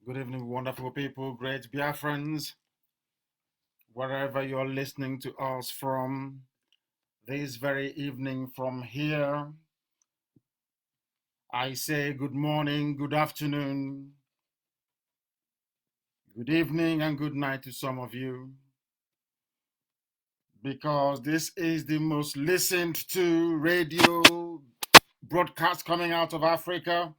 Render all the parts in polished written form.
Good evening, wonderful people, great Biafrans, wherever you're listening to us from this very evening from here. I say good morning, good afternoon, good evening, and good night to some of you, because this is the most listened to radio broadcast coming out of Africa.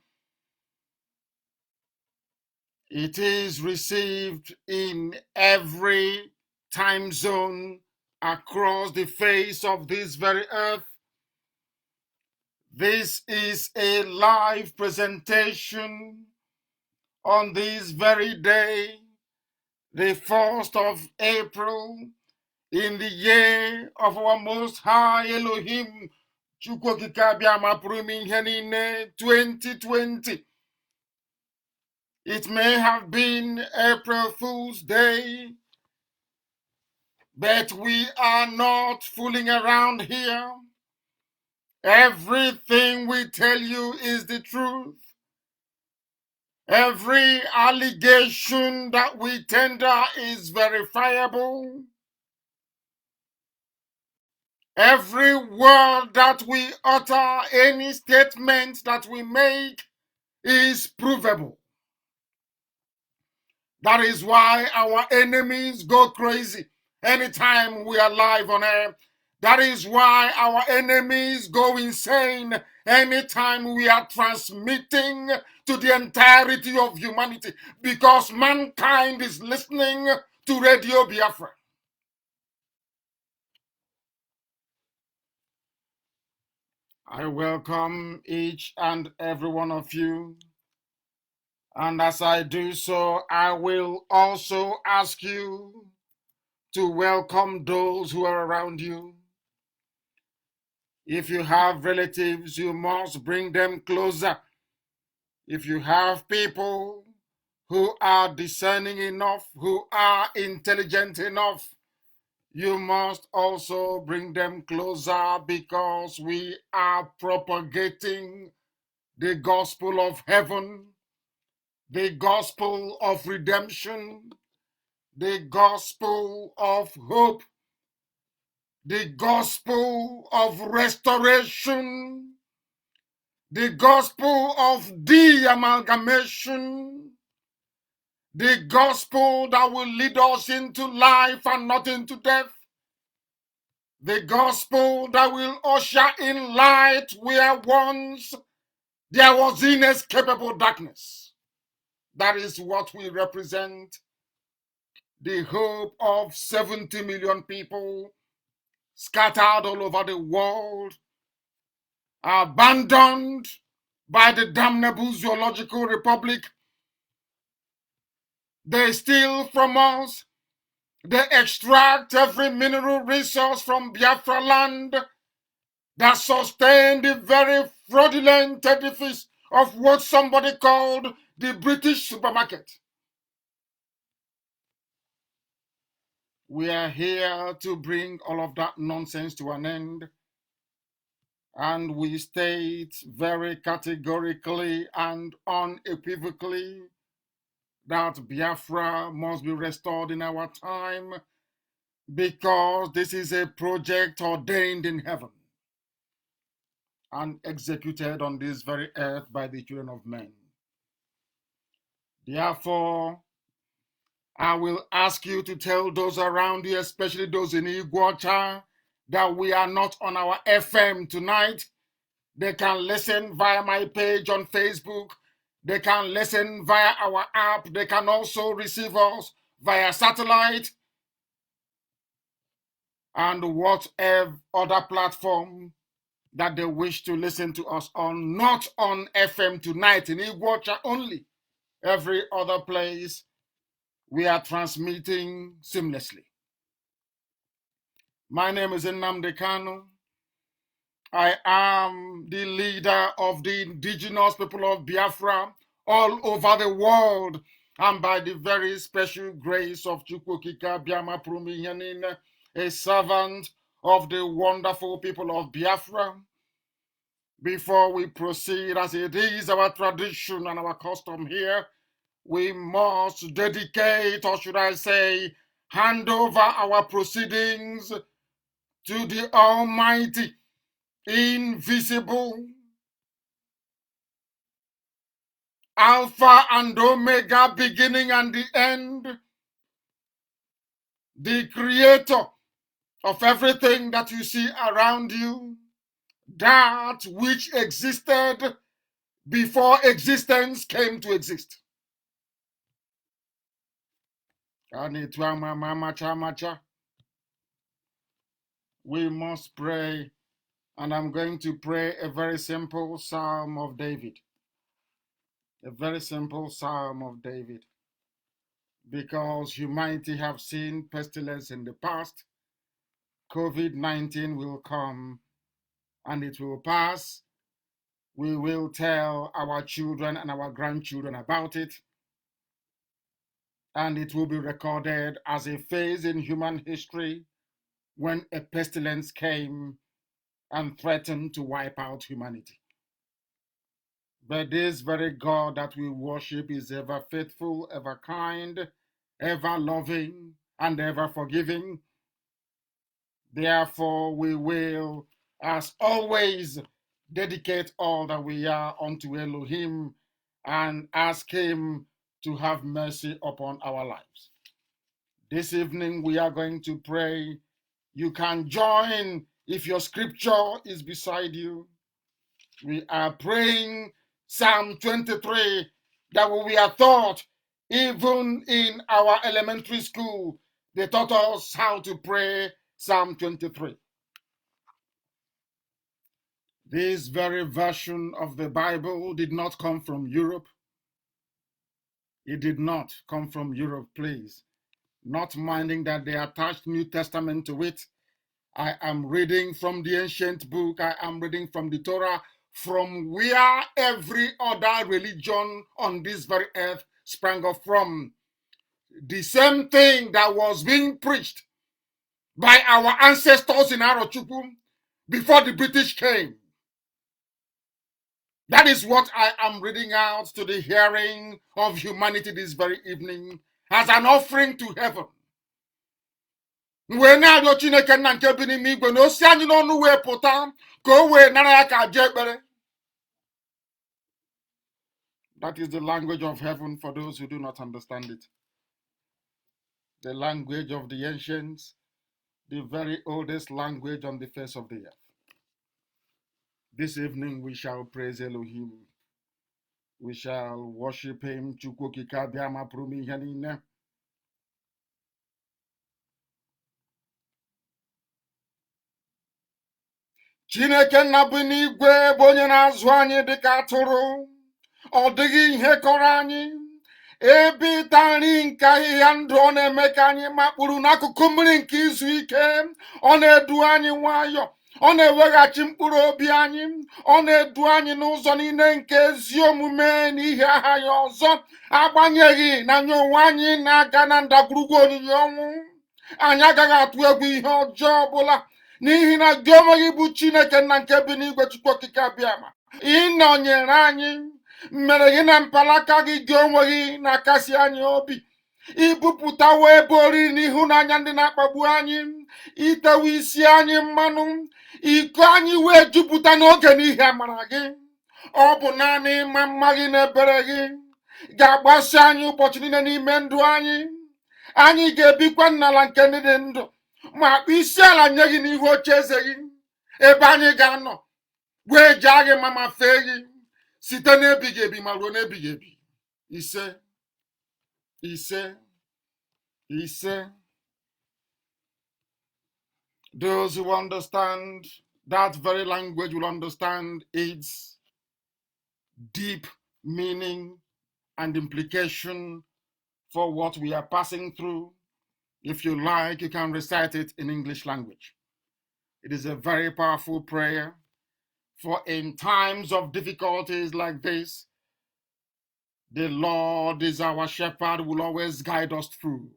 It is received in every time zone across the face of this very earth. This is a live presentation on this very day, the 1st of April, in the year of our Most High Elohim, 2020. It may have been April Fool's Day, but we are not fooling around here. Everything we tell you is the truth. Every allegation that we tender is verifiable. Every word that we utter, any statement that we make is provable. That is why our enemies go crazy anytime we are live on air. That is why our enemies go insane anytime we are transmitting to the entirety of humanity, because mankind is listening to Radio Biafra. I welcome each and every one of you. And as I do so, I will also ask you to welcome those who are around you. If you have relatives, you must bring them closer. If you have people who are discerning enough, who are intelligent enough, you must also bring them closer, because we are propagating the gospel of heaven, the gospel of redemption, the gospel of hope, the gospel of restoration, the gospel of de-amalgamation, the gospel that will lead us into life and not into death, the gospel that will usher in light where once there was inescapable darkness. That is what we represent, the hope of 70 million people scattered all over the world, abandoned by the damnable zoological republic. They steal from us. They extract every mineral resource from Biafra land that sustain the very fraudulent edifice of what somebody called the British supermarket. We are here to bring all of that nonsense to an end. And we state very categorically and unequivocally that Biafra must be restored in our time, because this is a project ordained in heaven and executed on this very earth by the children of men. Therefore, I will ask you to tell those around you, especially those in Iguacha, that we are not on our FM tonight. They can listen via my page on Facebook. They can listen via our app. They can also receive us via satellite and whatever other platform that they wish to listen to us on. Not on FM tonight in Iguacha only. Every other place we are transmitting seamlessly. My name is Nnamdi Kanu. I am the leader of the indigenous people of Biafra all over the world, and by the very special grace of Chukwukika Biama Prumiyanin, a servant of the wonderful people of Biafra. Before we proceed, as it is our tradition and our custom here, we must dedicate, or should I say, hand over our proceedings to the Almighty, invisible, Alpha and Omega, beginning and the end, the creator of everything that you see around you, that which existed before existence came to exist. We must pray, and I'm going to pray a very simple Psalm of David. A very simple Psalm of David. Because humanity have seen pestilence in the past, COVID-19 will come and it will pass. We will tell our children and our grandchildren about it, and it will be recorded as a phase in human history when a pestilence came and threatened to wipe out humanity. But this very God that we worship is ever faithful, ever kind, ever loving, and ever forgiving. Therefore, we will, as always, dedicate all that we are unto Elohim and ask him to have mercy upon our lives. This evening, we are going to pray. You can join if your scripture is beside you. We are praying Psalm 23 that we are taught even in our elementary school. They taught us how to pray Psalm 23. This very version of the Bible did not come from Europe. It did not come from Europe, please. Not minding that they attached New Testament to it. I am reading from the ancient book. I am reading from the Torah, from where every other religion on this very earth sprang up from. The same thing that was being preached by our ancestors in Arochukwu before the British came. That is what I am reading out to the hearing of humanity this very evening as an offering to heaven. That is the language of heaven for those who do not understand it. The language of the ancients, the very oldest language on the face of the earth. This evening we shall praise Elohim. We shall worship him. Chineke nna bụ n'igwe bụ onye na-azụ anyị dịka atụrụ. Ọ dịghị ihe kọrọ anyị. Ebe ịta nri nke ahịhịa ndụ ọ na-eme ka anyị makpụrụ n'akụkụ mmiri nke izu ike. Ọ na-edu anyị nwayọọ. Ọ na-eweghachi mkpụrụ obi anyị. Ọ na-edu anyị n'ụzọ niile nke ezi omume n'ihi aha ya ọzọ. Agbanyeghị na anyị onwe anyị na-aga na ndagwurugwu onyinye ọnwụ. Anyị agaghị atụ egwu ihe ọjọọ ọbụla. N'ihi na gị onwe gị bụ Chineke nna nke bi n'igwe Chukwu okike abịama. Ị nọnyere anyị, mere gị na mpalaka gị gị onwe gị na-akasi anyị obi. Ibupụtawo ebe oriri n'ịhụnanya ndị na-akpagbu anyị. Itewe isi anyị mmanụ. Iko anyị wee jupụta n'oge n'ihi amara gị. Ọ bụ naanị ịma mma gị na ebere gị ga-agbasi anyị ụbọchị niile n'ime ndụ anyị. Anyị ga-ebikwa n'ala nke ndị dị ndụ. Ma kpụ isi ala nye gị n'ihu oche eze gị, ebe anyị ga-anọ wee jaa gị ma fee gị site n'ebighị ebi ma ruo n'ebighị ebi. Ise, ise, ise. Those who understand that very language will understand its deep meaning and implication for what we are passing through. If you like, you can recite it in English language. It is a very powerful prayer, for in times of difficulties like this, the Lord is our shepherd, will always guide us through.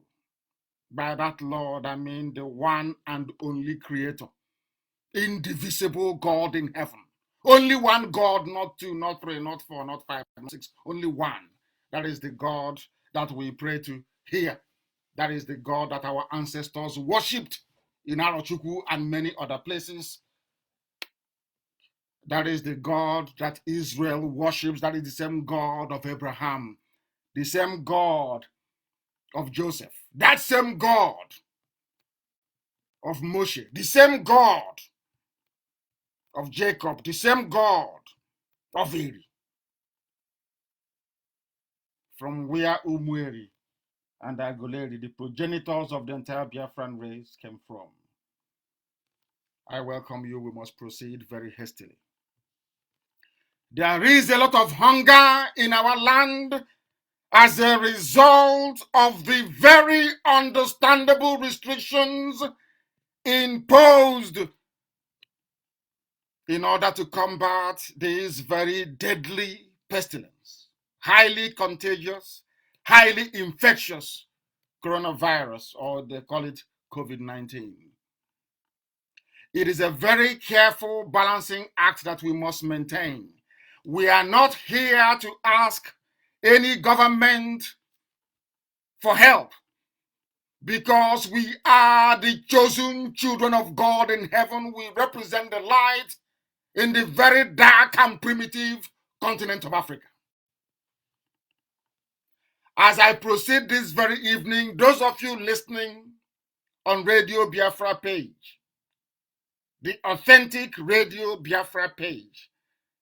By that Lord, I mean the one and only creator, indivisible God in heaven. Only one God, not two, not three, not four, not five, not six, only one. That is the God that we pray to here. That is the God that our ancestors worshipped in Arochukwu and many other places. That is the God that Israel worships. That is the same God of Abraham, the same God of Joseph, that same God of Moshe, the same God of Jacob, the same God of Eri, from where Umweri and Aguleri, the progenitors of the entire Biafran race, came from. I welcome you. We must proceed very hastily. There is a lot of hunger in our land as a result of the very understandable restrictions imposed in order to combat this very deadly pestilence, highly contagious, highly infectious coronavirus, or they call it COVID-19. It is a very careful balancing act that we must maintain. We are not here to ask any government for help, because we are the chosen children of God in heaven. We represent the light in the very dark and primitive continent of Africa. As I proceed this very evening, those of you listening on Radio Biafra page, the authentic Radio Biafra page,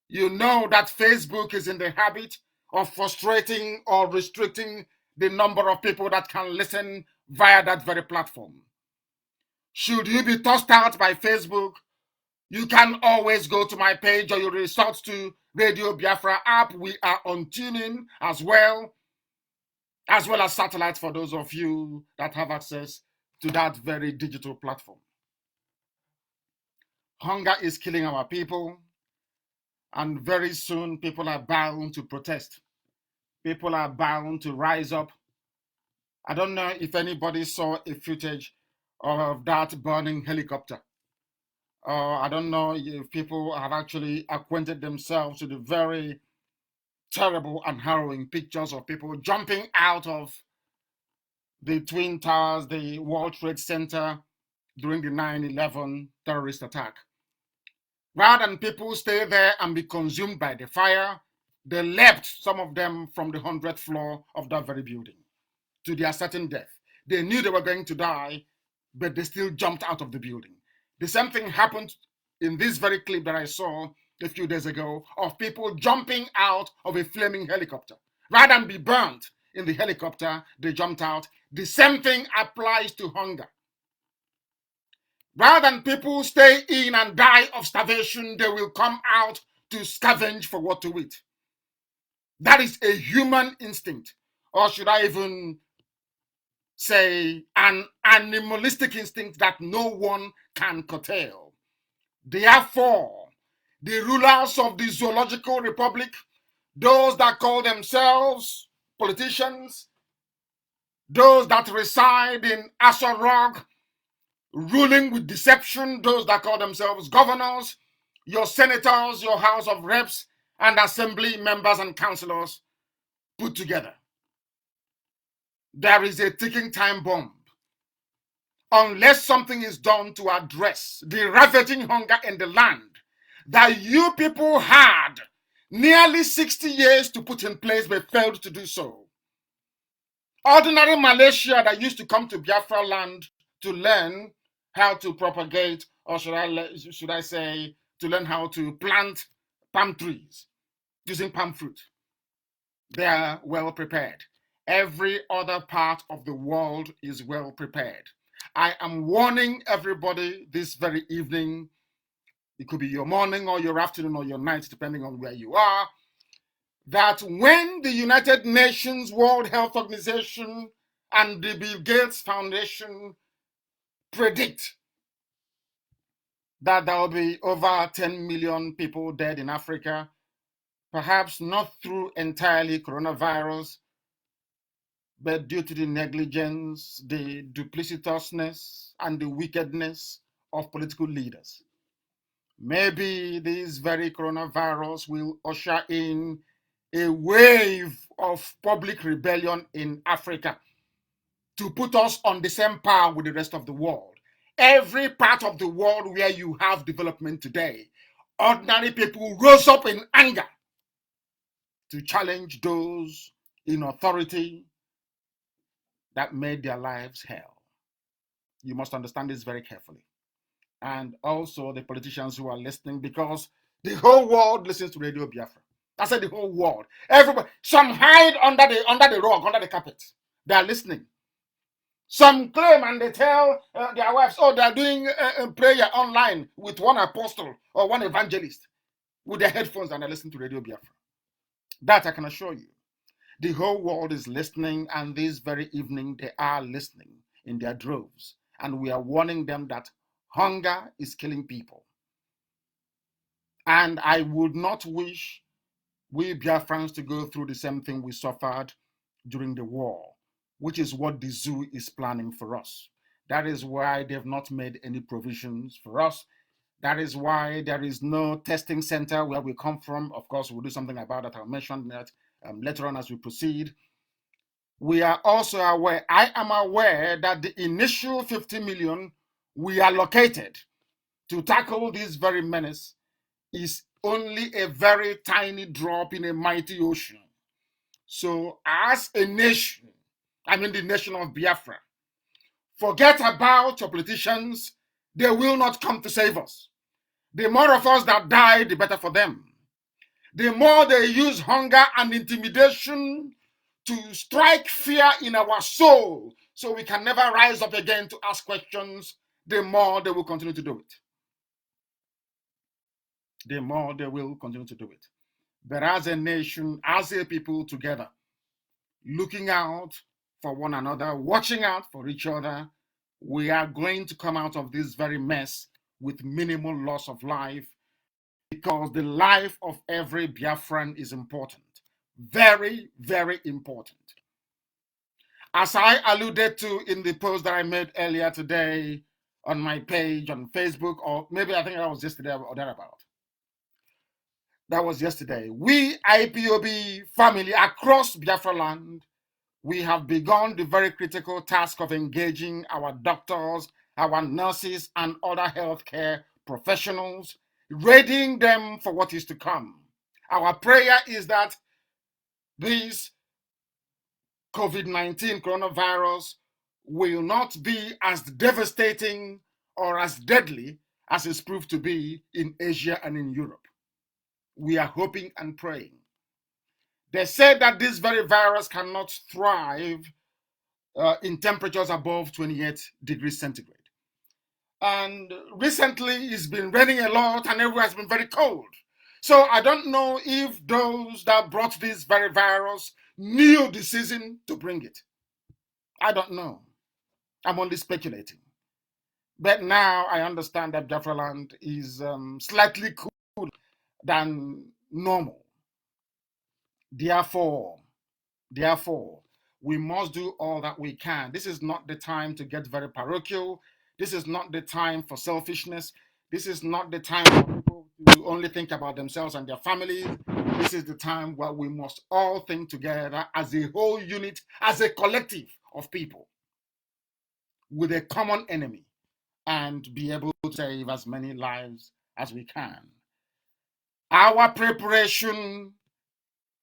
you know that Facebook is in the habit of frustrating or restricting the number of people that can listen via that very platform. Should you be tossed out by Facebook, you can always go to my page, or you resort to Radio Biafra app. We are on tuning as well as satellite for those of you that have access to that very digital platform. Hunger is killing our people, and very soon people are bound to protest. People are bound to rise up. I don't know if anybody saw a footage of that burning helicopter. I don't know if people have actually acquainted themselves to the very terrible and harrowing pictures of people jumping out of the Twin Towers, the World Trade Center, during the 9/11 terrorist attack. Rather than people stay there and be consumed by the fire, they leapt, some of them, from the 100th floor of that very building to their certain death. They knew they were going to die, but they still jumped out of the building. The same thing happened in this very clip that I saw a few days ago of people jumping out of a flaming helicopter. Rather than be burnt in the helicopter, they jumped out. The same thing applies to hunger. Rather than people stay in and die of starvation, they will come out to scavenge for what to eat. That is a human instinct, or should I even say an animalistic instinct that no one can curtail. Therefore, the rulers of the Zoological Republic, those that call themselves politicians, those that reside in Asarog, ruling with deception, those that call themselves governors, your senators, your House of Reps, and assembly members and councillors put together. There is a ticking time bomb. Unless something is done to address the ravaging hunger in the land that you people had nearly 60 years to put in place but failed to do so. Ordinary Malaysia that used to come to Biafra land to learn how to propagate, or should I say, to learn how to plant palm trees using palm fruit. They are well prepared. Every other part of the world is well prepared. I am warning everybody this very evening, it could be your morning or your afternoon or your night, depending on where you are, that when the United Nations World Health Organization and the Bill Gates Foundation predict that there will be over 10 million people dead in Africa, perhaps not through entirely coronavirus, but due to the negligence, the duplicitousness, and the wickedness of political leaders. Maybe this very coronavirus will usher in a wave of public rebellion in Africa to put us on the same par with the rest of the world. Every part of the world where you have development today, ordinary people rose up in anger to challenge those in authority that made their lives hell. You must understand this very carefully. And also the politicians who are listening, because the whole world listens to Radio Biafra. I said the whole world. Everybody, some hide under the rug, under the carpet. They are listening. Some claim and they tell their wives, oh, they are doing prayer online with one apostle or one evangelist with their headphones and they listen to Radio Biafra. That I can assure you. The whole world is listening, and this very evening they are listening in their droves. And we are warning them that hunger is killing people. And I would not wish we Biafrans to go through the same thing we suffered during the war, which is what the zoo is planning for us. That is why they've not made any provisions for us. That is why there is no testing center where we come from. Of course, we'll do something about that. I'll mention that later on as we proceed. We are also aware, I am aware that the initial 50 million we allocated to tackle this very menace is only a very tiny drop in a mighty ocean. So as a nation, I mean the nation of Biafra, forget about your politicians. They will not come to save us. The more of us that die, the better for them. The more they use hunger and intimidation to strike fear in our soul so we can never rise up again to ask questions, the more they will continue to do it. The more they will continue to do it. But as a nation, as a people together, looking out for one another, watching out for each other, we are going to come out of this very mess with minimal loss of life, because the life of every Biafran is important. Very, very important. As I alluded to in the post that I made earlier today on my page on Facebook, or maybe I think that was yesterday or thereabout. That was yesterday. We IPOB family across Biafra land, we have begun the very critical task of engaging our doctors, our nurses, and other healthcare professionals, readying them for what is to come. Our prayer is that this COVID-19 coronavirus will not be as devastating or as deadly as it's proved to be in Asia and in Europe. We are hoping and praying. They said that this very virus cannot thrive in temperatures above 28 degrees centigrade. And recently it's been raining a lot and everywhere has been very cold. So I don't know if those that brought this very virus knew the season to bring it. I don't know. I'm only speculating. But now I understand that Biafra land is slightly cooler than normal. Therefore, we must do all that we can. This is not the time to get very parochial. This is not the time for selfishness. This is not the time for people to only think about themselves and their families. This is the time where we must all think together as a whole unit, as a collective of people with a common enemy, and be able to save as many lives as we can. Our preparation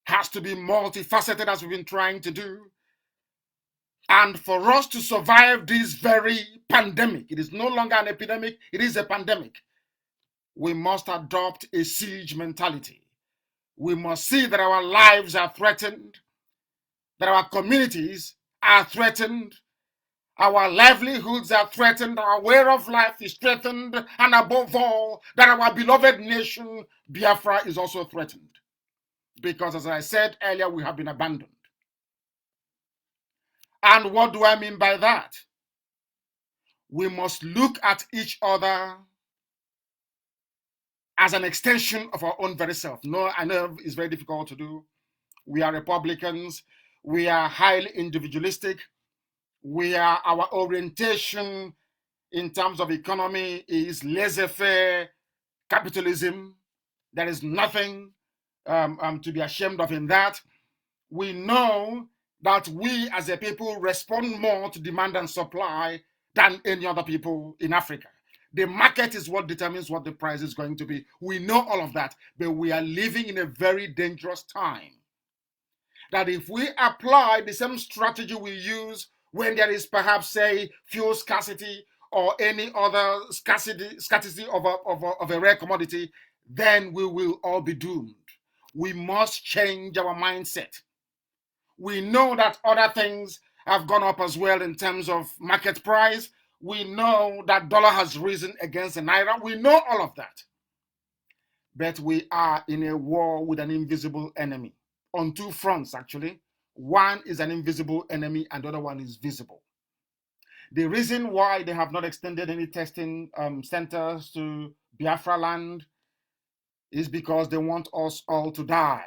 has to be multifaceted, as we've been trying to do. And for us to survive this very pandemic, it is no longer an epidemic, it is a pandemic. We must adopt a siege mentality. We must see that our lives are threatened, that our communities are threatened, our livelihoods are threatened, our way of life is threatened, and above all, that our beloved nation, Biafra, is also threatened. Because as I said earlier, we have been abandoned. And what do I mean by that? We must look at each other as an extension of our own very self. No, I know it's very difficult to do. We are Republicans. We are highly individualistic. Our orientation in terms of economy is laissez-faire capitalism. There is nothing to be ashamed of in that. We know that we as a people respond more to demand and supply than any other people in Africa. The market is what determines what the price is going to be. We know all of that, but we are living in a very dangerous time. That if we apply the same strategy we use when there is perhaps, say, fuel scarcity or any other scarcity of a rare commodity, then we will all be doomed. We must change our mindset. We know that other things have gone up as well in terms of market price. We know that dollar has risen against the naira. We know all of that. But we are in a war with an invisible enemy on two fronts, actually. One is an invisible enemy and the other one is visible. The reason why they have not extended any testing centers to Biafra land is because they want us all to die.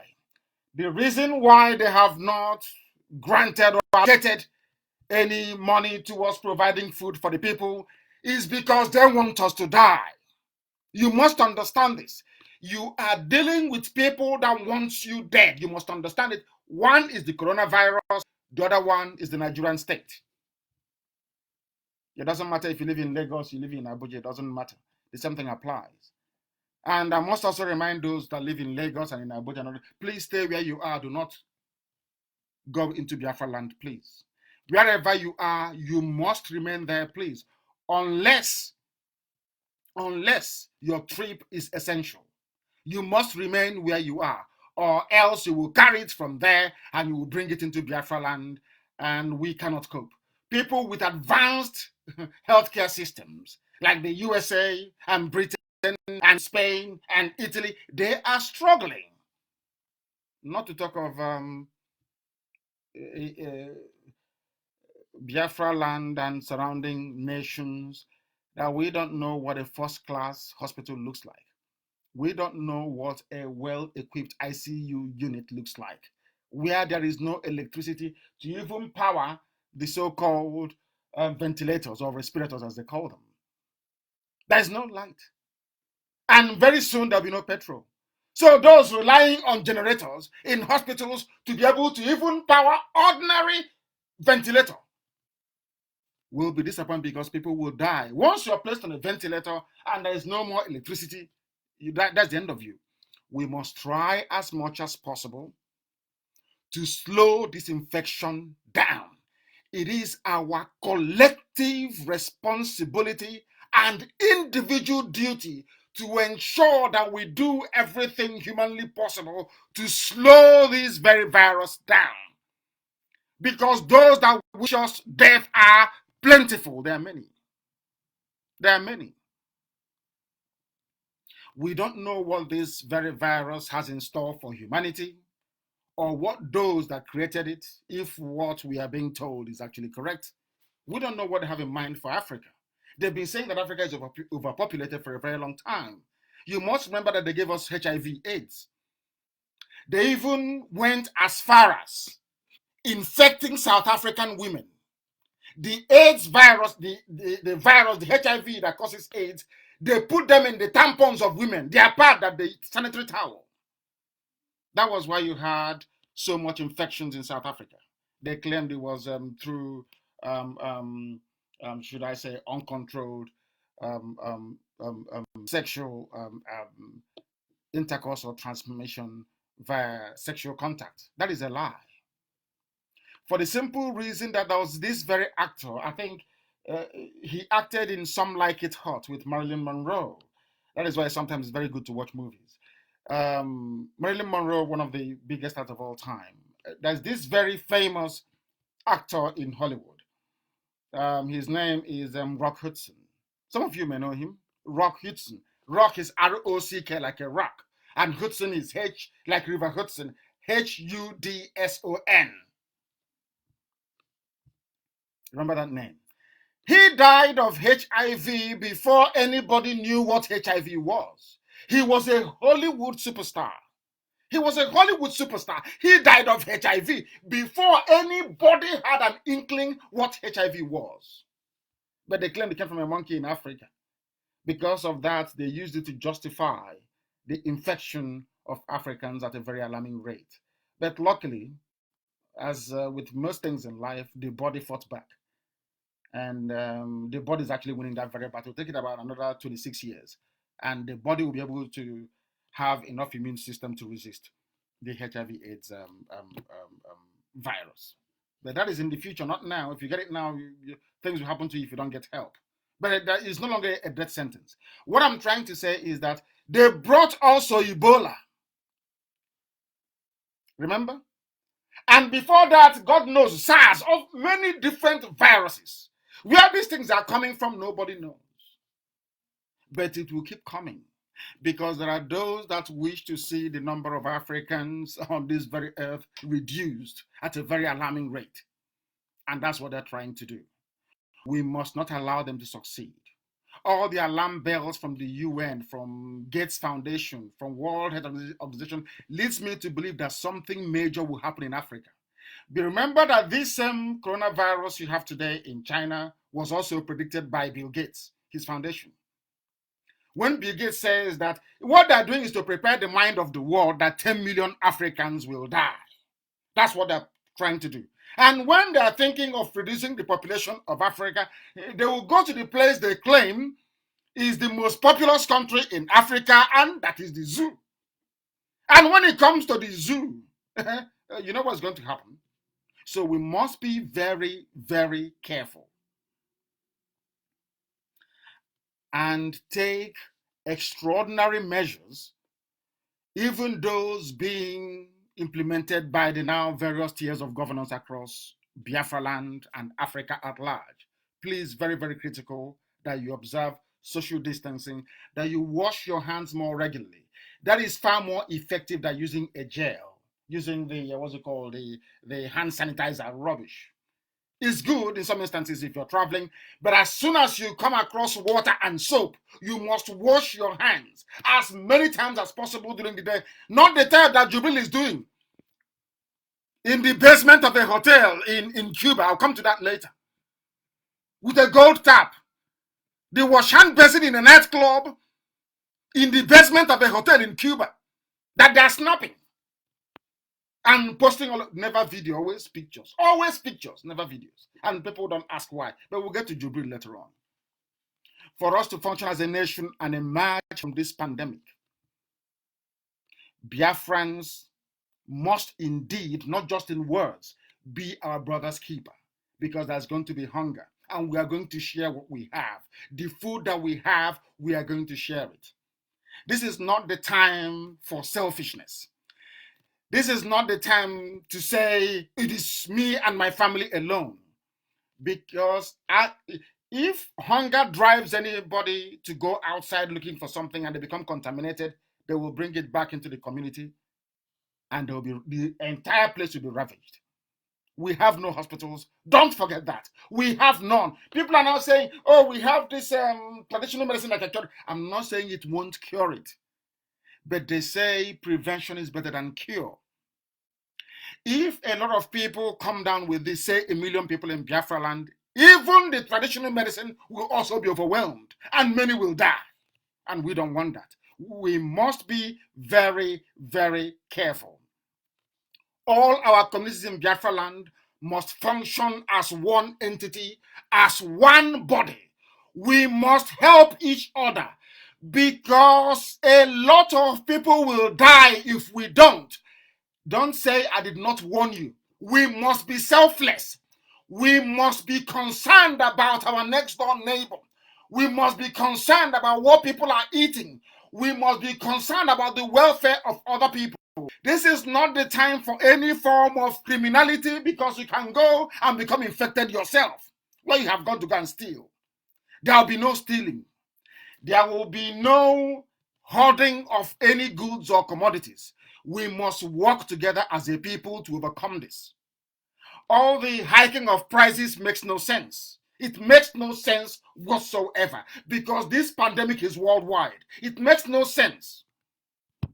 The reason why they have not granted or allocated any money towards providing food for the people is because they want us to die. You must understand this. You are dealing with people that want you dead. You must understand it. One is the coronavirus, the other one is the Nigerian state. It doesn't matter if you live in Lagos, you live in Abuja, it doesn't matter. The same thing applies. And I must also remind those that live in Lagos and in Abuja, please stay where you are. Do not go into Biafra land, please. Wherever you are, you must remain there, please. Unless your trip is essential. You must remain where you are, or else you will carry it from there and you will bring it into Biafra land, and we cannot cope. People with advanced healthcare systems, like the USA and Britain and Spain and Italy, they are struggling. Not to talk of Biafra land and surrounding nations, that we don't know what a first-class hospital looks like. We don't know what a well-equipped ICU unit looks like, where there is no electricity to even power the so-called ventilators or respirators, as they call them. There's no light. And very soon there'll be no petrol. So those relying on generators in hospitals to be able to even power ordinary ventilator will be disappointed because people will die. Once you're placed on a ventilator and there is no more electricity, that's the end of you. We must try as much as possible to slow this infection down. It is our collective responsibility and individual duty to ensure that we do everything humanly possible to slow this very virus down. Because those that wish us death are plentiful. There are many. There are many. We don't know what this very virus has in store for humanity, or what those that created it, if what we are being told is actually correct. We don't know what they have in mind for Africa. They've been saying that Africa is overpopulated for a very long time. You must remember that they gave us HIV/AIDS. They even went as far as infecting South African women. The AIDS virus, the virus, the HIV that causes AIDS, they put them in the tampons of women. They are part of the sanitary towel. That was why you had so much infections in South Africa. They claimed it was through, should I say, uncontrolled sexual intercourse or transmission via sexual contact. That is a lie. For the simple reason that there was this very actor, I think he acted in Some Like It Hot with Marilyn Monroe. That is why sometimes it's very good to watch movies. Marilyn Monroe, one of the biggest actors of all time. There's this very famous actor in Hollywood. His name is Rock Hudson. Some of you may know him. Rock Hudson. Rock is R-O-C-K, like a rock. And Hudson is H, like River Hudson, Hudson. Remember that name. He died of HIV before anybody knew what HIV was. He was a Hollywood superstar. He was a Hollywood superstar. He died of HIV before anybody had an inkling what HIV was. But they claimed it came from a monkey in Africa. Because of that, they used it to justify the infection of Africans at a very alarming rate. But luckily, as with most things in life, the body fought back. And the body is actually winning that very battle. Take it about another 26 years. And the body will be able to have enough immune system to resist the HIV/AIDS virus. But that is in the future, not now. If you get it now, things will happen to you if you don't get help. But that is no longer a death sentence. What I'm trying to say is that they brought also Ebola. Remember? And before that, God knows, SARS, of many different viruses. Where these things are coming from, nobody knows. But it will keep coming, because there are those that wish to see the number of Africans on this very earth reduced at a very alarming rate. And that's what they're trying to do. We must not allow them to succeed. All the alarm bells from the UN, from Gates Foundation, from World Health Organization leads me to believe that something major will happen in Africa. But remember that this same coronavirus you have today in China was also predicted by Bill Gates, his foundation. When Bill Gates says that what they're doing is to prepare the mind of the world that 10 million Africans will die. That's what they're trying to do. And when they're thinking of reducing the population of Africa, they will go to the place they claim is the most populous country in Africa, and that is the zoo. And when it comes to the zoo, you know what's going to happen. So we must be very, very careful and take extraordinary measures, even those being implemented by the now various tiers of governance across Biafra land and Africa at large. Please, very, very critical that you observe social distancing, that you wash your hands more regularly. That is far more effective than using a gel, using the, what's it called, the hand sanitizer rubbish. It's good in some instances if you're traveling, but as soon as you come across water and soap, you must wash your hands as many times as possible during the day. Not the type that Jubil is doing in the basement of a hotel in Cuba. I'll come to that later. With a gold tap. The wash hand basin in a nightclub in the basement of a hotel in Cuba that they're snapping and posting never video, always pictures, never videos. And people don't ask why, but we'll get to Jubril later on. For us to function as a nation and emerge from this pandemic, Biafrans must indeed, not just in words, be our brother's keeper, because there's going to be hunger and we are going to share what we have. The food that we have, we are going to share it. This is not the time for selfishness. This is not the time to say it is me and my family alone, because if hunger drives anybody to go outside looking for something and they become contaminated, they will bring it back into the community and the entire place will be ravaged. We have no hospitals. Don't forget that. We have none. People are now saying, oh, we have this traditional medicine that can cure. I'm not saying it won't cure it, but they say prevention is better than cure. If a lot of people come down with this, say 1 million people in Biafra land, even the traditional medicine will also be overwhelmed and many will die. And we don't want that. We must be very, very careful. All our communities in Biafra land must function as one entity, as one body. We must help each other, because a lot of people will die if we don't. Don't say I did not warn you. We must be selfless. We must be concerned about our next door neighbor. We must be concerned about what people are eating. We must be concerned about the welfare of other people. This is not the time for any form of criminality, because you can go and become infected yourself where you have gone to go and steal. There will be no stealing. There will be no hoarding of any goods or commodities. We must work together as a people to overcome this. All the hiking of prices makes no sense. It makes no sense whatsoever, because this pandemic is worldwide. It makes no sense to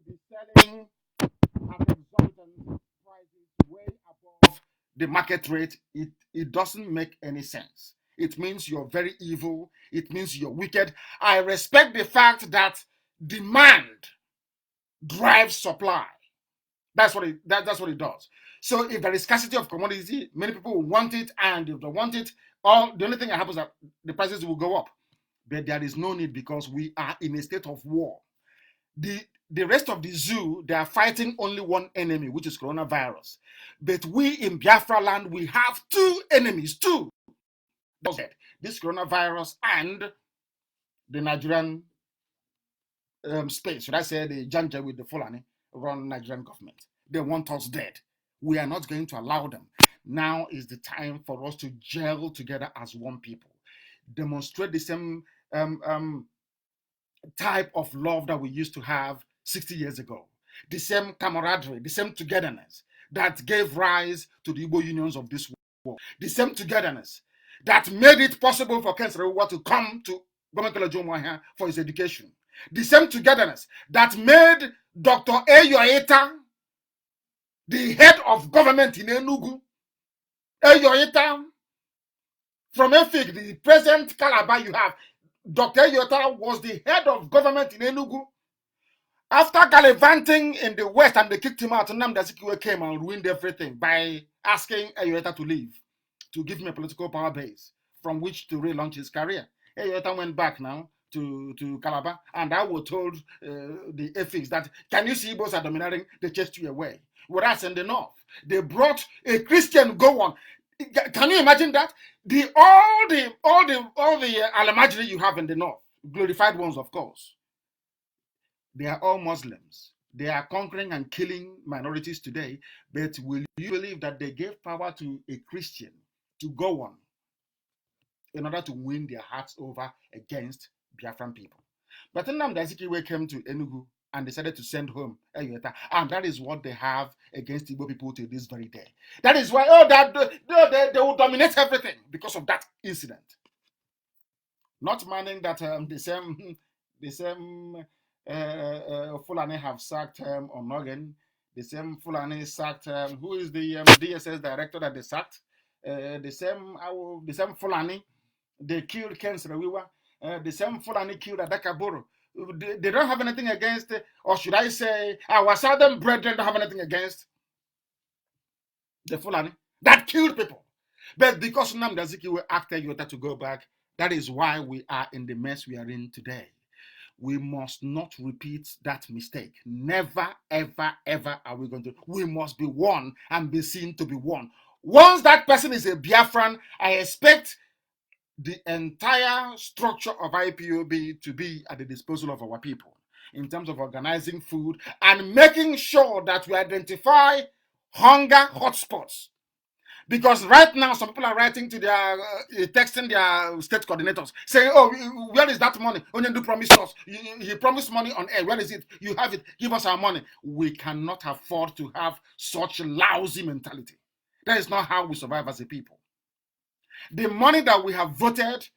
be selling at exorbitant prices way above the market rate. It doesn't make any sense. It means you're very evil. It means you're wicked. I respect the fact that demand drives supply. That's what that's what it does. So if there is scarcity of commodity, many people will want it, and if they want it, the only thing that happens is that the prices will go up. But there is no need because we are in a state of war. The rest of the zoo, they are fighting only one enemy, which is coronavirus. But we in Biafra land, we have two enemies, two. This coronavirus and the Nigerian state, should I say the Janja with the Fulani run Nigerian government. They want us dead. We are not going to allow them. Now is the time for us to gel together as one people. Demonstrate the same type of love that we used to have 60 years ago. The same camaraderie, the same togetherness that gave rise to the Igbo unions of this world. The same togetherness that made it possible for Ken Saro-Wiwa to come to Government College Umuahia for his education. The same togetherness that made Dr. Eyoita the head of government in Enugu. Eyoita, from Efik, the present Calabar you have, Dr. Eyoita was the head of government in Enugu. After gallivanting in the West and they kicked him out, Nnamdi Azikiwe came and ruined everything by asking Eyoita to leave, to give him a political power base from which to relaunch his career. Eyoita went back now to Calabar, and I was told the ethics that, can you see Igbos are dominating? They chased you away. Whereas in the North, they brought a Christian go on. Can you imagine that? All the Al-Majri you have in the North, glorified ones, of course, they are all Muslims. They are conquering and killing minorities today. But will you believe that they gave power to a Christian to go on in order to win their hearts over against Biafran people? But Nnamdi Azikiwe came to Enugu and decided to send home Eyoita, and that is what they have against Igbo people to this very day. That is why they will dominate everything because of that incident. Not minding that the same Fulani have sacked Onogen, the same Fulani sacked who is the DSS director that they sacked, the same Fulani they killed Ken Saro-Wiwa, the same Fulani killed Adaka Boro. They don't have anything against, or should I say, our southern brethren don't have anything against the Fulani that killed people. But because Nnamdi Azikiwe asked Eyoita to go back, that is why we are in the mess we are in today. We must not repeat that mistake. Never, ever, ever are we going to. We must be one and be seen to be one. Once that person is a Biafran, I expect the entire structure of IPOB to be at the disposal of our people in terms of organizing food and making sure that we identify hunger hotspots. Because right now, some people are writing to their, texting their state coordinators, saying, oh, where is that money? Onyendu promised us. He promised money on air. Where is it? You have it. Give us our money. We cannot afford to have such lousy mentality. That is not how we survive as a people. The money that we have voted,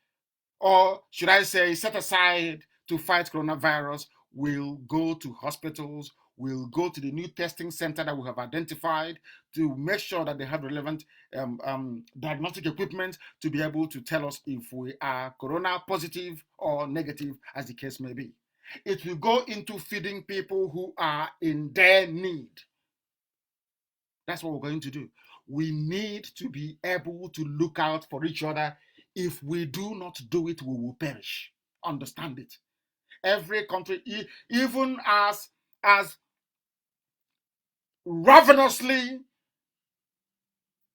or should I say set aside to fight coronavirus, will go to hospitals, will go to the new testing center that we have identified to make sure that they have relevant diagnostic equipment to be able to tell us if we are corona positive or negative, as the case may be. It will go into feeding people who are in their need. That's what we're going to do. We need to be able to look out for each other. If we do not do it, we will perish. Understand it. Every country, even as ravenously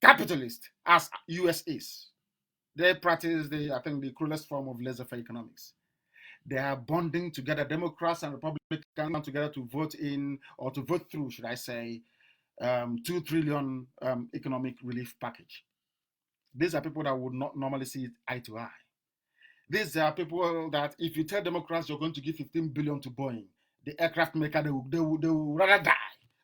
capitalist as US is, they practice I think the cruelest form of laissez-faire economics. They are bonding together, Democrats and Republicans come together to vote in, or to vote through, should I say, 2 trillion economic relief package. These are people that would not normally see it eye to eye. These are people that if you tell Democrats you're going to give 15 billion to Boeing, the aircraft maker, they will rather die.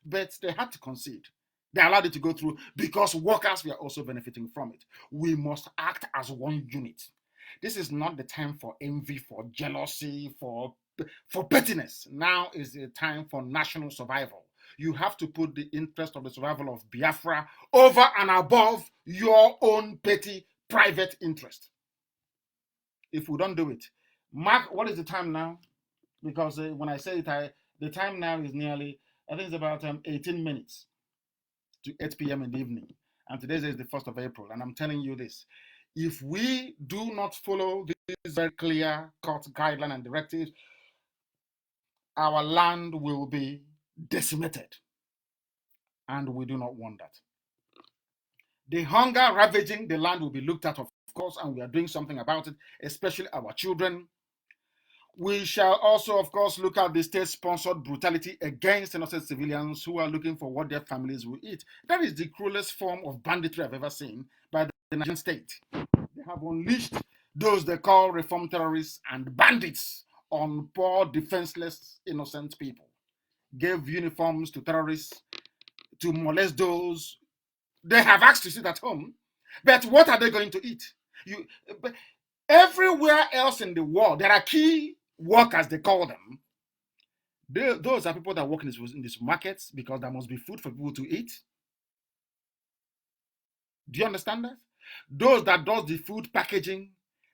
But they had to concede. They allowed it to go through because workers were also benefiting from it. We must act as one unit. This is not the time for envy, for jealousy, for pettiness. Now is the time for national survival. You have to put the interest of the survival of Biafra over and above your own petty private interest. If we don't do it, Mark, what is the time now? Because when I say it, The time now is nearly, I think it's about 18 minutes to 8 p.m. in the evening. And today is the 1st of April. And I'm telling you this. If we do not follow these very clear cut guidelines and directives, our land will be decimated. And we do not want that. The hunger ravaging the land will be looked at, of course, and we are doing something about it, especially our children. We shall also, of course, look at the state-sponsored brutality against innocent civilians who are looking for what their families will eat. That is the cruelest form of banditry I've ever seen by the Nigerian state. They have unleashed those they call reform terrorists and bandits on poor, defenseless, innocent people. Gave uniforms to terrorists to molest those they have asked to sit at home. But what are they going to eat? Everywhere else in the world, there are key workers, they call them. Those are people that work in these markets because there must be food for people to eat. Do you understand that? Those that does the food packaging,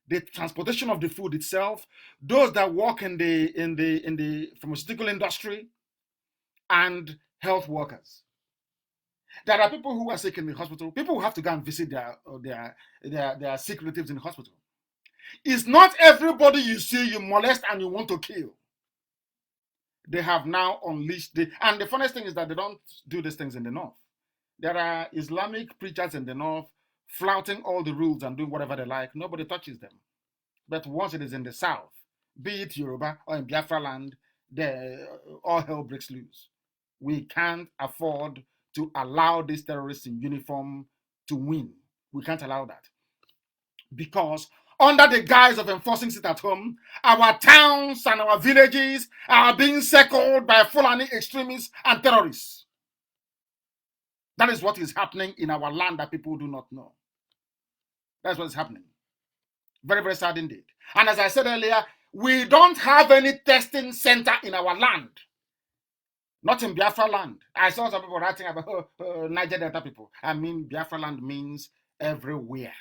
the transportation of the food itself, those that work in the pharmaceutical industry, and health workers. There are people who are sick in the hospital, people who have to go and visit their sick relatives in the hospital. It's not everybody you see you molest and you want to kill. They have now unleashed and the funniest thing is that they don't do these things in the north. There are Islamic preachers in the north flouting all the rules and doing whatever they like. Nobody touches them. But once it is in the south, be it Yoruba or in Biafra land, all hell breaks loose. We can't afford to allow these terrorists in uniform to win. We can't allow that. Because under the guise of enforcing sit at home, our towns and our villages are being circled by Fulani extremists and terrorists. That is what is happening in our land that people do not know. That's what is happening. Very, very sad indeed. And as I said earlier, we don't have any testing center in our land. Not in Biafra land. I saw some people writing about Niger Delta people. I mean, Biafra land means everywhere.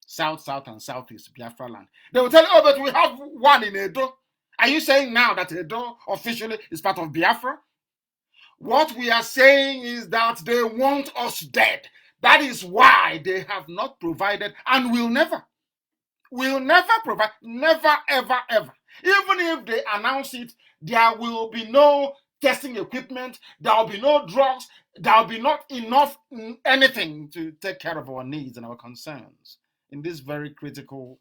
South, south, and southeast Biafra land. They will tell you, oh, but we have one in Edo. Are you saying now that Edo officially is part of Biafra? What we are saying is that they want us dead. That is why they have not provided and will never provide, never, ever, ever. Even if they announce it, there will be no testing equipment, there will be no drugs, there will be not enough anything to take care of our needs and our concerns in this very critical,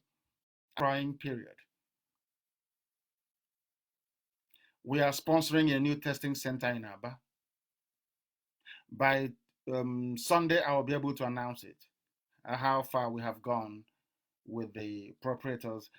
trying period. We are sponsoring a new testing center in Aba. By Sunday, I will be able to announce it, how far we have gone with the proprietors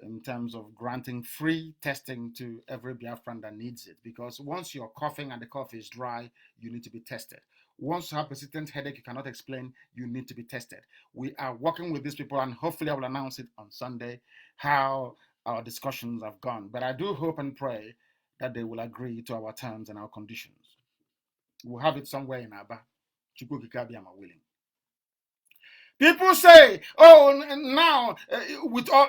in terms of granting free testing to every Biafran that needs it. Because once you're coughing and the cough is dry, you need to be tested. Once you have persistent headache you cannot explain, you need to be tested. We are working with these people, and hopefully I will announce it on Sunday how our discussions have gone. But I do hope and pray that they will agree to our terms and our conditions. We'll have it somewhere in Aba. Willing. People say, oh, now,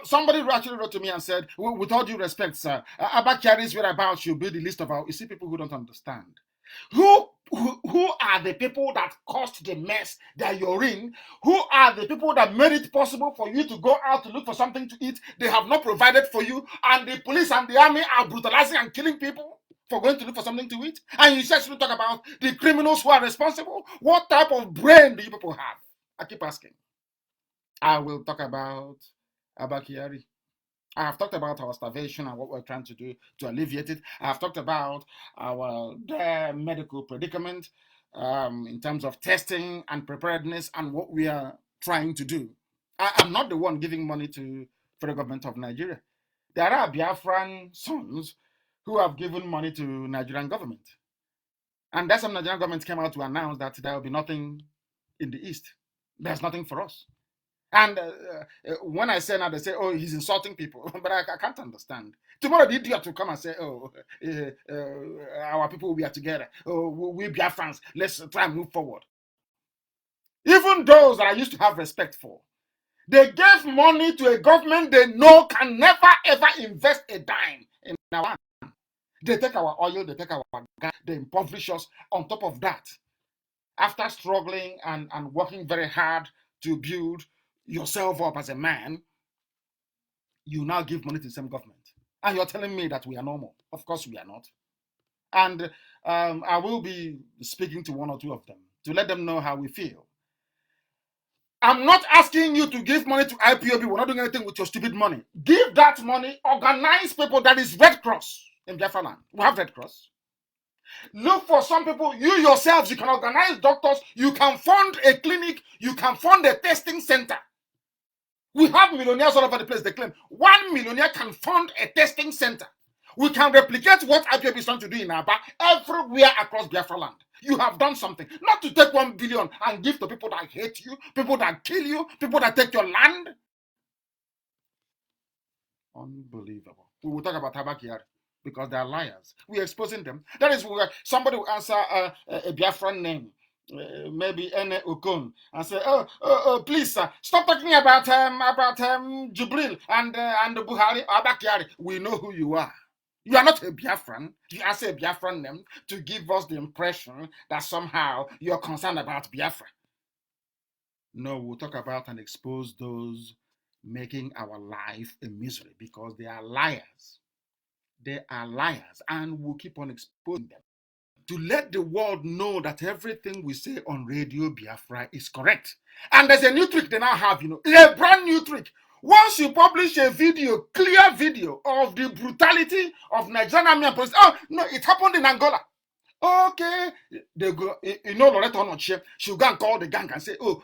somebody actually wrote to me and said, with all due respect, sir, Abba Kyari's whereabouts should be the list of our, you see people who don't understand. Who are the people that caused the mess that you're in? Who are the people that made it possible for you to go out to look for something to eat? They have not provided for you, and the police and the army are brutalizing and killing people for going to look for something to eat? And you just talk about the criminals who are responsible? What type of brain do you people have? I keep asking. I will talk about Abba Kyari. I have talked about our starvation and what we're trying to do to alleviate it. I have talked about our medical predicament in terms of testing and preparedness and what we are trying to do. I'm not the one giving money to federal government of Nigeria. There are Biafran sons who have given money to Nigerian government. And that's when Nigerian government came out to announce that there will be nothing in the East. There's nothing for us. And when I say now, they say, oh, he's insulting people. But I can't understand. Tomorrow, the idiot will come and say, oh, our people, we are together. Oh, we Biafrans, let's try and move forward. Even those that I used to have respect for, they gave money to a government they know can never, ever invest a dime in our land. They take our oil, they take our gas, they impoverish us. On top of that, after struggling and working very hard to build yourself up as a man, you now give money to the same government. And you're telling me that we are normal. Of course we are not. And I will be speaking to one or two of them to let them know how we feel. I'm not asking you to give money to IPOB. We're not doing anything with your stupid money. Give that money, organize people. That is Red Cross in Biafra land. We have Red Cross. Look for some people, you yourselves, you can organize doctors, you can fund a clinic, you can fund a testing center. We have millionaires all over the place. They claim 1 millionaire can fund a testing center. We can replicate what IPOB is trying to do in Aba everywhere across Biafra land. You have done something. Not to take 1 billion and give to people that hate you, people that kill you, people that take your land. Unbelievable. We will talk about Tabakiari because they are liars. We are exposing them. That is where somebody will answer a Biafran name. Maybe Ene Okon and say, please, stop talking about Jubril and Buhari or Abakiari. We know who you are. You are not a Biafran. You answer a Biafran name to give us the impression that somehow you're concerned about Biafra. No, we'll talk about and expose those making our life a misery because they are liars. They are liars, and we'll keep on exposing them to let the world know that everything we say on Radio Biafra is correct. And there's a new trick they now have, a brand new trick. Once you publish a video, clear video of the brutality of Nigerian army and police, oh, no, it happened in Angola. Okay, they go, Loretta Onochie, she'll go and call the gang and say, oh,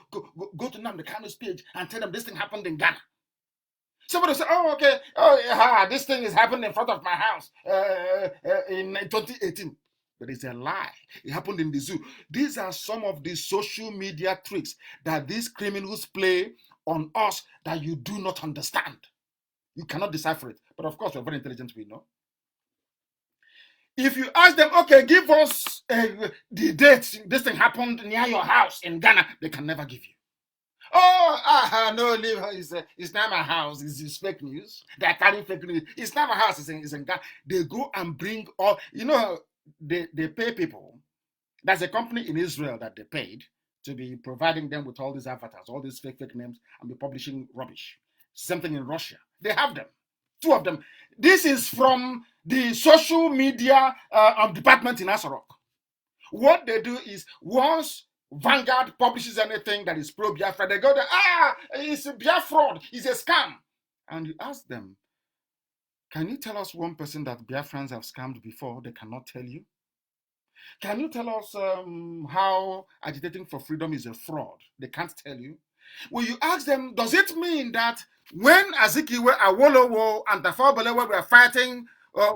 go to Nnamdi Kanu's page and tell them this thing happened in Ghana. Somebody will say, oh, okay, this thing is happening in front of my house in 2018. But it's a lie. It happened in the zoo. These are some of the social media tricks that these criminals play on us that you do not understand. You cannot decipher it. But of course, we're very intelligent, we know. If you ask them, okay, give us the date this thing happened near your house in Ghana, they can never give you. Oh, no, leave her. It's not my house. It's fake news. They're carrying fake news. It's not my house. It's in Ghana. They go and bring all, they pay people. There's a company in Israel that they paid to be providing them with all these avatars, all these fake names, and be publishing rubbish. Something in Russia. They have them. 2 of them. This is from the social media department in Asarok. What they do is once Vanguard publishes anything that is pro-Biafra, they go there, it's a Biafra, it's a scam. And you ask them, can you tell us one person that Biafrans have scammed before? They cannot tell you. Can you tell us how agitating for freedom is a fraud? They can't tell you. When you ask them, does it mean that when Azikiwe, Awolowo, and Tafawa Balewa were fighting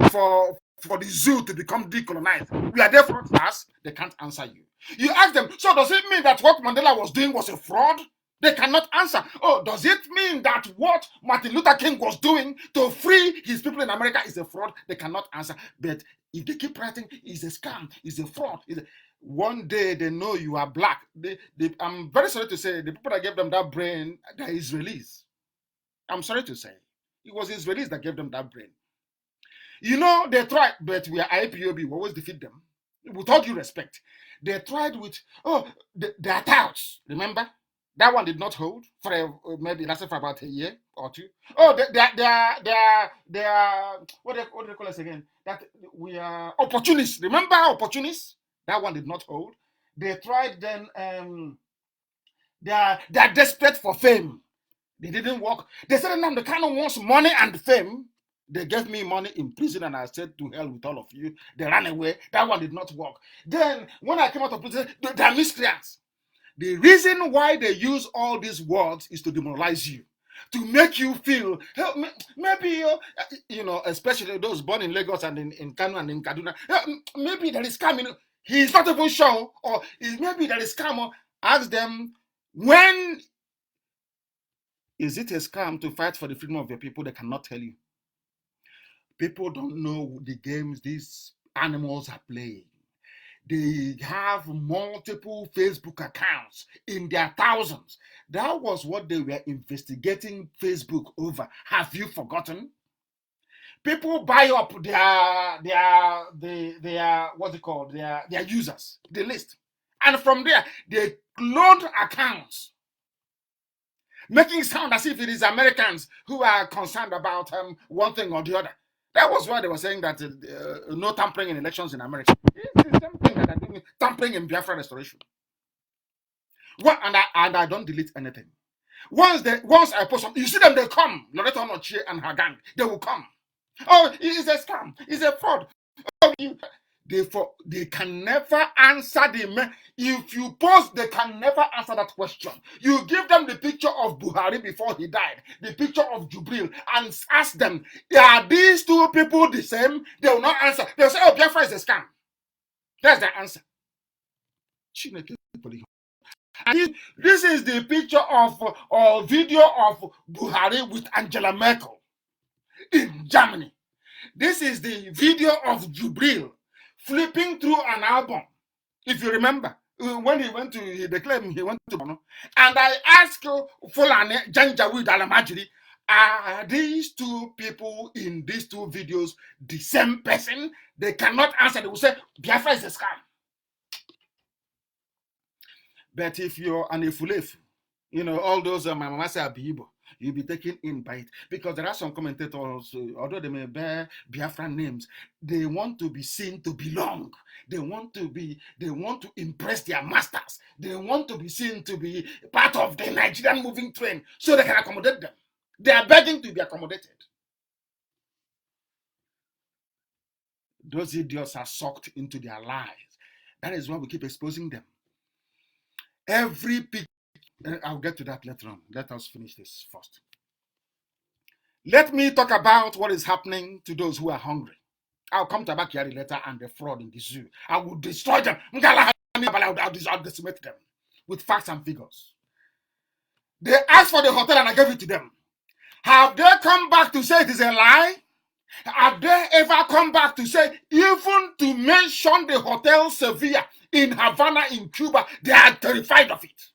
for the zoo to become decolonized, we are there front class? They can't answer you. You ask them, so does it mean that what Mandela was doing was a fraud? They cannot answer. Oh, does it mean that what Martin Luther King was doing to free his people in America is a fraud? They cannot answer. But if they keep writing, it's a scam, it's a fraud. One day they know you are black. I'm very sorry to say, the people that gave them that brain, they're Israelis. I'm sorry to say. It was Israelis that gave them that brain. They tried, but we are IPOB. We always defeat them. With all due respect. They tried with, their touts, remember? That one did not hold for maybe lasted for about a year or 2. Oh, they are what do they call us again? That we are opportunists. Remember opportunists? That one did not hold. They tried then. They are desperate for fame. They didn't work. They said Nnamdi Kanu wants money and fame. They gave me money in prison and I said to hell with all of you. They ran away. That one did not work. Then when I came out of prison, they are miscreants. The reason why they use all these words is to demoralize you, to make you feel, maybe, especially those born in Lagos and in Kanu and in Kaduna, maybe there is scam. He's not even sure, or maybe there is scam. Ask them, when is it a scam to fight for the freedom of your people? They cannot tell you. People don't know the games these animals are playing. They have multiple Facebook accounts in their thousands. That was what they were investigating Facebook over. Have you forgotten? People buy up their what's it called? Their users, the list. And from there, they load accounts, making it sound as if it is Americans who are concerned about one thing or the other. That was why they were saying that no tampering in elections in America. It's the same thing that they're doing, tampering in Biafra restoration. And I don't delete anything. Once I post something, you see them, they come. Loretta Onochie and her gang, they will come. Oh, it's a scam. It's a fraud. Oh, they can never answer if you post, they can never answer that question. You give them the picture of Buhari before he died, the picture of Jubril, and ask them, are these two people the same? They will not answer. They'll say, oh, Biafra is a scam. That's the answer. And this is the picture of or video of Buhari with Angela Merkel in Germany. This is the video of Jubril flipping through an album. If you remember, when he declared he went to Bono, and I asked Fulani Janjaweed Alamajiri, are these two people in these two videos the same person? They cannot answer. They will say Biafra is a scam. But if you're an Ifulefu, all those my mama say Abibo, you'll be taken in by it. Because there are some commentators, although they may bear Biafra names, they want to be seen to belong. They want to impress their masters. They want to be seen to be part of the Nigerian moving train so they can accommodate them. They are begging to be accommodated. Those idiots are sucked into their lies. That is why we keep exposing them. Every picture, I'll get to that later on. Let us finish this first. Let me talk about what is happening to those who are hungry. I'll come to Abakiari later and the fraud in the zoo. I will destroy them. I'll decimate them with facts and figures. They asked for the hotel and I gave it to them. Have they come back to say it is a lie? Have they ever come back to say, even to mention the Hotel Sevilla in Havana in Cuba, they are terrified of it?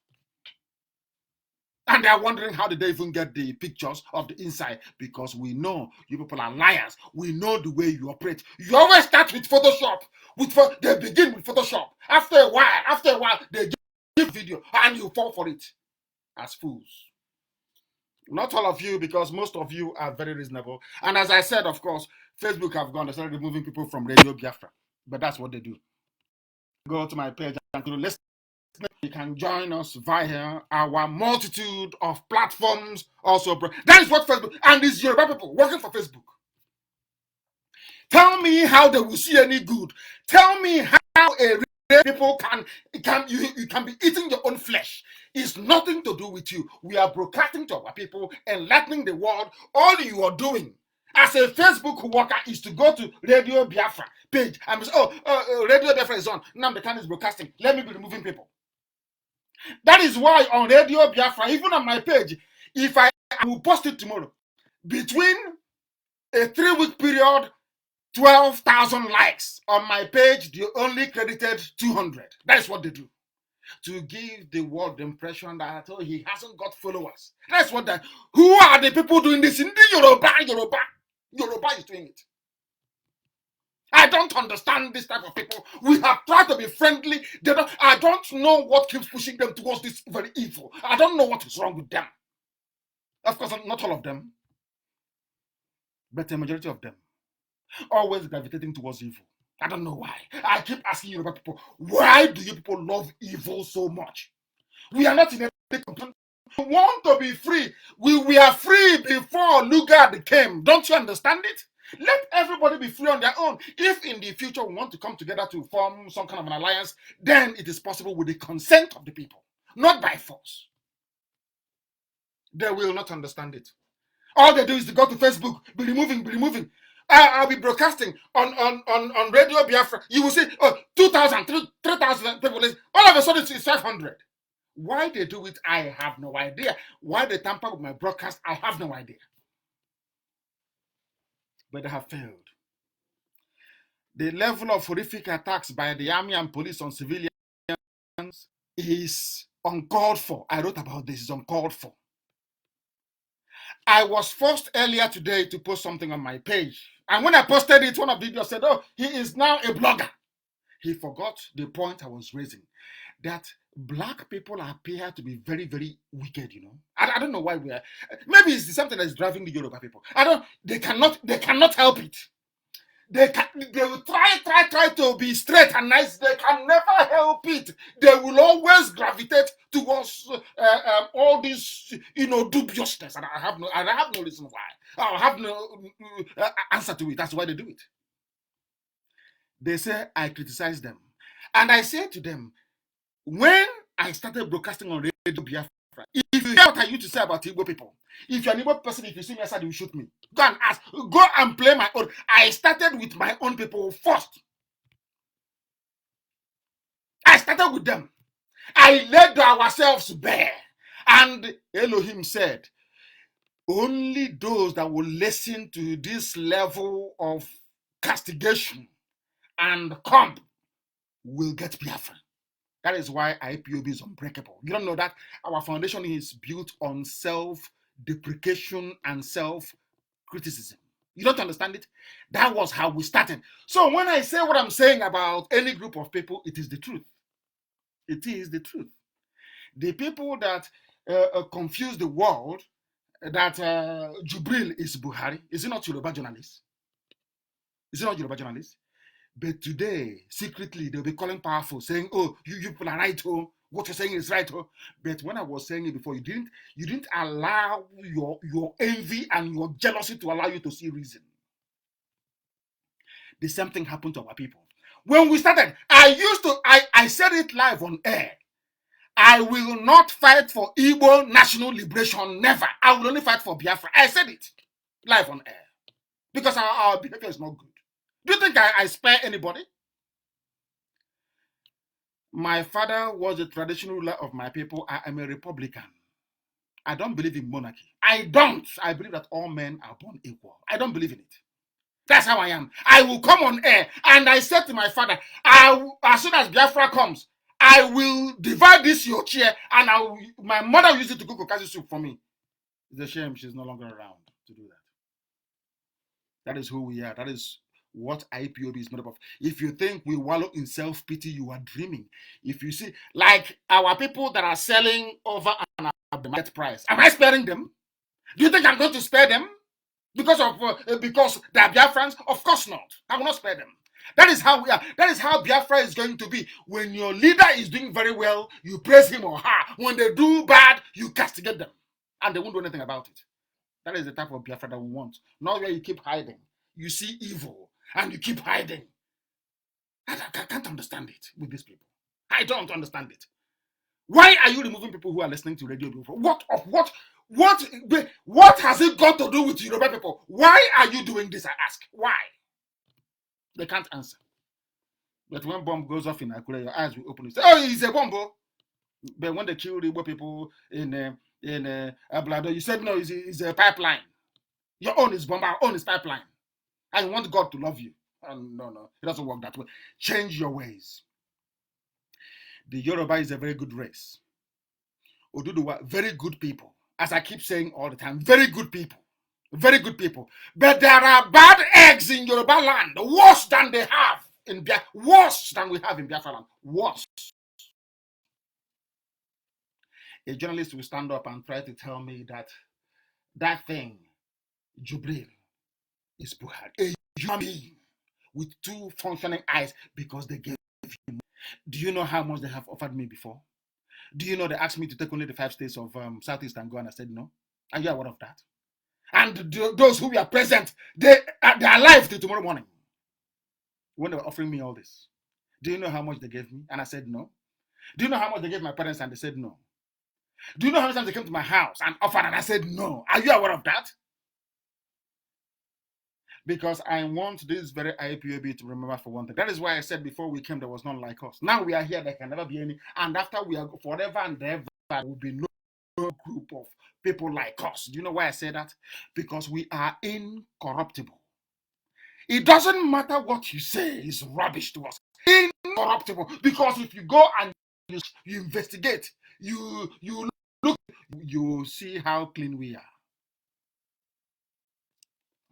And they are wondering how did they even get the pictures of the inside, because we know you people are liars. We know the way you operate. You always start with Photoshop. They begin with Photoshop. After a while, they give video and you fall for it as fools. Not all of you, because most of you are very reasonable. And as I said, of course, Facebook have gone. They started removing people from Radio Biafra. But that's what they do. Go to my page and to listen. You can join us via our multitude of platforms. Also, that is what Facebook, and it's Yoruba people working for Facebook. Tell me how they will see any good. Tell me how people you can be eating your own flesh. It's nothing to do with you. We are broadcasting to our people, enlightening the world. All you are doing as a Facebook worker is to go to Radio Biafra page and say, Radio Biafra is on. Nnamdi Kanu is broadcasting. Let me be removing people. That is why on Radio Biafra, even on my page, if I will post it tomorrow, between a 3-week period, 12,000 likes. On my page, they only credited 200. That is what they do. To give the world the impression that he hasn't got followers. That's what that. Who are the people doing this? In the Yoruba is doing it. I don't understand this type of people. We have tried to be friendly. I don't know what keeps pushing them towards this very evil. I don't know what is wrong with them. Of course, not all of them, but the majority of them always gravitating towards evil. I don't know why. I keep asking you about people, why do you people love evil so much? We are not in a community. We want to be free. We are free before Lugard came. Don't you understand it? Let everybody be free on their own. If in the future we want to come together to form some kind of an alliance, then it is possible with the consent of the people, not by force. They will not understand it. All they do is to go to Facebook, be removing. I'll be broadcasting on Radio Biafra. You will see 2,000, 3,000 people. All of a sudden it's 500. Why they do it, I have no idea. Why they tamper with my broadcast, I have no idea. But they have failed. The level of horrific attacks by the army and police on civilians is uncalled for. I wrote about this. It's uncalled for. I was forced earlier today to post something on my page. And when I posted it, one of the videos said, oh, he is now a blogger. He forgot the point I was raising, that black people appear to be very, very wicked, you know. I don't know why we are. Maybe it's something that's driving the Yoruba people. They cannot help it. They will try to be straight and nice. They can never help it. They will always gravitate towards all this, dubiousness. And I have no reason why. I have no answer to it. That's why they do it. They say I criticize them, and I say to them, when I started broadcasting on Radio Biafra, if you hear what I used to say about Igbo people, if you're an Igbo person, if you see me outside, you shoot me. Go and ask. Go and play my own. I started with my own people first. I started with them. I laid ourselves bare. And Elohim said, only those that will listen to this level of castigation and comp will get Biafra. That is why IPOB is unbreakable. You don't know that our foundation is built on self-deprecation and self-criticism. You don't understand it? That was how we started. So when I say what I'm saying about any group of people, it is the truth. It is the truth. The people that confuse the world, that Jubril is Buhari, is he not Yoruba journalist? Is he not Yoruba journalist? But today, secretly, they'll be calling powerful, saying, oh, you people are right, oh, what you're saying is right, oh. But when I was saying it before, you didn't allow your envy and your jealousy to allow you to see reason. The same thing happened to our people. When we started, I said it live on air. I will not fight for Igbo national liberation, never. I will only fight for Biafra. I said it live on air. Because our behavior is not good. Do you think I spare anybody? My father was a traditional ruler of my people. I am a Republican. I don't believe in monarchy. I believe that all men are born equal. I don't believe in it. That's how I am. I will come on air and I said to my father, as soon as Biafra comes, I will divide this your chair and my mother used it to cook okazi soup for me. It's a shame she's no longer around to do that. That is who we are. That is what IPOB is made up of. If you think we wallow in self-pity, you are dreaming. If you see, like our people that are selling over and above the market price, am I sparing them? Do you think I'm going to spare them because they are Biafrans? Of course not. I will not spare them. That is how we are. That is how Biafra is going to be. When your leader is doing very well, you praise him or her. When they do bad, you castigate them, and they won't do anything about it. That is the type of Biafra that we want. Not where you keep hiding. You see evil and you keep hiding. I can't understand it with these people. I don't understand it. Why are you removing people who are listening to radio? What has it got to do with Yoruba people? Why are you doing this? I ask. Why? They can't answer. But when bomb goes off in Akure, your eyes will open and say, "Oh, it's a bomb." But when they kill the Igbo people in Ablado, you said no, it's a pipeline. Your own is bomb, our own is pipeline. I want God to love you. No, it doesn't work that way. Change your ways. The Yoruba is a very good race. Oduduwa, very good people. As I keep saying all the time, very good people. Very good people. But there are bad eggs in Yoruba land, worse than they have in Biafra, worse than we have in Biafra land. Worse. A journalist will stand up and try to tell me that thing, Jubril, is Buhari. A human being with two functioning eyes because they gave him. Do you know how much they have offered me before? Do you know they asked me to take only the 5 states of Southeast and go, and I said no? Are you aware of that? And those who were present, they're alive till tomorrow morning when they were offering me all this. Do you know how much they gave me? And I said no. Do you know how much they gave my parents and they said no? Do you know how many times they came to my house and offered and I said no? Are you aware of that? Because I want this very IPOB to remember for one thing. That is why I said before we came, there was none like us. Now we are here, there can never be any. And after we are forever and ever, there will be no group of people like us. Do you know why I say that? Because we are incorruptible. It doesn't matter what you say is rubbish to us. Incorruptible. Because if you go and you investigate, you look, you see how clean we are.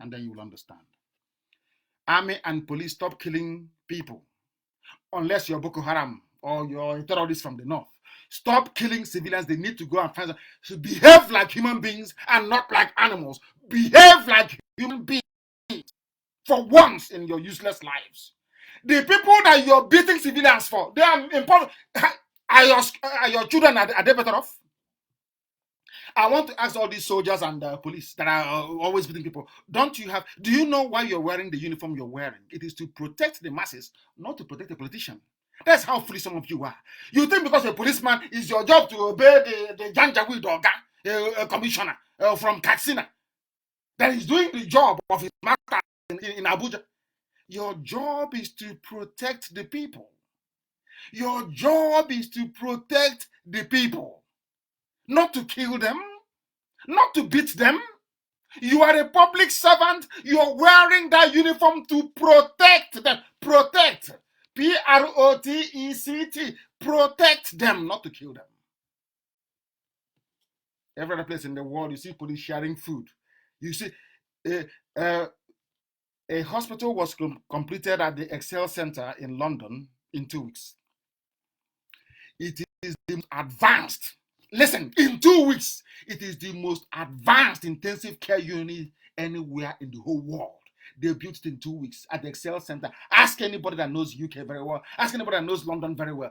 And then you will understand. Army and police, stop killing people. Unless you're Boko Haram or you're a terrorist from the north. Stop killing civilians. They need to go and find them. So behave like human beings and not like animals. Behave like human beings for once in your useless lives. The people that you're beating civilians for, they are important. Are your children, are they better off? I want to ask all these soldiers and police that are always beating people, do you know why you're wearing the uniform you're wearing? It is to protect the masses, not to protect the politician. That's how foolish some of you are. You think because a policeman is your job to obey the Janjaweed Oga, a commissioner from Katsina, that is doing the job of his master in Abuja. Your job is to protect the people. Your job is to protect the people, not to kill them, not to beat them. You are a public servant. You're wearing that uniform to protect them. Protect. Protect. Protect them, not to kill them. Every other place in the world, you see police sharing food. You see, a hospital was completed at the Excel Center in London in 2 weeks. It is the most advanced. Listen, in 2 weeks, it is the most advanced intensive care unit anywhere in the whole world. They built it in 2 weeks at the Excel Center. Ask anybody that knows UK very well. Ask anybody that knows London very well.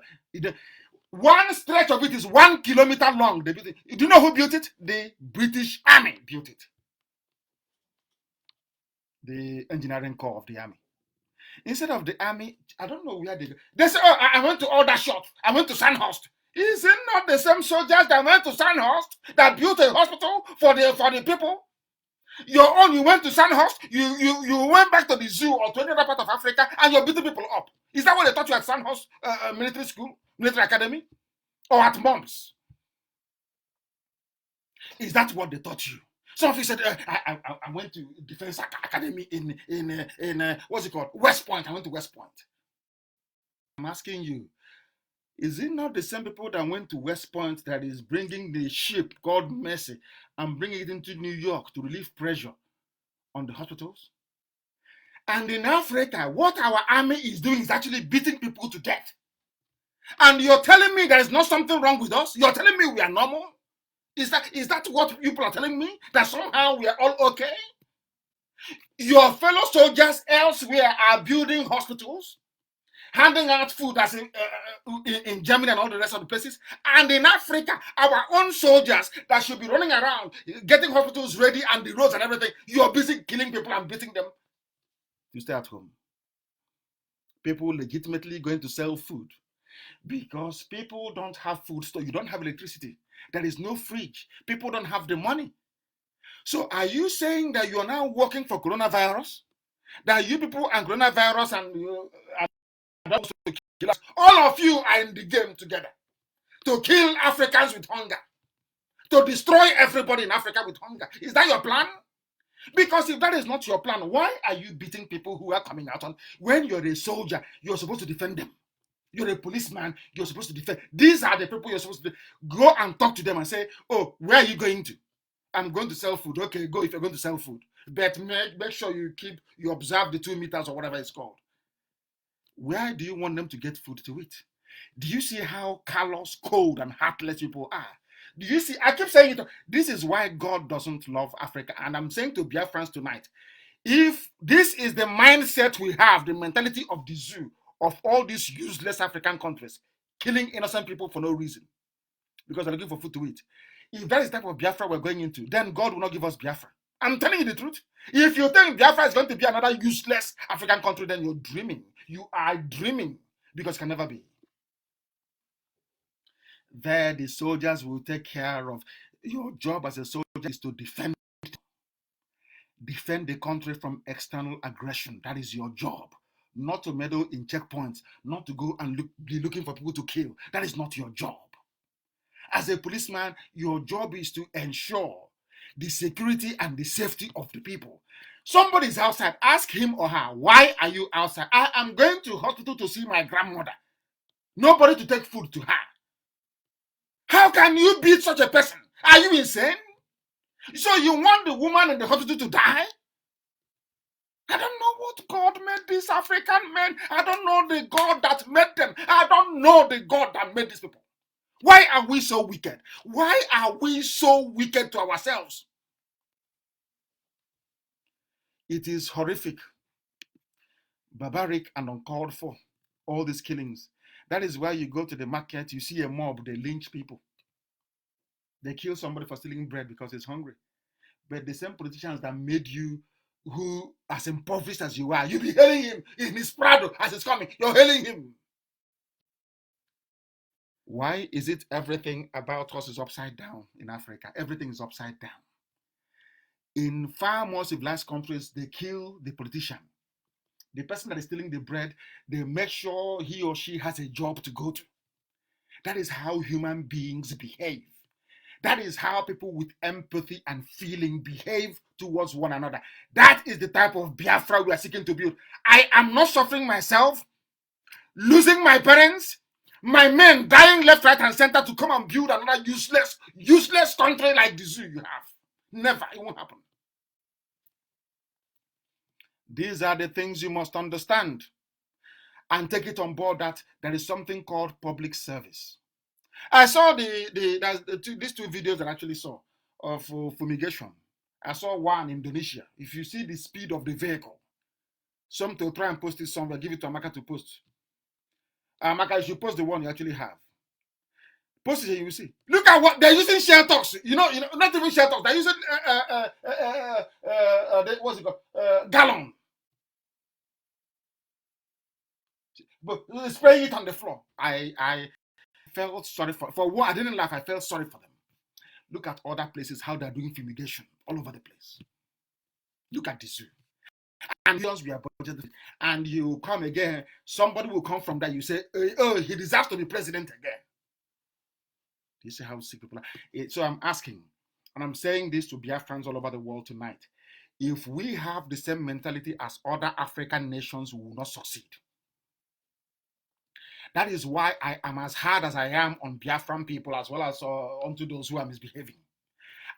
One stretch of it is 1 kilometer long. They built it. Do you know who built it? The British Army built it. The engineering corps of the army. Instead of the army, I don't know where they say, oh, I went to Aldershot. I went to Sandhurst. Is it not the same soldiers that went to Sandhurst that built a hospital for the people? Your own, you went to Sandhurst, you went back to the zoo or to any other part of Africa, and you're beating people up. Is that what they taught you at Sandhurst military school, military academy, or at Mumps? Is that what they taught you? Some of you said, I went to Defense Academy in what's it called? West Point. I went to West Point. I'm asking you, is it not the same people that went to West Point that is bringing the ship called Mercy and bringing it into New York to relieve pressure on the hospitals? And in Africa, what our army is doing is actually beating people to death. And you're telling me there is not something wrong with us? You're telling me we are normal? Is that what people are telling me? That somehow we are all okay? Your fellow soldiers elsewhere are building hospitals, handing out food as in Germany and all the rest of the places. And in Africa, our own soldiers that should be running around, getting hospitals ready and the roads and everything, you're busy killing people and beating them. You stay at home. People legitimately going to sell food because people don't have food store. You don't have electricity. There is no fridge. People don't have the money. So are you saying that you are now working for coronavirus? That you people and coronavirus and all of you are in the game together to kill Africans with hunger, to destroy everybody in Africa with hunger? Is that your plan? Because if that is not your plan, why are you beating people who are coming out on? When you're a soldier, you're supposed to defend them. You're a policeman, you're supposed to defend. These are the people you're supposed to go and talk to them and say, oh, where are you going to? I'm going to sell food. Okay, go if you're going to sell food. But make sure you observe the 2 meters or whatever it's called. Where do you want them to get food to eat? Do you see how callous, cold, and heartless people are? Do you see? I keep saying it. This is why God doesn't love Africa. And I'm saying to Biafrans tonight, if this is the mindset we have, the mentality of the zoo, of all these useless African countries, killing innocent people for no reason, because they're looking for food to eat. If that is the type of Biafra we're going into, then God will not give us Biafra. I'm telling you the truth. If you think Biafra is going to be another useless African country, then you're dreaming. You are dreaming, because it can never be. There, the soldiers will take care of. Your job as a soldier is to defend the country from external aggression. That is your job. Not to meddle in checkpoints, not to go and be looking for people to kill. That is not your job. As a policeman, your job is to ensure the security and the safety of the people. Somebody is outside. Ask him or her, why are you outside? I am going to hospital to see my grandmother. Nobody to take food to her. How can you beat such a person? Are you insane? So you want the woman in the hospital to die? what God made these African men. I don't know the God that made them. I don't know the God that made these people. Why are we so wicked? Why are we so wicked to ourselves? It is horrific, barbaric, and uncalled for, all these killings. That is why you go to the market, you see a mob, they lynch people. They kill somebody for stealing bread because he's hungry. But the same politicians that made you who as impoverished as you are, you be hailing him in his Prado as he's coming. You're hailing him. Why is it everything about us is upside down in Africa? Everything is upside down. In far more civilized countries, they kill the politician. The person that is stealing the bread, they make sure he or she has a job to go to. That is how human beings behave. That is how people with empathy and feeling behave towards one another. That is the type of Biafra we are seeking to build. I am not suffering myself, losing my parents, my men dying left, right, and center to come and build another useless country like the zoo you have. Never, it won't happen. These are the things you must understand and take it on board that there is something called public service. I saw these two videos that I actually saw of fumigation. I saw one in Indonesia. If you see the speed of the vehicle, some to try and post it somewhere, give it to Amaka to post. Amaka, you should post the one you actually have. Post it here, you will see. Look at what they're using share talks. You know, not even share talks. They're using what's it called? Gallon. But spraying it on the floor. I felt sorry for what I didn't laugh. I felt sorry for them. Look at other places, how they're doing fumigation all over the place. Look at the zoo. And we are budgeted. And you come again, somebody will come from that. You say, oh, he deserves to be president again. You see how sick people are. So I'm asking, and I'm saying this to Biafrans all over the world tonight. If we have the same mentality as other African nations, we will not succeed. That is why I am as hard as I am on Biafran people as well as onto those who are misbehaving.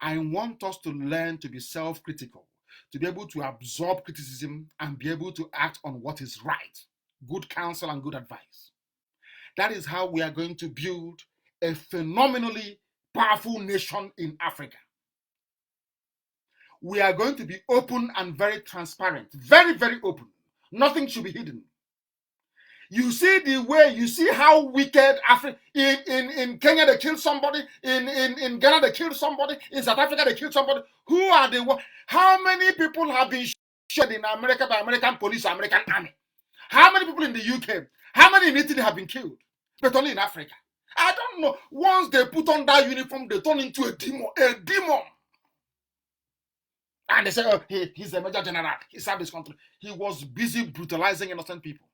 I want us to learn to be self-critical, to be able to absorb criticism and be able to act on what is right, good counsel and good advice. That is how we are going to build a phenomenally powerful nation in Africa. We are going to be open and very transparent, very, very open. Nothing should be hidden. You see the way, you see how wicked Africa, in Kenya they killed somebody, in Ghana they killed somebody, in South Africa they killed somebody. Who are the, how many people have been shot in America by American police or American army? How many people in the UK? How many in Italy have been killed? But only in Africa. I don't know. Once they put on that uniform, they turn into a demon. A demon. And they say, oh, he's a major general. He served this country. He was busy brutalizing innocent people.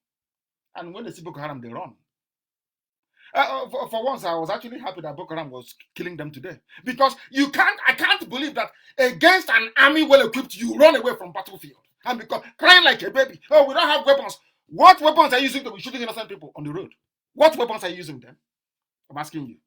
And when they see Boko Haram, they run. For once, I was actually happy that Boko Haram was killing them today. Because I can't believe that against an army well equipped, you run away from battlefield. And because crying like a baby, oh, we don't have weapons. What weapons are you using to be shooting innocent people on the road? What weapons are you using then? I'm asking you.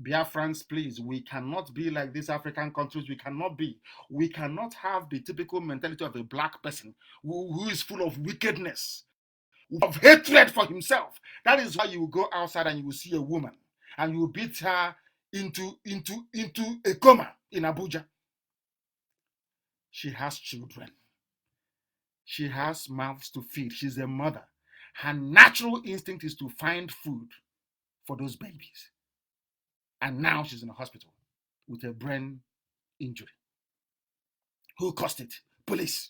Biafrans, please, we cannot be like these African countries. We cannot be. We cannot have the typical mentality of a black person who is full of wickedness, of hatred for himself. That is why you will go outside and you will see a woman and you will beat her into a coma in Abuja. She has children. She has mouths to feed. She's a mother. Her natural instinct is to find food for those babies. And now she's in a hospital with a brain injury. Who caused it? Police.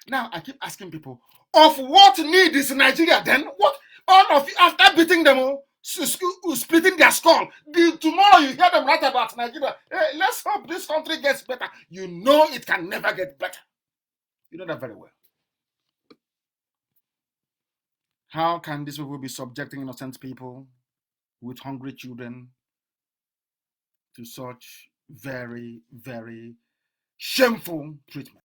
Now I keep asking people, of what need is Nigeria then? What? All of you, after beating them all, splitting their skull, tomorrow you hear them write about Nigeria. Hey, let's hope this country gets better. You know it can never get better. You know that very well. How can these people be subjecting innocent people with hungry children to such very, very shameful treatment?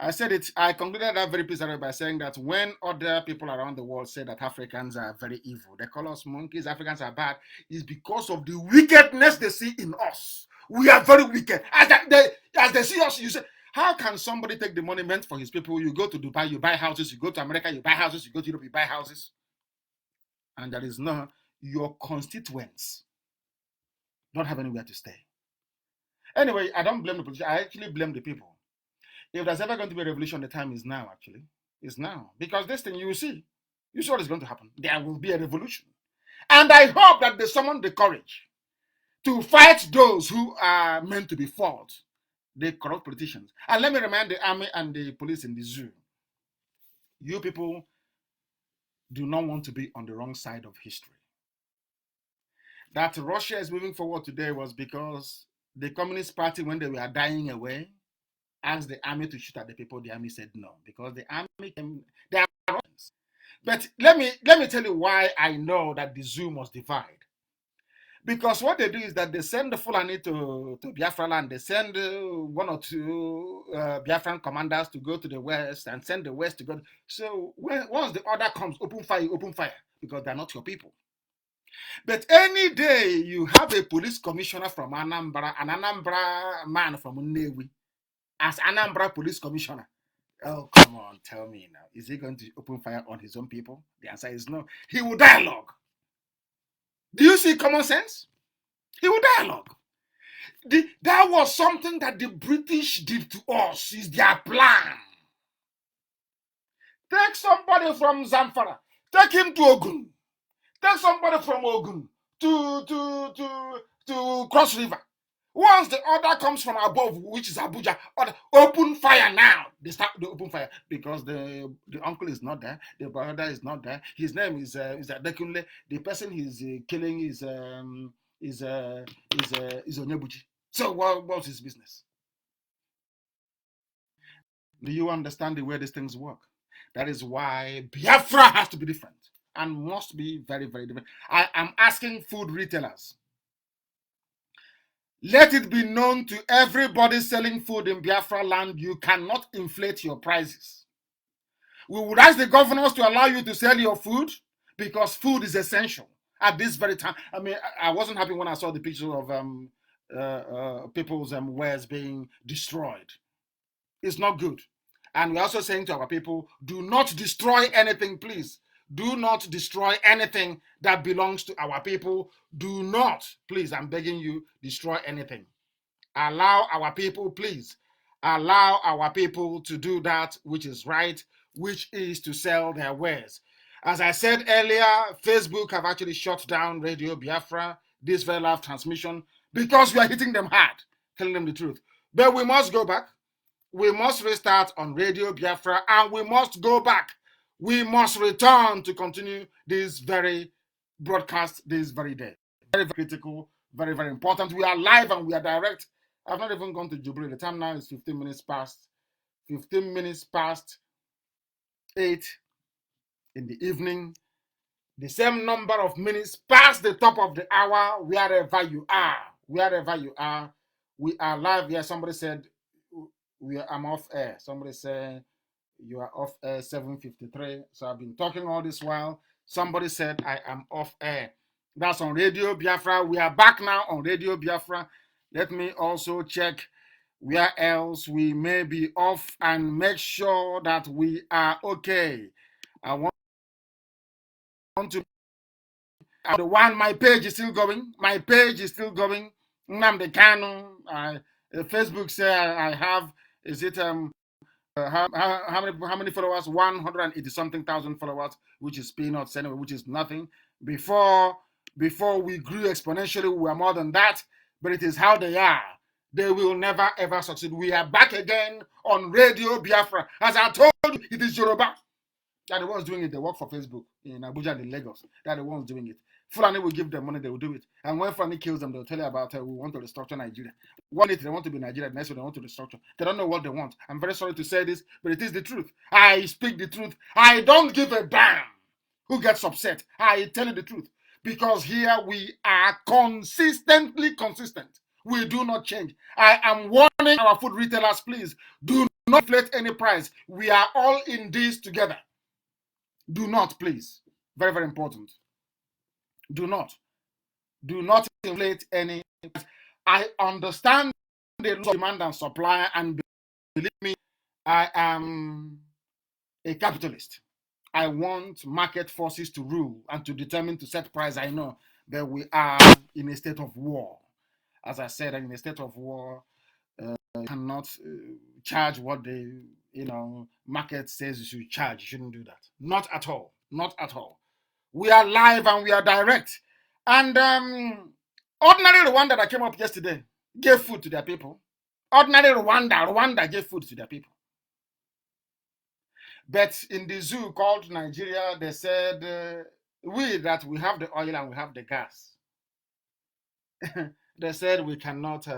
I said it, I concluded that very piece by saying that when other people around the world say that Africans are very evil, they call us monkeys, Africans are bad, is because of the wickedness they see in us. We are very wicked. As they see us, you say, how can somebody take the money meant for his people? You go to Dubai, you buy houses. You go to America, you buy houses. You go to Europe, you buy houses. And there is no, your constituents don't have anywhere to stay. Anyway, I don't blame the politicians. I actually blame the people. If there's ever going to be a revolution, the time is now, actually. It's now. Because this thing, you will see. You see what is going to happen. There will be a revolution. And I hope that they summon the courage to fight those who are meant to be fought, the corrupt politicians. And let me remind the army and the police in the zoo, you people do not want to be on the wrong side of history. That Russia is moving forward today was because the Communist Party, when they were dying away, asked the army to shoot at the people. The army said no, because the army came, they are Russians. But let me tell you why I know that the zoo must divide. Because what they do is that they send the Fulani to Biafra land. They send one or two Biafran commanders to go to the west and send the west to go. So once the order comes, open fire, because they're not your people. But any day you have a police commissioner from Anambra, an Anambra man from Nnewi, as Anambra police commissioner, oh, come on, tell me now. Is he going to open fire on his own people? The answer is no. He will dialogue. Do you see common sense? He will dialogue. That was something that the British did to us. Is their plan. Take somebody from Zamfara. Take him to Ogun. Take somebody from Ogun to Cross River. Once the order comes from above, which is Abuja, open fire now. They start the open fire because the uncle is not there, the brother is not there. His name is Adekunle. The person he's killing is Onyebuchi. So what's his business? Do you understand the way these things work? That is why Biafra has to be different and must be very, very different. I am asking food retailers. Let it be known to everybody selling food in Biafra land, you cannot inflate your prices. We would ask the governors to allow you to sell your food because food is essential at this very time. I mean, I wasn't happy when I saw the picture of people's wares being destroyed. It's not good. And we're also saying to our people, do not destroy anything, please. Do not destroy anything that belongs to our people. Do not, please, I'm begging you, destroy anything. Allow our people, please, allow our people to do that which is right, which is to sell their wares. As I said earlier, Facebook have actually shut down Radio Biafra, this very live transmission, because we are hitting them hard, telling them the truth. But we must go back. We must restart on Radio Biafra, and we must go back. We must return to continue this very broadcast this very day. Very, very critical, very, very important. We are live and we are direct. I've not even gone to Jubilee. The time now is 15 minutes past 8 in the evening. The same number of minutes past the top of the hour, wherever you are. Wherever you are, we are live here. Somebody said, I'm off air. Somebody said, you are off air 7:53. So I've been talking all this while. Somebody said I am off air. That's on Radio Biafra. We are back now on Radio Biafra. Let me also check where else we may be off and make sure that we are okay. I want to the one, my page is still going. My page is still going. Nnamdi Kanu. Facebook say I have, is it how many followers? 180 something thousand followers, which is peanuts anyway, which is nothing. Before we grew exponentially, we were more than that, but it is how they are. They will never ever succeed. We are back again on Radio Biafra. As I told you, it is Yoruba. They're the ones doing it. They work for Facebook in Abuja and in Lagos. They're the ones doing it. Fulani will give them money, they will do it. And when Fulani kills them, they'll tell you about we want to restructure Nigeria. One day they want to be Nigeria, the next one they want to restructure. They don't know what they want. I'm very sorry to say this, but it is the truth. I speak the truth. I don't give a damn who gets upset. I tell you the truth. Because here we are consistently consistent. We do not change. I am warning our food retailers, please, do not inflate any price. We are all in this together. Do not, please. Very, very important. Do not inflate any. I understand the demand and supply, and believe me, I am a capitalist. I want market forces to rule and to determine to set price. I know that we are in a state of war. As I said, in a state of war, you cannot charge what the market says you should charge. You shouldn't do that. Not at all. Not at all. We are live and we are direct. And ordinary Rwanda that came up yesterday gave food to their people. Ordinary Rwanda gave food to their people. But in the zoo called Nigeria, they said, we have the oil and we have the gas. They said we cannot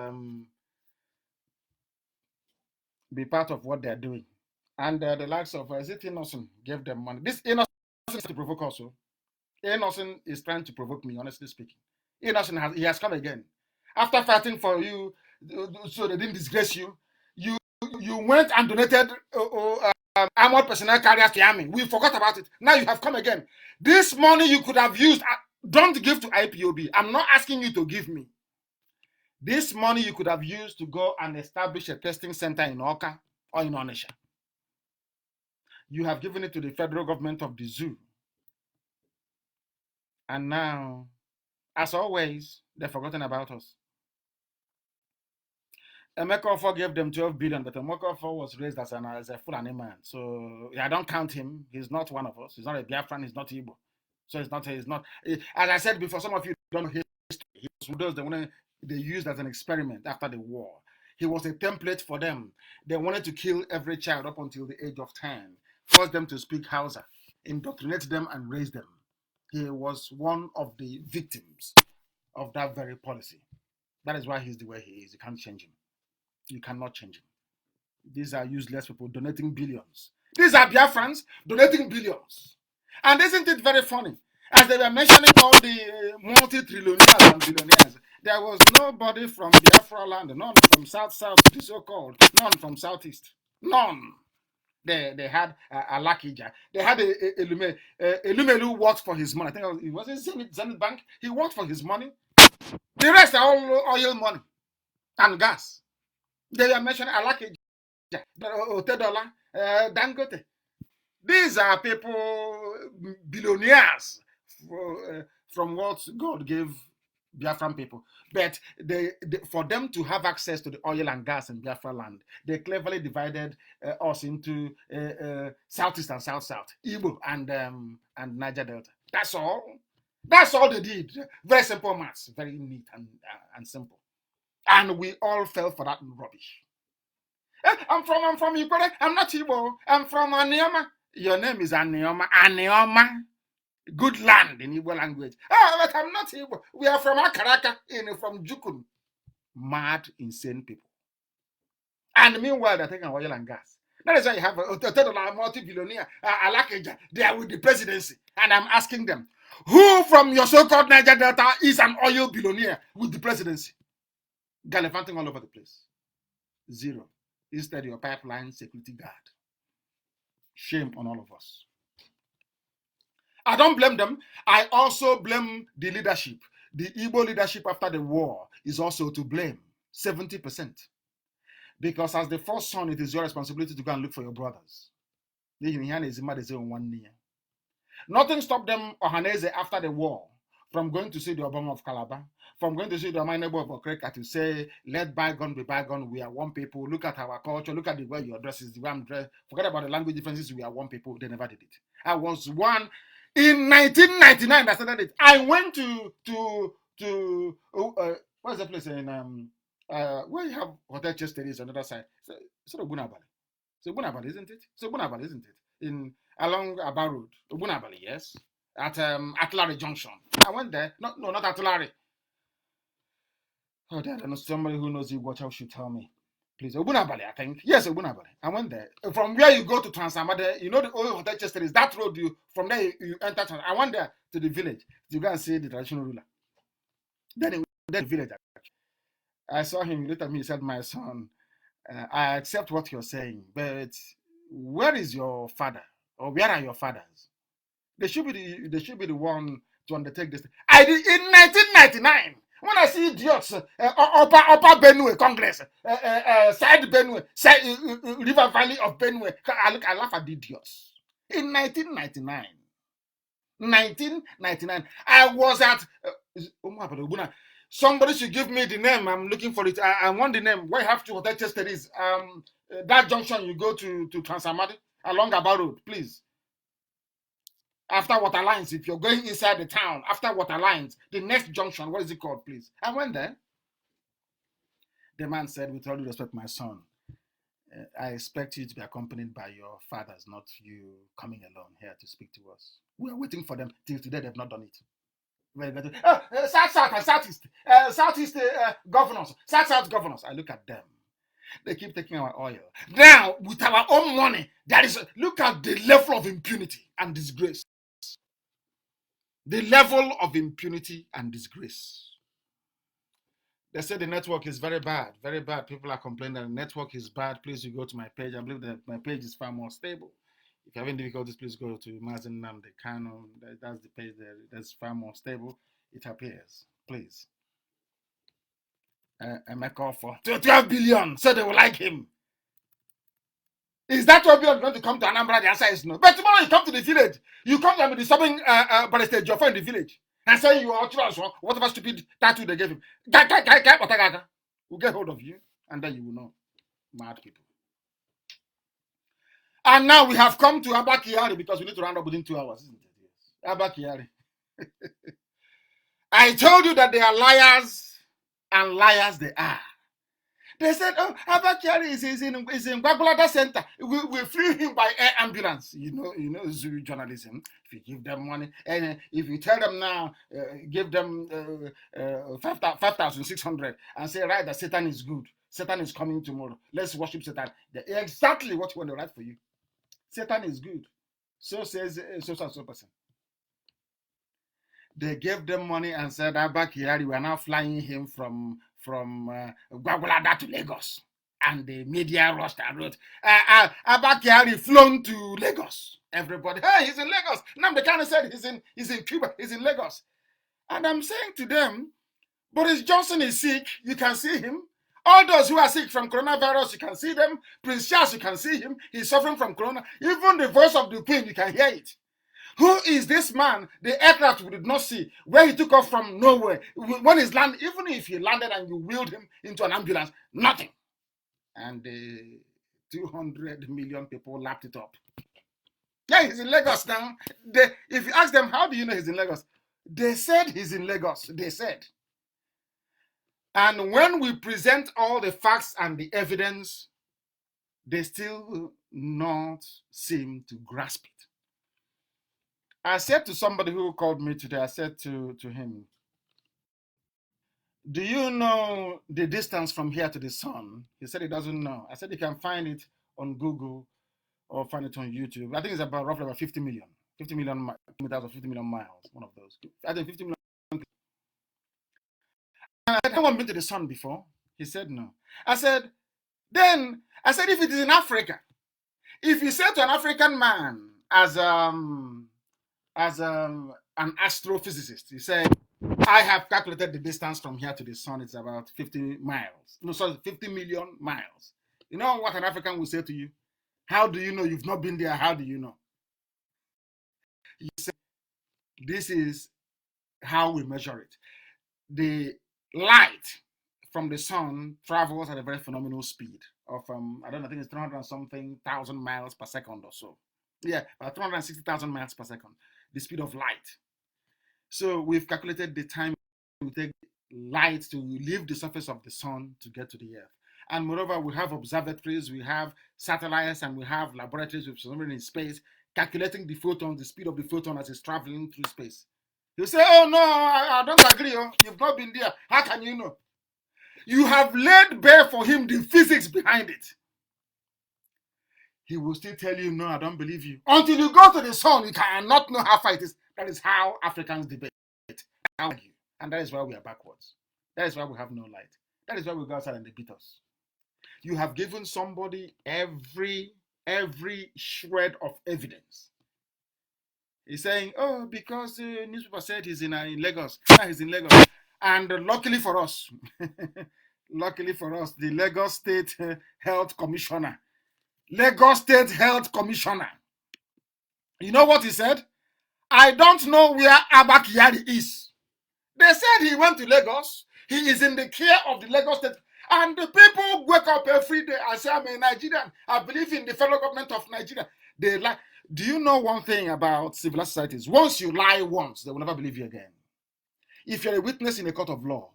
be part of what they're doing. And the likes of, is it Innocent, gave them money. This Innocent is to provoke also. Innocent is trying to provoke me, honestly speaking. Innocent has come again. After fighting for you, so they didn't disgrace you, you went and donated armored personnel carriers to the army. We forgot about it. Now you have come again. This money you could have used. Don't give to IPOB. I'm not asking you to give me. This money you could have used to go and establish a testing center in Oka or in Onisha. You have given it to the federal government of the zoo. And now, as always, they've forgotten about us. Emeka gave them 12 billion, but Emeka was raised as a Fulani man. So I don't count him. He's not one of us. He's not a Biafran. He's not Igbo. So he's not. As I said before, some of you don't know history. He was those they used as an experiment after the war. He was a template for them. They wanted to kill every child up until the age of 10, force them to speak Hausa, indoctrinate them and raise them. He was one of the victims of that very policy. That is why he's the way he is. You can't change him. You cannot change him. These are useless people donating billions. These are Biafrans donating billions. And isn't it very funny? As they were mentioning all the multi-trillionaires and billionaires, there was nobody from Biafra land, none from South, the so-called, none from Southeast, none. They had Alakija. They had Elume who worked for his money. I think it was Zenith Bank. He worked for his money. The rest are all oil money and gas. They are mentioning Alakija, Otedola, Dangote. These are people, billionaires, from what God gave Biafran people. But for them to have access to the oil and gas in Biafra land, they cleverly divided us into Southeast and South, Igbo and Niger Delta. That's all. That's all they did. Very simple maths, very neat and simple. And we all fell for that rubbish. I'm from Ikore. I'm not Igbo. I'm from Anioma. Your name is Anioma. Anioma. Good land in Igbo language. Oh, but I'm not Igbo. We are from Akaraka, from Jukun. Mad, insane people. And meanwhile, they're taking oil and gas. That is why you have a multi-billionaire, Alakeja, they are with the presidency. And I'm asking them, who from your so-called Niger Delta is an oil billionaire with the presidency? Gallivanting all over the place. Zero. Instead, your pipeline security guard. Shame on all of us. I don't blame them. I also blame the leadership. The Igbo leadership after the war is also to blame, 70%. Because as the first son, it is your responsibility to go and look for your brothers. Nothing stopped them, Ohaneze, after the war, from going to see the Obama of Calabar, from going to see the Omanebo of Okreka to say, let bygone be bygone, we are one people, look at our culture, look at the way your dress is, the way I'm dressed, forget about the language differences, we are one people. They never did it. I was one, in 1999, I started it. I went to what's the place in, where you have Hotel Chester is on the other side? It's not Bunabali. It's Bunabali, isn't it? It's Bunabali, isn't it? Along Aba Road, Bunabali, yes. At Atlari Junction. I went there. No, not Atlari. Oh, there, somebody who knows Igbo should tell me. Please, Obunabali, I think. Yes, Obunabali. I went there. From where you go to Transamade, you know the old Hotel Chester is that road. From there you enter. I went there to the village to go and see the traditional ruler. Then he went to the village. I saw him. He looked at me. He said, "My son, I accept what you're saying, but where is your father, or where are your fathers? They should be the one to undertake this." I did in 1999. When I see idiots, upper Benue Congress, side Benue, side River Valley of Benue, I laugh at the idiots. In 1999, I was at somebody should give me the name. I'm looking for it. I want the name. Where you have to hotel tested is that junction you go to Transamadi along Aba Road, please. After Water Lines, if you're going inside the town, after Water Lines, the next junction, what is it called, please? I went there. The man said, with all due respect, my son, I expect you to be accompanied by your fathers, not you coming alone here to speak to us. We are waiting for them. Till today, they've not done it. South and Southeast, Southeast governors, South governors. I look at them. They keep taking our oil. Now, with our own money, look at the level of impunity and disgrace. The level of impunity and disgrace. They say the network is very bad, very bad. People are complaining that the network is bad. Please, you go to my page. I believe that my page is far more stable. If you have any difficulties, please go to Mazi Nnamdi Kanu. That's the page there. That's far more stable. It appears. Please. I make call for 12 billion, so they will like him. Is that 12 billion going to come to Anambra? The answer is no. But tomorrow you come to the village. You come there with the disturbing Barrister Joffa in the village and say you are whatever stupid tattoo they gave him. We'll get hold of you and then you will know. Mad people. And now we have come to Abba Kyari because we need to round up within 2 hours, isn't it? Yes. Abba Kyari. I told you that they are liars, and liars they are. They said, oh, Abba Kyari is in Bagulada Center. We flew him by air ambulance. You know, Zulu journalism. If you give them money, and if you tell them now, give them 5,600 and say, right, that Satan is good. Satan is coming tomorrow. Let's worship Satan. Exactly what you want to write for you. Satan is good. So says so person. They gave them money and said, Abba Kyari, we are now flying him from Gwagwalada to Lagos. And the media rushed and wrote, Abba Kyari flown to Lagos. Everybody, hey, he's in Lagos. Nnamdi Kanu said he's in Cuba, he's in Lagos. And I'm saying to them, Boris Johnson is sick, you can see him. All those who are sick from coronavirus, you can see them. Prince Charles, you can see him. He's suffering from corona. Even the voice of the Queen, you can hear it. Who is this man? The aircraft we did not see, where he took off from nowhere. When he's landed, even if he landed and you wheeled him into an ambulance, nothing. And 200 million people lapped it up. Yeah, he's in Lagos now. If you ask them, how do you know he's in Lagos? They said he's in Lagos. They said. And when we present all the facts and the evidence, they still not seem to grasp it. I said to somebody who called me today, I said to him, do you know the distance from here to the sun? He said he doesn't know. I said you can find it on Google or find it on YouTube. I think it's roughly about 50 million kilometers or 50 million miles, one of those. I think 50 million. I said, have you been to the sun before? He said no. I said, if it is in Africa, if you say to an African man as an astrophysicist, you say, I have calculated the distance from here to the sun, it's about 50 miles. No, sorry, 50 million miles. You know what an African will say to you? How do you know? You've not been there. How do you know? You say, this is how we measure it. The light from the sun travels at a very phenomenal speed of, I don't know, I think it's 300 and something thousand miles per second or so. Yeah, about 360,000 miles per second, the speed of light. So we've calculated the time it will take light to leave the surface of the sun to get to the earth. And moreover, we have observatories, we have satellites, and we have laboratories with something in space calculating the photons, the speed of the photon as it's traveling through space. You say, oh no, I don't agree. Oh. You've not been there. How can you know? You have laid bare for him the physics behind it. He will still tell you, no, I don't believe you. Until you go to the sun, you cannot know how far it is. That is how Africans debate. And that is why we are backwards. That is why we have no light. That is why we go outside and they beat us. You have given somebody every shred of evidence. He's saying, oh, because the newspaper said he's in Lagos. He's in Lagos. And luckily for us, luckily for us, the Lagos State Health Commissioner, Lagos State Health Commissioner, you know what he said? I don't know where Abba Kyari is. They said he went to Lagos. He is in the care of the Lagos State. And the people wake up every day and say, I'm a Nigerian. I believe in the federal government of Nigeria. They lie. Do you know one thing about civilized societies? Once you lie once, they will never believe you again. If you're a witness in a court of law,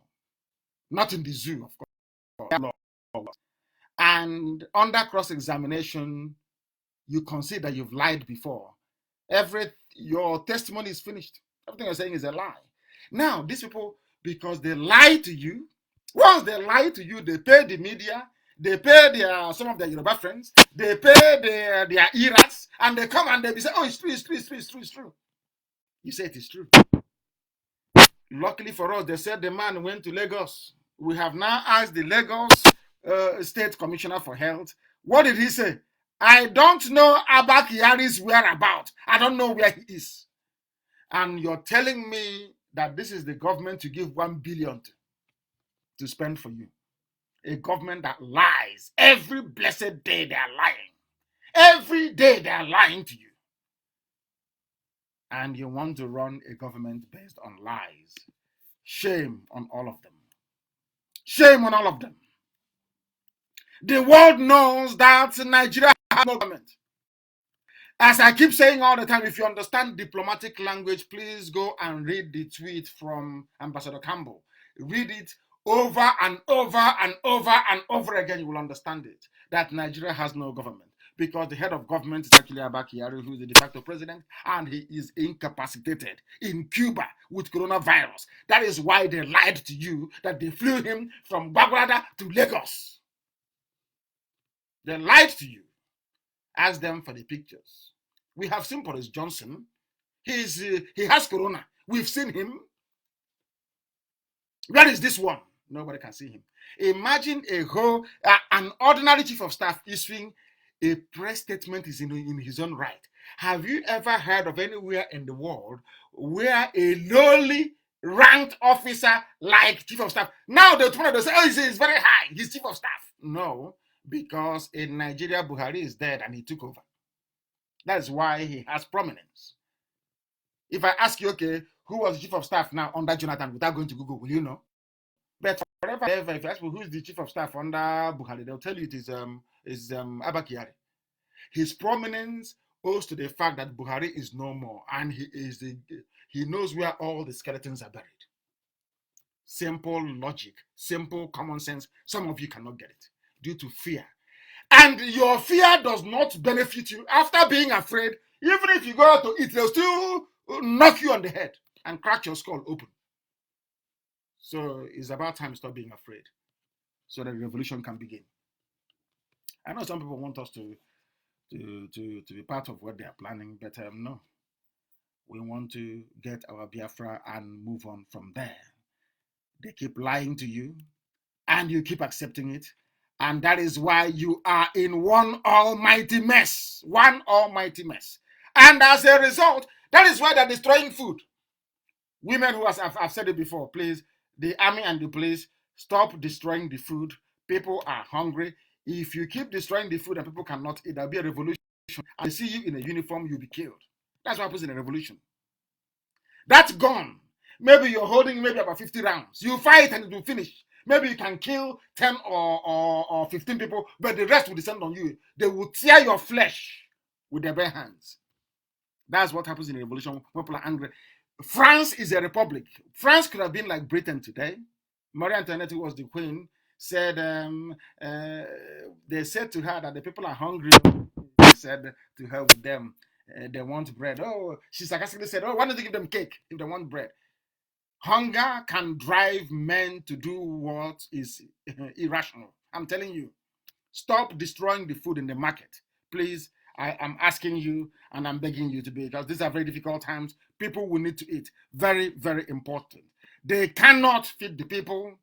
not in the zoo, of course, law, and under cross-examination, you consider you've lied before, your testimony is finished. Everything you're saying is a lie. Now, these people, because they lie to you, once they lie to you, they pay the media, they pay some of their Yoruba friends, they pay their IRAs, and they come and they say, oh, it's true, it's true, it's true, it's true, it's true. You say it is true. Luckily for us, they said the man went to Lagos. We have now asked the Lagos State Commissioner for Health. What did he say? I don't know Abba Kyari's whereabouts. I don't know where he is. And you're telling me that this is the government to give 1 billion to spend for you. A government that lies. Every blessed day they are lying. Every day they are lying to you. And you want to run a government based on lies. Shame on all of them. Shame on all of them. The world knows that Nigeria has no government. As I keep saying all the time, if you understand diplomatic language, please go and read the tweet from Ambassador Campbell. Read it over and over and over and over again. You will understand it, that Nigeria has no government. Because the head of government is actually Abba Kyari, who is the de facto president, and he is incapacitated in Cuba with coronavirus. That is why they lied to you that they flew him from Baghdad to Lagos. They lied to you. Ask them for the pictures. We have seen Boris Johnson. He has corona. We've seen him. Where is this one? Nobody can see him. Imagine an ordinary chief of staff issuing a press statement is in his own right. Have you ever heard of anywhere in the world where a lowly ranked officer like chief of staff, now they say, oh, he's very high, he's chief of staff? No, because in Nigeria, Buhari is dead and he took over. That's why he has prominence. If I ask you, okay, who was the chief of staff now under Jonathan, without going to Google, will you know? But forever, if you ask me who is the chief of staff under Buhari, they'll tell you it is Abba Kyari. His prominence owes to the fact that Buhari is no more, and he knows where all the skeletons are buried. Simple logic, simple common sense. Some of you cannot get it due to fear. And your fear does not benefit you. After being afraid, even if you go out to eat, they'll still knock you on the head and crack your skull open. So it's about time to stop being afraid so that the revolution can begin. I know some people want us to be part of what they are planning, but no. We want to get our Biafra and move on from there. They keep lying to you, and you keep accepting it. And that is why you are in one almighty mess. One almighty mess. And as a result, that is why they're destroying food. Women who, I've said it before, please, the army and the police, stop destroying the food. People are hungry. If you keep destroying the food and people cannot eat, there'll be a revolution. I see you in a uniform, you'll be killed. That's what happens in a revolution. That gun, maybe you're holding maybe about 50 rounds. You fight and it will finish. Maybe you can kill 10 or 15 people, but the rest will descend on you. They will tear your flesh with their bare hands. That's what happens in a revolution when people are angry. France is a republic. France could have been like Britain today. Marie Antoinette, who was the queen, said they said to her that the people are hungry. They said to her with them, they want bread. Oh, she sarcastically said, oh, why don't you give them cake if they want bread? Hunger can drive men to do what is irrational. I'm telling you, stop destroying the food in the market. Please, I am asking you and I'm begging you to be, because these are very difficult times. People will need to eat. Very, very important. They cannot feed the people.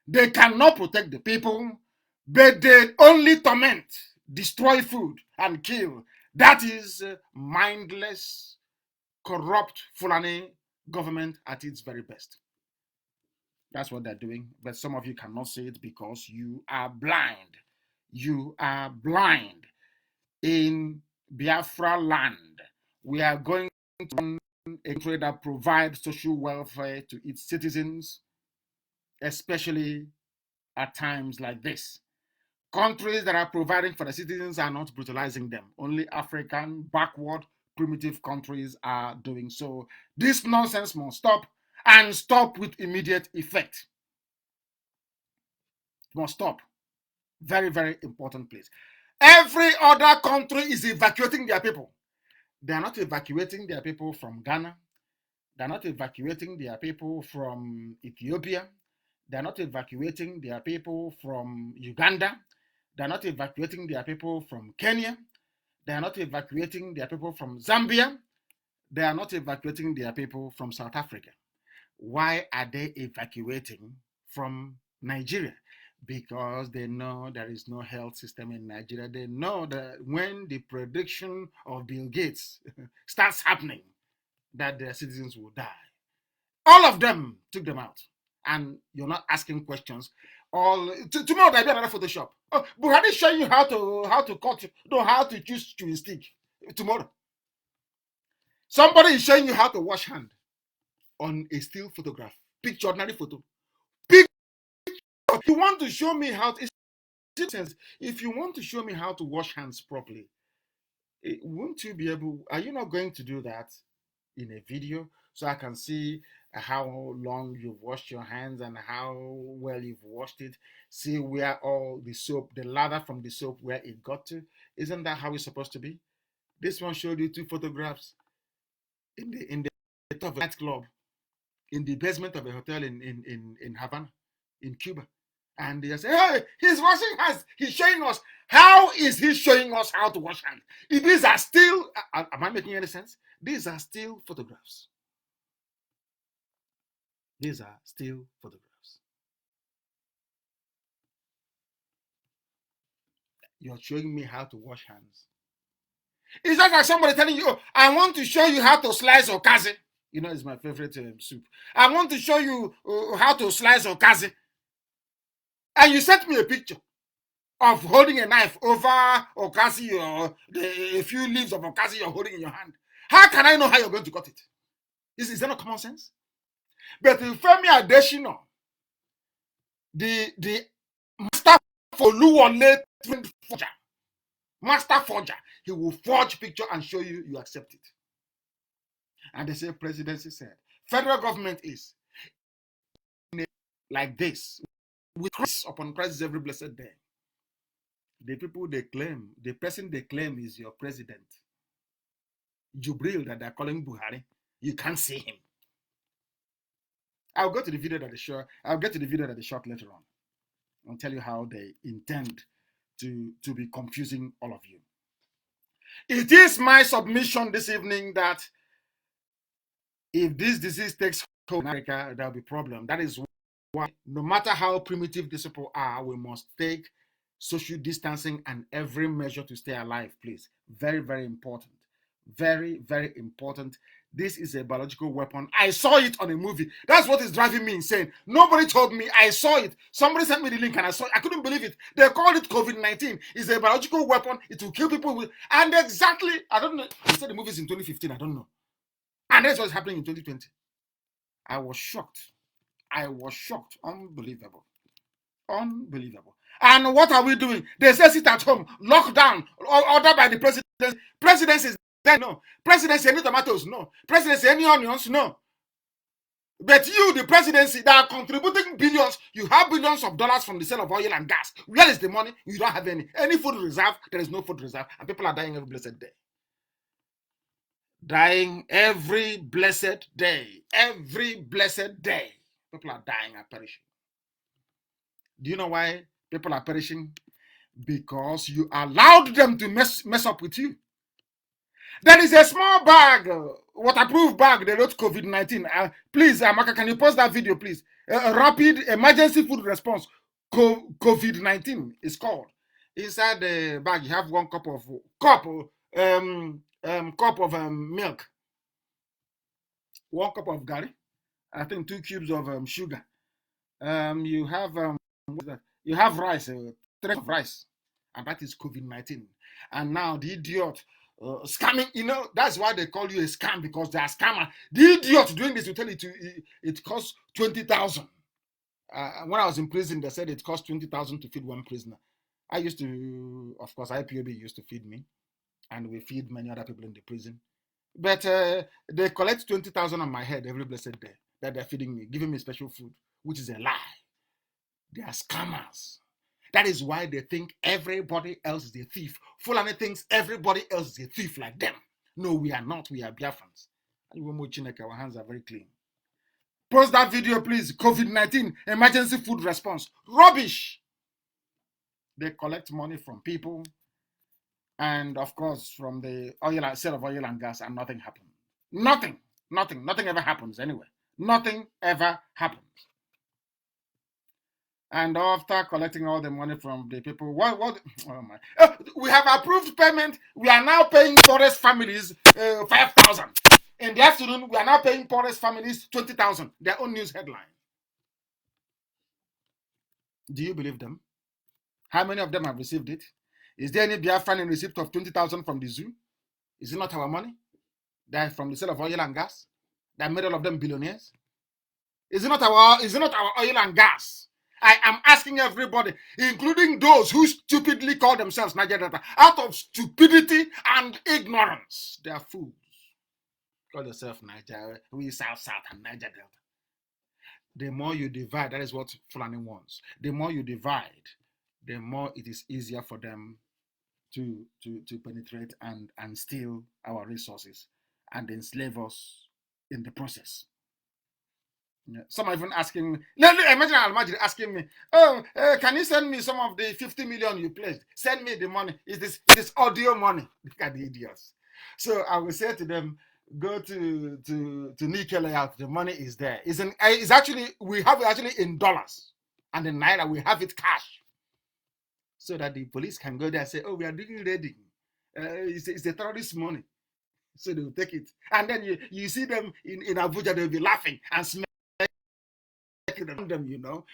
They cannot protect the people, but they only torment, destroy food, and kill. That is mindless, corrupt Fulani government at its very best. That's what they're doing. But some of you cannot see it because you are blind. You are blind. In Biafra land, we are going to run a country that provides social welfare to its citizens, especially at times like this. Countries that are providing for the citizens are not brutalizing them. Only African, backward, primitive countries are doing so. This nonsense must stop, and stop with immediate effect. It must stop. Very, very important place. Every other country is evacuating their people. They are not evacuating their people from Ghana. They are not evacuating their people from Ethiopia. They are not evacuating their people from Uganda. They are not evacuating their people from Kenya. They are not evacuating their people from Zambia. They are not evacuating their people from South Africa. Why are they evacuating from Nigeria? Because they know there is no health system in Nigeria. They know that when the prediction of Bill Gates starts happening, that their citizens will die. All of them took them out. And you're not asking questions. Tomorrow there'll be another Photoshop. Oh, Buhari showing you how to cut, how to choose chewing stick. Tomorrow. Somebody is showing you how to wash hand on a still photograph. Picture, ordinary photo. Picture. If you want to show me how to, if you want to show me how to wash hands properly, won't you be able, are you not going to do that in a video so I can see how long you've washed your hands and how well you've washed it, see where all the soap, the lather from the soap, where it got to? Isn't that how it's supposed to be? This one showed you two photographs in the top of a nightclub, in the basement of a hotel in Havana, in Cuba. And they say, hey, he's washing hands. He's showing us. How is he showing us how to wash hands? These are still, am I making any sense? These are still photographs. These are still photographs. You're showing me how to wash hands. It's just like somebody telling you, oh, I want to show you how to slice okazi. You know, it's my favorite soup. I want to show you how to slice okazi. And you sent me a picture of holding a knife over okazi, or a few leaves of okazi you're holding in your hand. How can I know how you're going to cut it? Is that not common sense? But in Femi Adesina, the master for Luwole forger, master forger, he will forge picture and show you, you accept it. And they say presidency said, federal government is like this, with Christ upon Christ every blessed day. The people they claim, the person they claim is your president, Jubril, that they're calling Buhari, you can't see him. I'll go to the video that they show. I'll get to the video that they shot later on and tell you how they intend to be confusing all of you. It is my submission this evening that if this disease takes hold in America, there'll be a problem. That is why, no matter how primitive these people are, we must take social distancing and every measure to stay alive, please. Very, very important. Very, very important. This is a biological weapon. I saw it on a movie. That's what is driving me insane. Nobody told me. I saw it. Somebody sent me the link and I saw it. I couldn't believe it. They called it COVID-19. It's a biological weapon. It will kill people with. And exactly, I don't know. They said the movie is in 2015. I don't know. And that's what's happening in 2020. I was shocked. I was shocked. Unbelievable. Unbelievable. And what are we doing? They say sit at home, lockdown, ordered by the president. Presidency is there, no. Presidency, any tomatoes, no. Presidency, any onions, no. But you, the presidency, that are contributing billions, you have billions of dollars from the sale of oil and gas. Where is the money? You don't have any. Any food reserve, there is no food reserve. And people are dying every blessed day. Dying every blessed day. Every blessed day. People are dying and perishing. Do you know why people are perishing? Because you allowed them to mess up with you. There is a small bag, waterproof bag, they wrote COVID-19. Please, Amaka, can you post that video, please? Rapid emergency food response, COVID-19 is called. Inside the bag, you have one cup of milk, 1 cup of gari, I think 2 cubes of sugar, You have what is that? You have rice, tray of rice, and that is COVID-19. And now the idiot scamming. That's why they call you a scam, because they are scammer. The idiot doing this will tell you it costs 20,000. When I was in prison, they said it cost 20,000 to feed one prisoner. I used to, of course, IPOB used to feed me, and we feed many other people in the prison. But they collect 20,000 on my head every blessed day that they're feeding me, giving me special food, which is a lie. They are scammers. That is why they think everybody else is a thief. Fulani thinks everybody else is a thief like them. No, we are not. We are Biafrans. Our hands are very clean. Post that video, please. COVID-19 emergency food response. Rubbish. They collect money from people, and of course from the sale of oil and gas, and nothing happens. Nothing ever happens anyway. Nothing ever happens. And after collecting all the money from the people, oh my, we have approved payment. We are now paying poorest families 5,000. In the afternoon, we are now paying poorest families 20,000. Their own news headline. Do you believe them? How many of them have received it? Is there any Biafran in receipt of 20,000 from the zoo? Is it not our money? That from the sale of oil and gas? That made all of them billionaires? Is it not our oil and gas? I am asking everybody, including those who stupidly call themselves Niger Delta, out of stupidity and ignorance. They are fools. Call yourself Niger, we South and Niger Delta. The more you divide, that is what Fulani wants. The more you divide, the more it is easier for them to penetrate and steal our resources and enslave us in the process. Yeah. Some are even asking me, imagine Almajiri asking me, can you send me some of the 50 million you pledged? Send me the money. Is this audio money? Look at the idiots. So I will say to them, go to Nike Layout. The money is there. It's actually, we have it actually in dollars. And in Naira, we have it cash. So that the police can go there and say, oh, we are doing raiding. It's a terrorist money. So they will take it. And then you see them in Abuja, they'll be laughing and smiling. Them,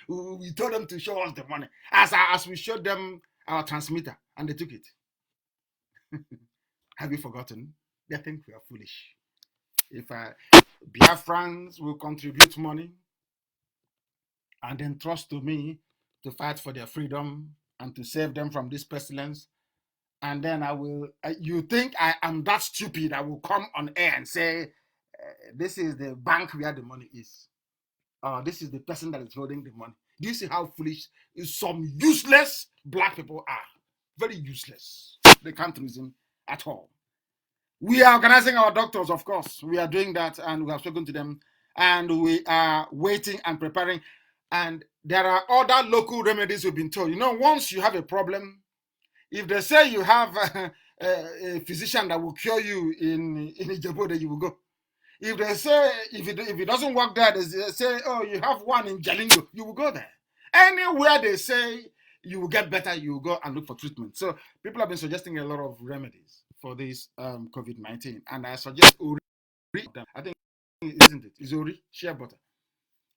we told them to show us the money as we showed them our transmitter, and they took it. Have you forgotten? They think we are foolish. If Biafrans will contribute money and then trust to me to fight for their freedom and to save them from this pestilence, and then I will, you think I am that stupid? I will come on air and say, this is the bank where the money is. This is the person that is holding the money. Do you see how foolish some useless black people are? Very useless. They can't reason at all. We are organizing our doctors, of course. We are doing that, and we have spoken to them, and we are waiting and preparing. And there are other local remedies we've been told. Once you have a problem, if they say you have a physician that will cure you in Ijebu, you will go. If they say, if it doesn't work there, they say, oh, you have one in Jalingo, you will go there. Anywhere they say you will get better, you will go and look for treatment. So people have been suggesting a lot of remedies for this COVID-19. And I suggest Uri. I think, isn't it? It's Uri, shea butter.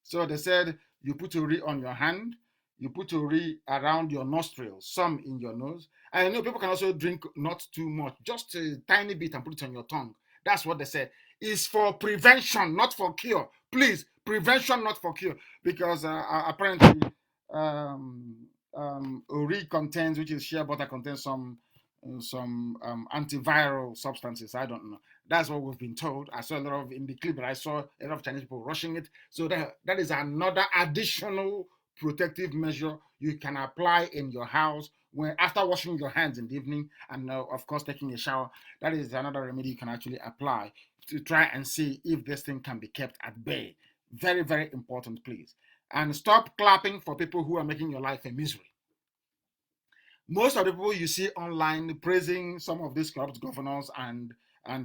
So they said you put Uri on your hand, you put Uri around your nostrils, some in your nose. And people can also drink not too much, just a tiny bit, and put it on your tongue. That's what they said. Is for prevention, not for cure. Please, prevention, not for cure. Because apparently, Uri contains, which is shea butter, contains some antiviral substances. I don't know. That's what we've been told. I saw a lot of in the clip, but I saw a lot of Chinese people rushing it. So that is another additional protective measure you can apply in your house after washing your hands in the evening, and of course taking a shower. That is another remedy you can actually apply to try and see if this thing can be kept at bay. Very, very important, please. And stop clapping for people who are making your life a misery. Most of the people you see online praising some of these corrupt governors and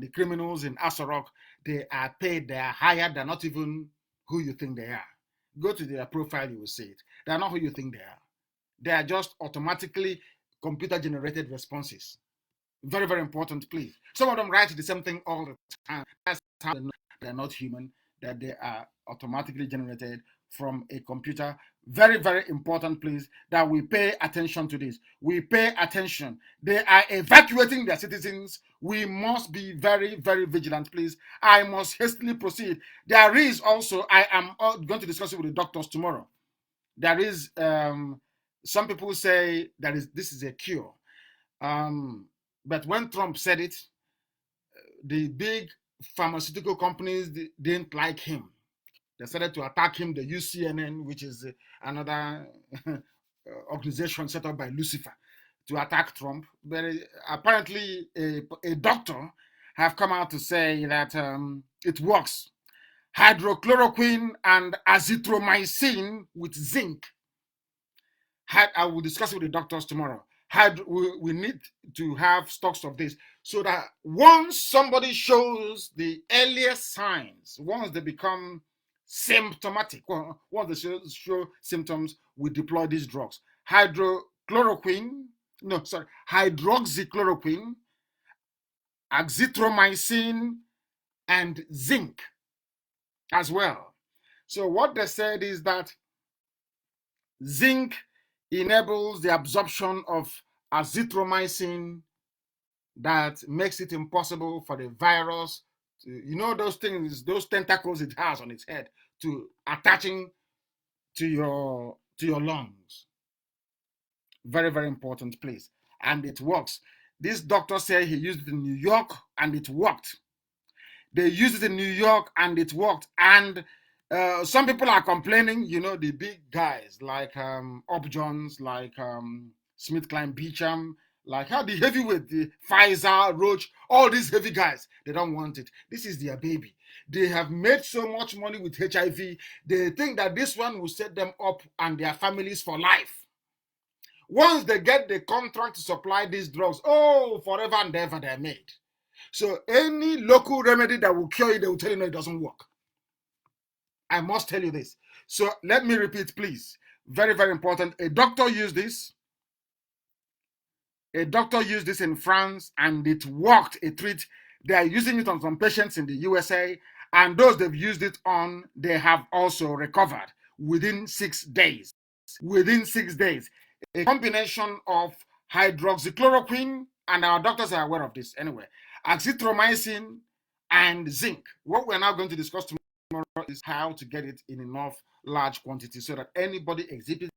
the criminals in Asorok, they are paid, they are hired, they're not even who you think they are. Go to their profile, you will see it. They're not who you think they are. They are just automatically computer-generated responses. Very, very important, please. Some of them write the same thing all the time. That's how they know they're not human, that they are automatically generated from a computer. Very, very important, please, that we pay attention to this. We pay attention. They are evacuating their citizens. We must be very, very vigilant, please. I must hastily proceed. There is also, I am going to discuss it with the doctors tomorrow. There is, some people say that this is a cure. But when Trump said it, the big pharmaceutical companies didn't like him. They started to attack him, the UCNN, which is another organization set up by Lucifer, to attack Trump. But apparently, a doctor have come out to say that it works. Hydrochloroquine and azithromycin with zinc. I will discuss it with the doctors tomorrow. We need to have stocks of this so that once somebody shows the earliest signs, once they become symptomatic, once they show symptoms, we deploy these drugs. Hydroxychloroquine, azithromycin, and zinc as well. So what they said is that zinc enables the absorption of azithromycin that makes it impossible for the virus to, those things, those tentacles it has on its head, to attaching to your lungs. Very, very important, please. And it works. This doctor said he used it in New York and it worked. They used it in New York and it worked. And some people are complaining, the big guys like Upjohns, like Smith Klein Beecham, like how the heavyweight, the Pfizer, Roche, all these heavy guys, they don't want it. This is their baby. They have made so much money with HIV. They think that this one will set them up and their families for life. Once they get the contract to supply these drugs, forever and ever they're made. So any local remedy that will cure you, they will tell you no, it doesn't work. I must tell you this. So let me repeat, please. Very, very important. A doctor used this. A doctor used this in France and it worked. They are using it on some patients in the USA, and those they've used it on, they have also recovered within 6 days. Within 6 days. A combination of hydroxychloroquine, and our doctors are aware of this anyway, azithromycin and zinc. What we're now going to discuss tomorrow is how to get it in enough large quantities so that anybody exhibiting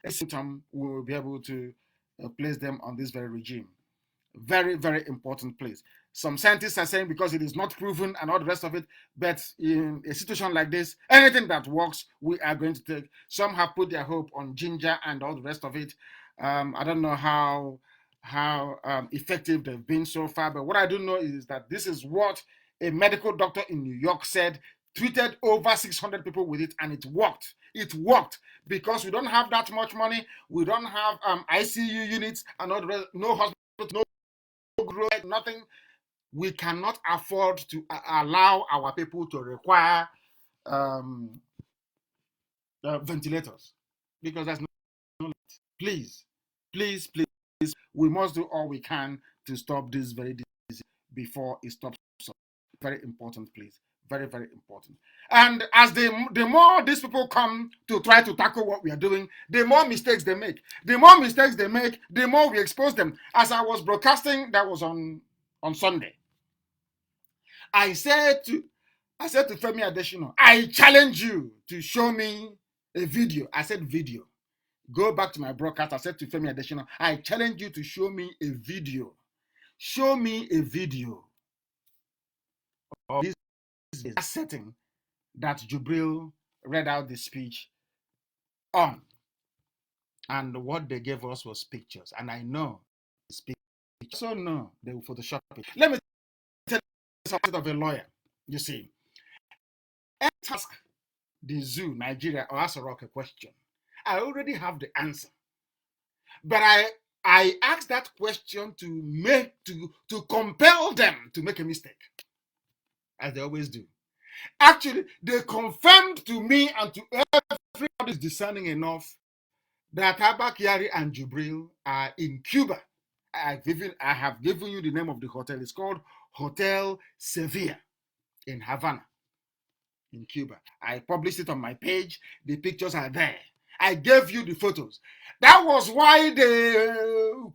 a symptom will be able to place them on this very regime. Very, very important place. Some scientists are saying because it is not proven and all the rest of it, but in a situation like this, anything that works, we are going to take. Some have put their hope on ginger and all the rest of it. I don't know how effective they've been so far, but what I do know is that this is what a medical doctor in New York said, treated over 600 people with it, and it worked. It worked because we don't have that much money. We don't have ICU units and all the rest, no hospital, no growth, nothing. We cannot afford to allow our people to require ventilators because there's no. Please, please, please, we must do all we can to stop this very disease before it stops. Very important, please. Very, very important. And as the more these people come to try to tackle what we are doing, the more mistakes they make. The more mistakes they make, the more we expose them. As I was broadcasting, that was on Sunday. I said to Femi Adesina, I challenge you to show me a video. I said video. Go back to my broadcast. I said to Femi Adesina, I challenge you to show me a video. Show me a video of this setting that Jubril read out the speech on. And what they gave us was pictures. And I know it's pictures. So no, they will Photoshop it. Let me tell you something of a lawyer. You see, ask the zoo, Nigeria, or ask a rock a question. I already have the answer. But I asked that question to compel them to make a mistake, as they always do. Actually, they confirmed to me and to everybody is discerning enough that Abba Kyari and Jubril are in Cuba. I have given you the name of the hotel. It's called Hotel Sevilla in Havana. in Cuba. I published it on my page. The pictures are there. I gave you the photos. That was why they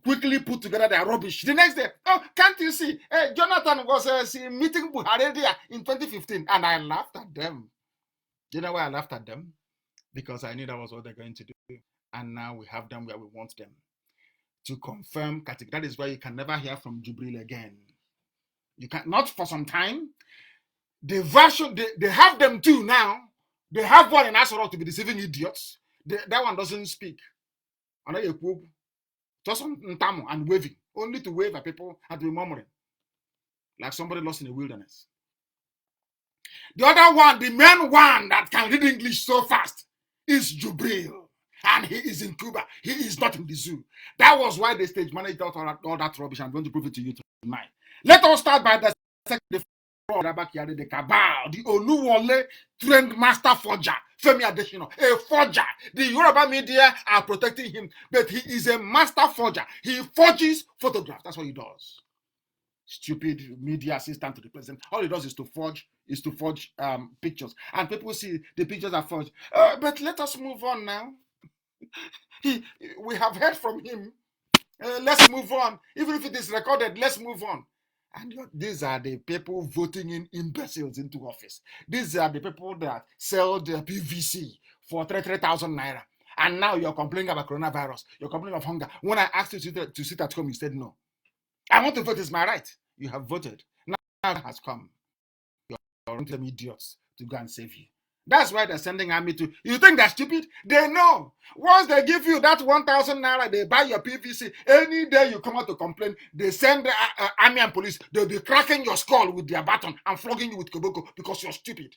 quickly put together their rubbish. The next day, oh, can't you see? Jonathan was meeting Buhari in 2015, and I laughed at them. You know why I laughed at them? Because I knew that was what they're going to do. And now we have them where we want them. To confirm category. That is why you can never hear from Jubril again. You can not for some time. The version they have them too now. They have one in Asoro to be deceiving idiots. That one doesn't speak. Just on Ntamo and waving. Only to wave at people and to be murmuring. Like somebody lost in the wilderness. The other one, the main one that can read English so fast, is Jubril. And he is in Cuba. He is not in the zoo. That was why the stage managed all that rubbish. I'm going to prove it to you tonight. Let us start by the cabal, the Oluwole trained master forger, Femi Adesina, a forger. The Yoruba media are protecting him, but he is a master forger. He forges photographs. That's what he does. Stupid media assistant to the president. All he does is to forge pictures, and people see the pictures are forged. But let us move on now. We have heard from him. Let's move on. Even if it is recorded, let's move on. And these are the people voting in imbeciles into office. These are the people that sell the PVC for 3,000 naira. And now you're complaining about coronavirus. You're complaining of hunger. When I asked you to sit at home, you said no. I want to vote. It's my right. You have voted. Now it has come. You're them idiots to go and save you. That's why they're sending army to. You think they're stupid? They know. Once they give you that 1,000 naira, they buy your PVC. Any day you come out to complain, they send the army and police. They'll be cracking your skull with their baton and flogging you with koboko because you're stupid.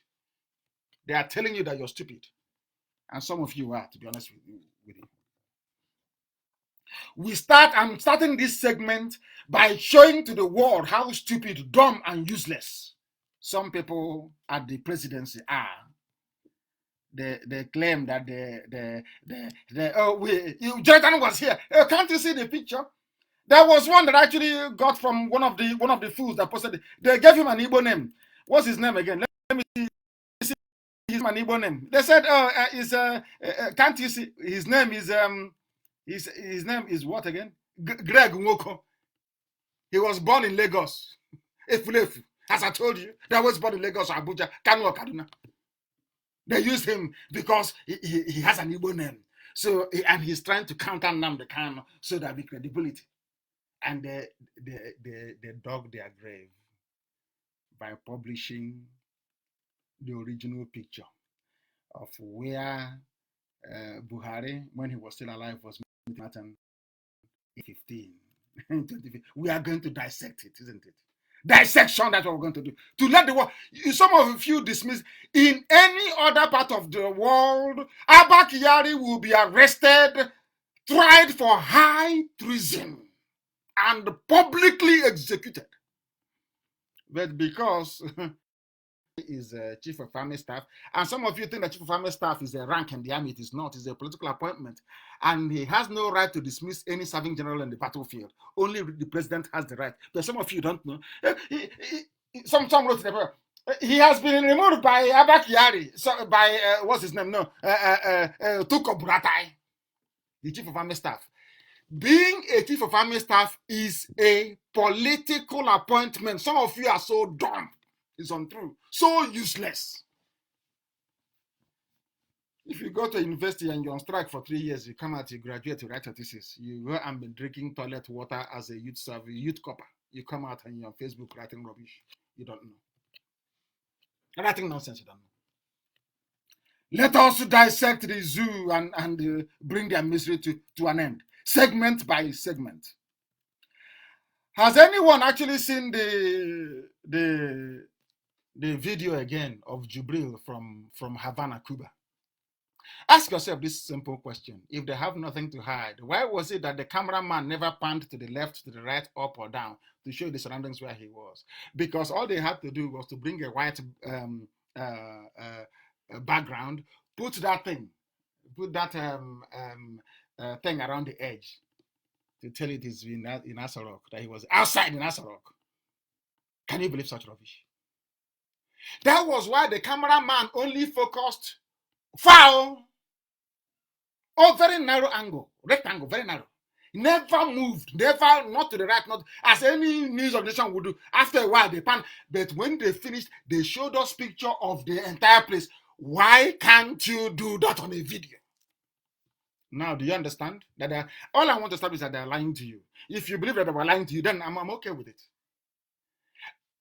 They are telling you that you're stupid. And some of you are, to be honest with you. I'm starting this segment by showing to the world how stupid, dumb, and useless some people at the presidency are. They claim that Jonathan was here. Can't you see the picture? There was one that actually got from one of the fools that posted it. They gave him an Igbo name. What's his name again? Let me see his Igbo name. They said, can't you see his name is his name is what again? Greg Nwoko. He was born in Lagos. Efulefu. As I told you, that was born in Lagos, Abuja, Kanu or Kaduna. They used him because he has an Igbo name. So, and he's trying to counter Nnamdi Kanu so that be credibility. And they dug their grave by publishing the original picture of where Buhari, when he was still alive, was meeting in 15. We are going to dissect it, isn't it? Dissection, that's what we're going to do. To let the world, some of you dismiss, in any other part of the world, Abba Kyari will be arrested, tried for high treason, and publicly executed. But because he is chief of army staff, and some of you think that chief of army staff is a rank in the army. It is not. It's a political appointment, and he has no right to dismiss any serving general in the battlefield. Only the president has the right. But some of you don't know. Some wrote in the paper. He has been removed by Abba Kyari, by what's his name? No, Tuko Buratai, the chief of army staff. Being a chief of army staff is a political appointment. Some of you are so dumb. It's untrue. So useless. If you go to university and you're on strike for 3 years, you come out, you graduate, you write a thesis, you go and be drinking toilet water as a youth copper. You come out and you're on Facebook writing rubbish. You don't know. Writing nonsense, you don't know. Let us dissect the zoo and bring their misery to an end. Segment by segment. Has anyone actually seen the video again of Jubril from Havana, Cuba? Ask yourself this simple question. If they have nothing to hide, why was it that the cameraman never panned to the left, to the right, up or down to show the surroundings where he was? Because all they had to do was to bring a white background, put that thing around the edge to tell it is in Asarok, that he was outside in Asarok. Can you believe such rubbish? That was why the cameraman only focused foul. Oh, very narrow angle, rectangle, very narrow. Never moved, never, not to the right, not as any news organization would do. After a while, they pan. But when they finished, they showed us picture of the entire place. Why can't you do that on a video? Now, do you understand that all I want to establish is that they're lying to you? If you believe that they were lying to you, then I'm okay with it.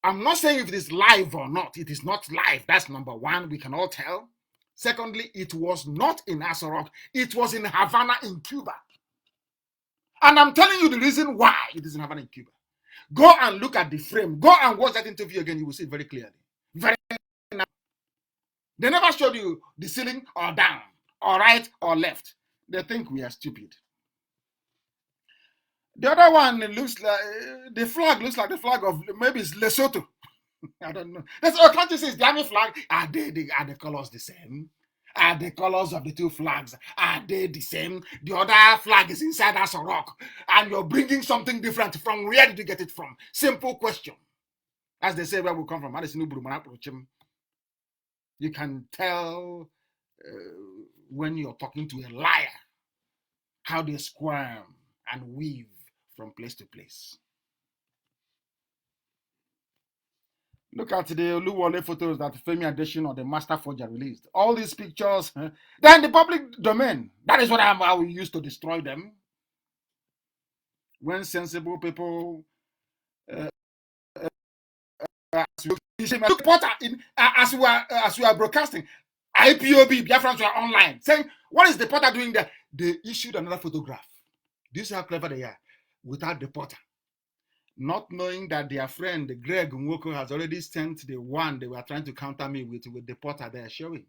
I'm not saying if it is live or not. It is not live. That's number one. We can all tell. Secondly, it was not in Aso. It was in Havana in Cuba. And I'm telling you the reason why it is in Havana in Cuba. Go and look at the frame. Go and watch that interview again. You will see it very clearly. Very. They never showed you the ceiling or down, or right or left. They think we are stupid. The other one looks like the flag looks like the flag of maybe it's Lesotho. I don't know. That's all. Can't you see it's the army flag? Are the colors the same? Are the colors of the two flags, are they the same? The other flag is inside us a rock, and you're bringing something different from where did you get it from? Simple question. As they say, where we come from. You can tell when you're talking to a liar how they squirm and weave from place to place. Look at the Oluwole photos that Femi Adesina or the Master Forger released. All these pictures, they're in the public domain. That is what I will use to destroy them. When sensible people, as we are broadcasting, IPOB, Biafrans were online, saying, what is the porter doing there? They issued another photograph. Do you see how clever they are? Without the porter. Not knowing that their friend Greg Nwoko has already sent the one they were trying to counter me with the porter they are showing.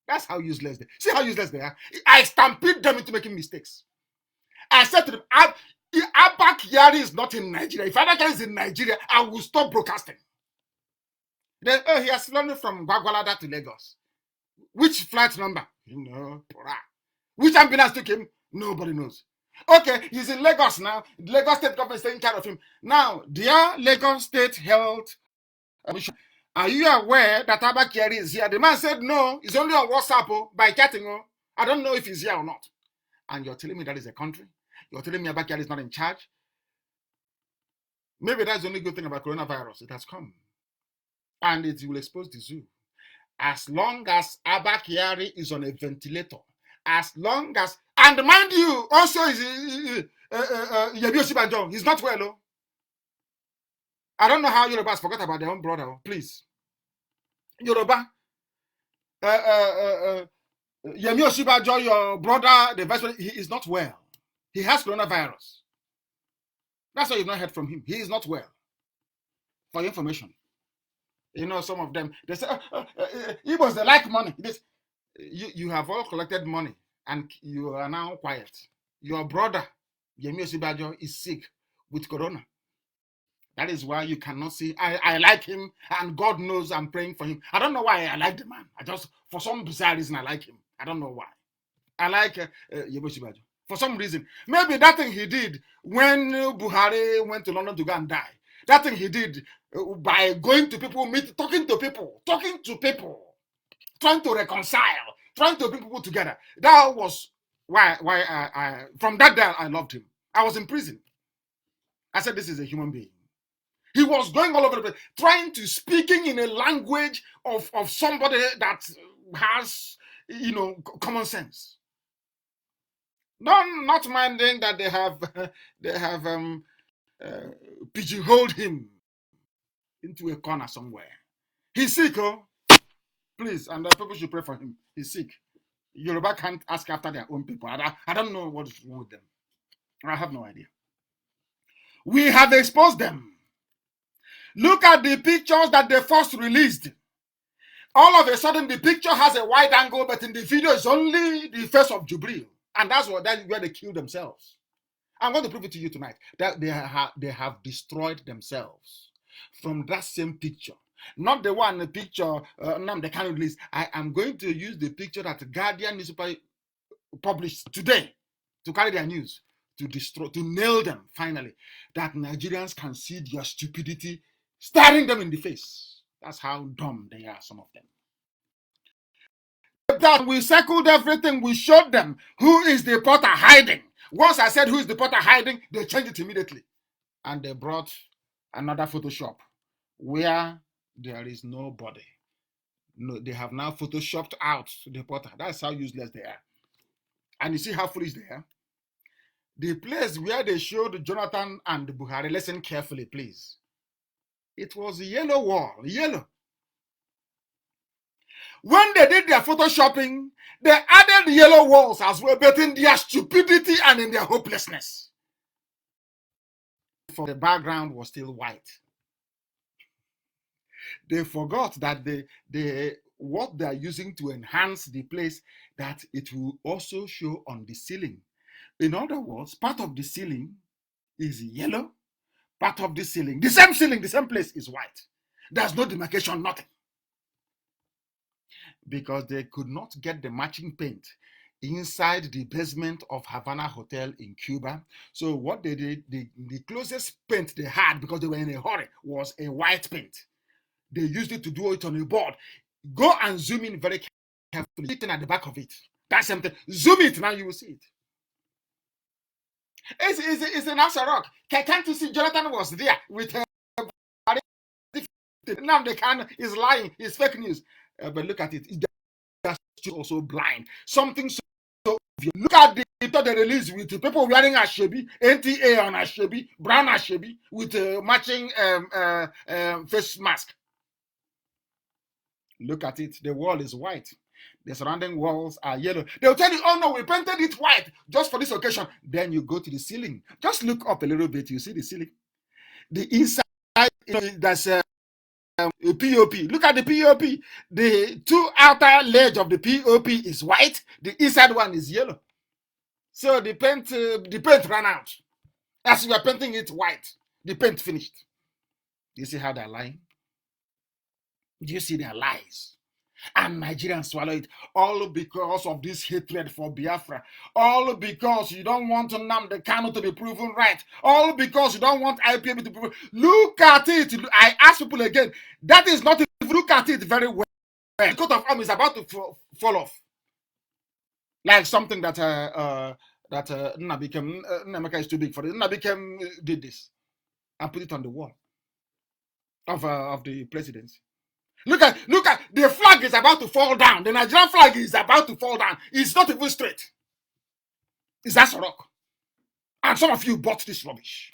That's how useless they are. See how useless they are? I stampede them into making mistakes. I said to them, Abba Kyari is not in Nigeria. If Abba Kyari is in Nigeria, I will stop broadcasting. Then, he has flown from Gwagwalada to Lagos. Which flight number? You know, which ambulance took him? Nobody knows. Okay, he's in Lagos now. The Lagos State government is taking care of him. Now, dear Lagos State Health, are you aware that Abba Kyari is here? The man said no, he's only on WhatsApp by chatting. I don't know if he's here or not. And you're telling me that is a country? You're telling me Abba Kyari is not in charge? Maybe that's the only good thing about coronavirus. It has come. And it will expose the zoo. As long as Abba Kyari is on a ventilator, as long as, and mind you, also is Yemi Osibanjo, he's not well. I don't know how Yorubas forgot about their own brother. Please, Yoruba, Yemi Osibanjo, your brother, the vice president, he is not well. He has coronavirus. That's why you've not heard from him. He is not well. For your information, you know, some of them they say he was the like money. You have all collected money and you are now quiet. Your brother, Yemi Osibanjo, is sick with corona. That is why you cannot see. I like him, and God knows I'm praying for him. I don't know why I like the man. For some bizarre reason, I like him. I don't know why. I like Yemi Osibanjo. For some reason. Maybe that thing he did when Buhari went to London to go and die. That thing he did by going to people, talking to people, trying to reconcile, trying to bring people together. That was why I from that day I loved him. I was in prison. I said, this is a human being. He was going all over the place, trying to speaking in a language of somebody that has, you know, common sense. Not minding that they have pigeonholed him into a corner somewhere. He's sick, oh. Please, and people should pray for him. He's sick. Yoruba can't ask after their own people. I don't know what is wrong with them. I have no idea. We have exposed them. Look at the pictures that they first released. All of a sudden, the picture has a wide angle, but in the video, it's only the face of Jubril. And that's where they killed themselves. I'm going to prove it to you tonight that they have destroyed themselves from that same picture. Not the one, the picture Nnamdi Kanu released. I am going to use the picture that the Guardian newspaper published today to carry their news, to destroy, to nail them finally, that Nigerians can see their stupidity staring them in the face. That's how dumb they are, some of them. That we circled everything, we showed them who is the potter hiding. Once I said who is the potter hiding, they changed it immediately. And they brought another Photoshop where there is nobody. No, they have now photoshopped out the potter. That's how useless they are. And you see how foolish they are? The place where they showed Jonathan and Buhari, listen carefully, please. It was a yellow wall, yellow. When they did their photoshopping, they added yellow walls as well, but in their stupidity and in their hopelessness. For the background was still white. They forgot that what they are using to enhance the place, that it will also show on the ceiling. In other words, part of the ceiling is yellow, part of the ceiling, the same ceiling, the same place is white. There's no demarcation, nothing. Because they could not get the matching paint inside the basement of Havana Hotel in Cuba. So what they did, the closest paint they had, because they were in a hurry, was a white paint. They used it to do it on a board. Go and zoom in very carefully, sitting at the back of it. That's something. Zoom it, now you will see it. It's an answer rock. Can't you see Jonathan was there with Nnamdi Kanu is lying, it's fake news. But look at it. That's also blind. Something so obvious. Look at the photo they released with the people wearing Ashebi, NTA on Ashebi, brown Ashebi, with matching face mask. Look at it. The wall is white. The surrounding walls are yellow. They'll tell you, oh no, we painted it white just for this occasion. Then you go to the ceiling. Just look up a little bit. You see the ceiling. The inside, that's a POP. Look at the POP. The two outer ledge of the POP is white. The inside one is yellow. So the paint ran out. As you are painting it white, the paint finished. Do you see how they're lying? Do you see their lies? And Nigerians swallow it, all because of this hatred for Biafra, all because you don't want Nnamdi Kanu to be proven right, all because you don't want IPOB to be proven. Look at it. I ask people again, that is not, look at it very well. The coat of arms is about to fall off, like something that Nnameka is too big for it. Nnameka did this and put it on the wall of the presidency. Look at the flag is about to fall down. The Nigerian flag is about to fall down. It's not even straight. It's that rock. And some of you bought this rubbish.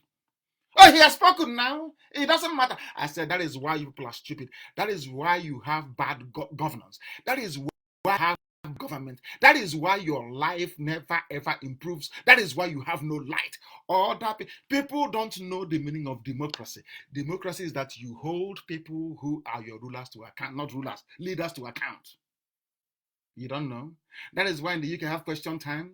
Oh, he has spoken now. It doesn't matter. I said that is why you people are stupid. That is why you have bad governance. That is why you have government. That is why your life never ever improves. That is why you have no light. Other people don't know the meaning of democracy. Democracy is that you hold people who are your rulers to account, not rulers, leaders to account. You don't know. That is why in the UK have question time.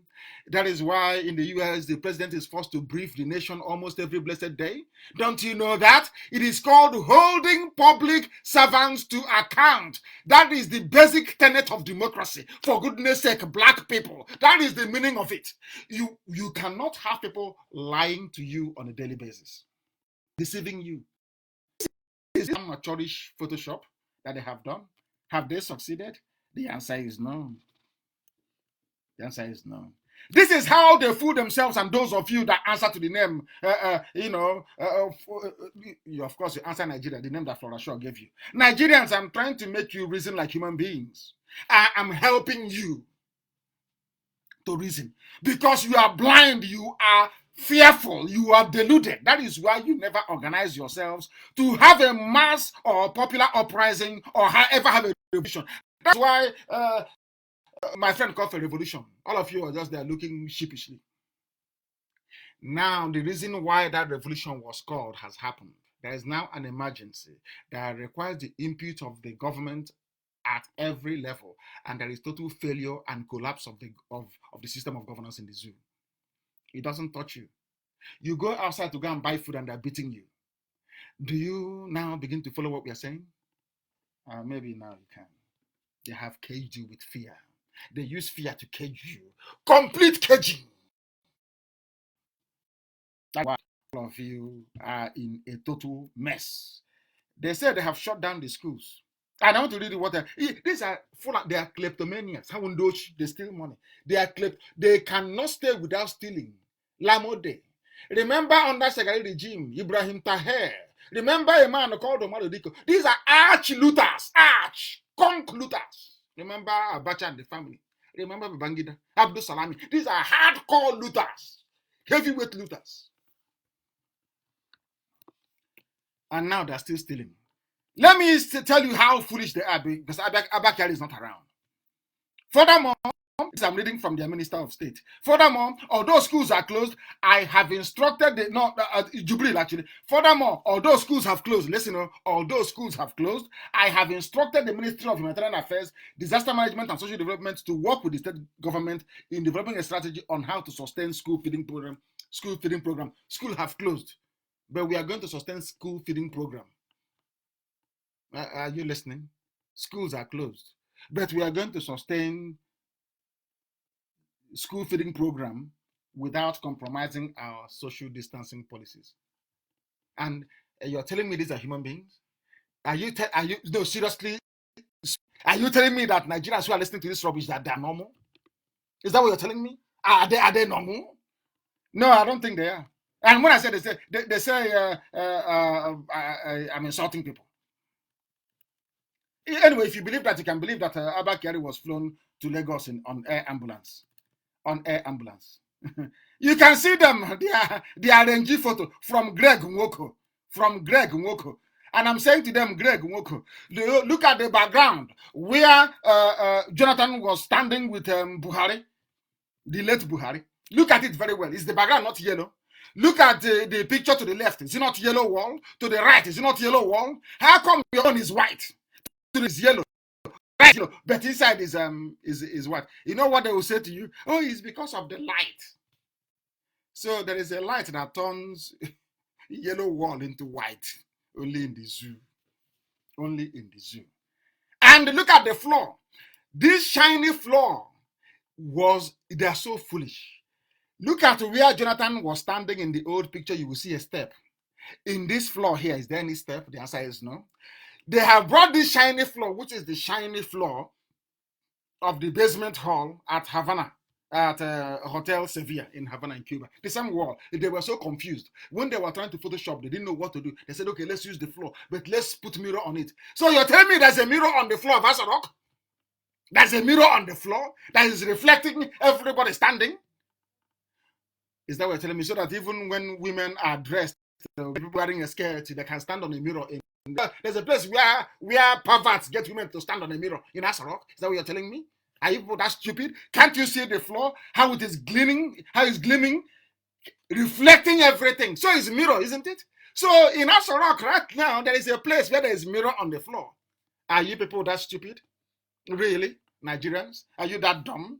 That is why in the US the president is forced to brief the nation almost every blessed day. Don't you know that? It is called holding public servants to account. That is the basic tenet of democracy. For goodness sake, black people. That is the meaning of it. You cannot have people lying to you on a daily basis, deceiving you. Is it amateurish Photoshop that they have done? Have they succeeded? The answer is no. The answer is no. This is how they fool themselves, and those of you that answer to the name, of course, you answer Nigeria, the name that Flora Shaw gave you. Nigerians, I'm trying to make you reason like human beings. I'm helping you to reason because you are blind, you are fearful, you are deluded. That is why you never organize yourselves to have a mass or popular uprising or however have a revolution. That's why my friend called for revolution. All of you are just there looking sheepishly. Now, the reason why that revolution was called has happened. There is now an emergency that requires the input of the government at every level, and there is total failure and collapse of the system of governance in the zoo. It doesn't touch you. You go outside to go and buy food and they're beating you. Do you now begin to follow what we are saying? Maybe now you can. They have caged you with fear. They use fear to cage you. Complete caging. That's why all of you are in a total mess. They said they have shut down the schools. And I want to read what these are full of, they are kleptomaniacs. How those they steal money? They cannot stay without stealing. Lamode. Remember under Shagari regime, Ibrahim Taher. Remember a man called Omar Diko. These are arch looters, arch conk looters. Remember Abacha and the family. Remember Babangida, Abdul Salami. These are hardcore looters, heavyweight looters. And now they're still stealing. Let me tell you how foolish they are because Abakari is not around. Furthermore, I'm reading from their Minister of State. Furthermore, although schools are closed, I have instructed Jubril actually. Furthermore, although schools have closed, listen, although schools have closed, I have instructed the Ministry of Humanitarian Affairs, Disaster Management and Social Development to work with the state government in developing a strategy on how to sustain school feeding program. School have closed, but we are going to sustain school feeding program. Are you listening? Schools are closed, but we are going to sustain school feeding program without compromising our social distancing policies. And you're telling me these are human beings? Are you no, seriously? Are you telling me that Nigerians who are listening to this rubbish that they're normal? Is that what you're telling me? Are they normal? No, I don't think they are. And when I say they say I'm insulting people. Anyway, if you believe that, you can believe that Abba Kyari was flown to Lagos on air ambulance. You can see them, the RNG photo from Greg Nwoko. And I'm saying to them, Greg Nwoko, look at the background where Jonathan was standing with Buhari, the late Buhari. Look at it very well. Is the background not yellow? Look at the picture to the left. Is it not yellow wall? To the right, is it not yellow wall? How come your own is white? Is yellow, right? But inside is what? You know what they will say to you? Oh, it's because of the light. So there is a light that turns yellow wall into white. Only in the zoo. Only in the zoo. And look at the floor. This shiny floor they are so foolish. Look at where Jonathan was standing in the old picture. You will see a step. In this floor here, is there any step? The answer is no. They have brought this shiny floor, which is the shiny floor of the basement hall at Havana, at Hotel Sevilla in Havana, in Cuba. The same wall. They were so confused. When they were trying to Photoshop, they didn't know what to do. They said, okay, let's use the floor, but let's put mirror on it. So you're telling me there's a mirror on the floor of Asarok? There's a mirror on the floor that is reflecting everybody standing? Is that what you're telling me? So that even when women are dressed, wearing a skirt, they can stand on a mirror. There's a place where perverts get women to stand on a mirror in Asarok. Is that what you're telling me? Are you people that stupid? Can't you see the floor? How it is gleaming? How it's gleaming, reflecting everything. So it's mirror, isn't it? So in Asarok right now, there is a place where there is mirror on the floor. Are you people that stupid? Really? Nigerians? Are you that dumb?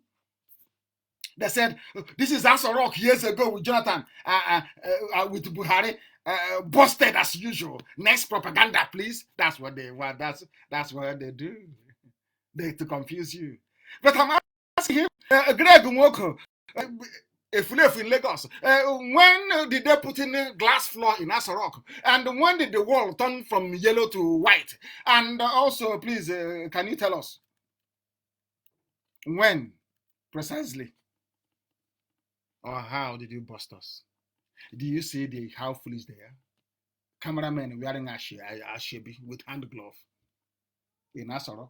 They said, this is Asarok years ago with Jonathan, with Buhari, busted as usual. Next propaganda, please. That's what they want. That's what they do. To confuse you. But I'm asking him, Greg Nwoko, if we live in Lagos, when did they put in a glass floor in Asarok? And when did the wall turn from yellow to white? And also, please, can you tell us when precisely? Or how did you bust us? Do you see how foolish they are? Cameramen wearing ashebi with hand glove in Asarok.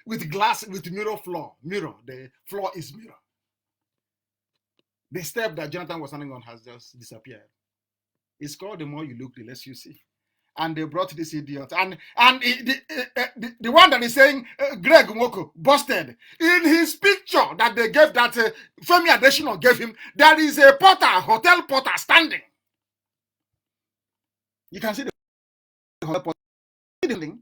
With glass, with mirror floor. Mirror. The floor is mirror. The step that Jonathan was standing on has just disappeared. It's called the more you look, the less you see. And they brought this idiot. And the one that is saying Greg Nwoko busted, in his picture that they gave, that Femi Adesina gave him, there is a porter, hotel porter standing. You can see the hotel porter standing.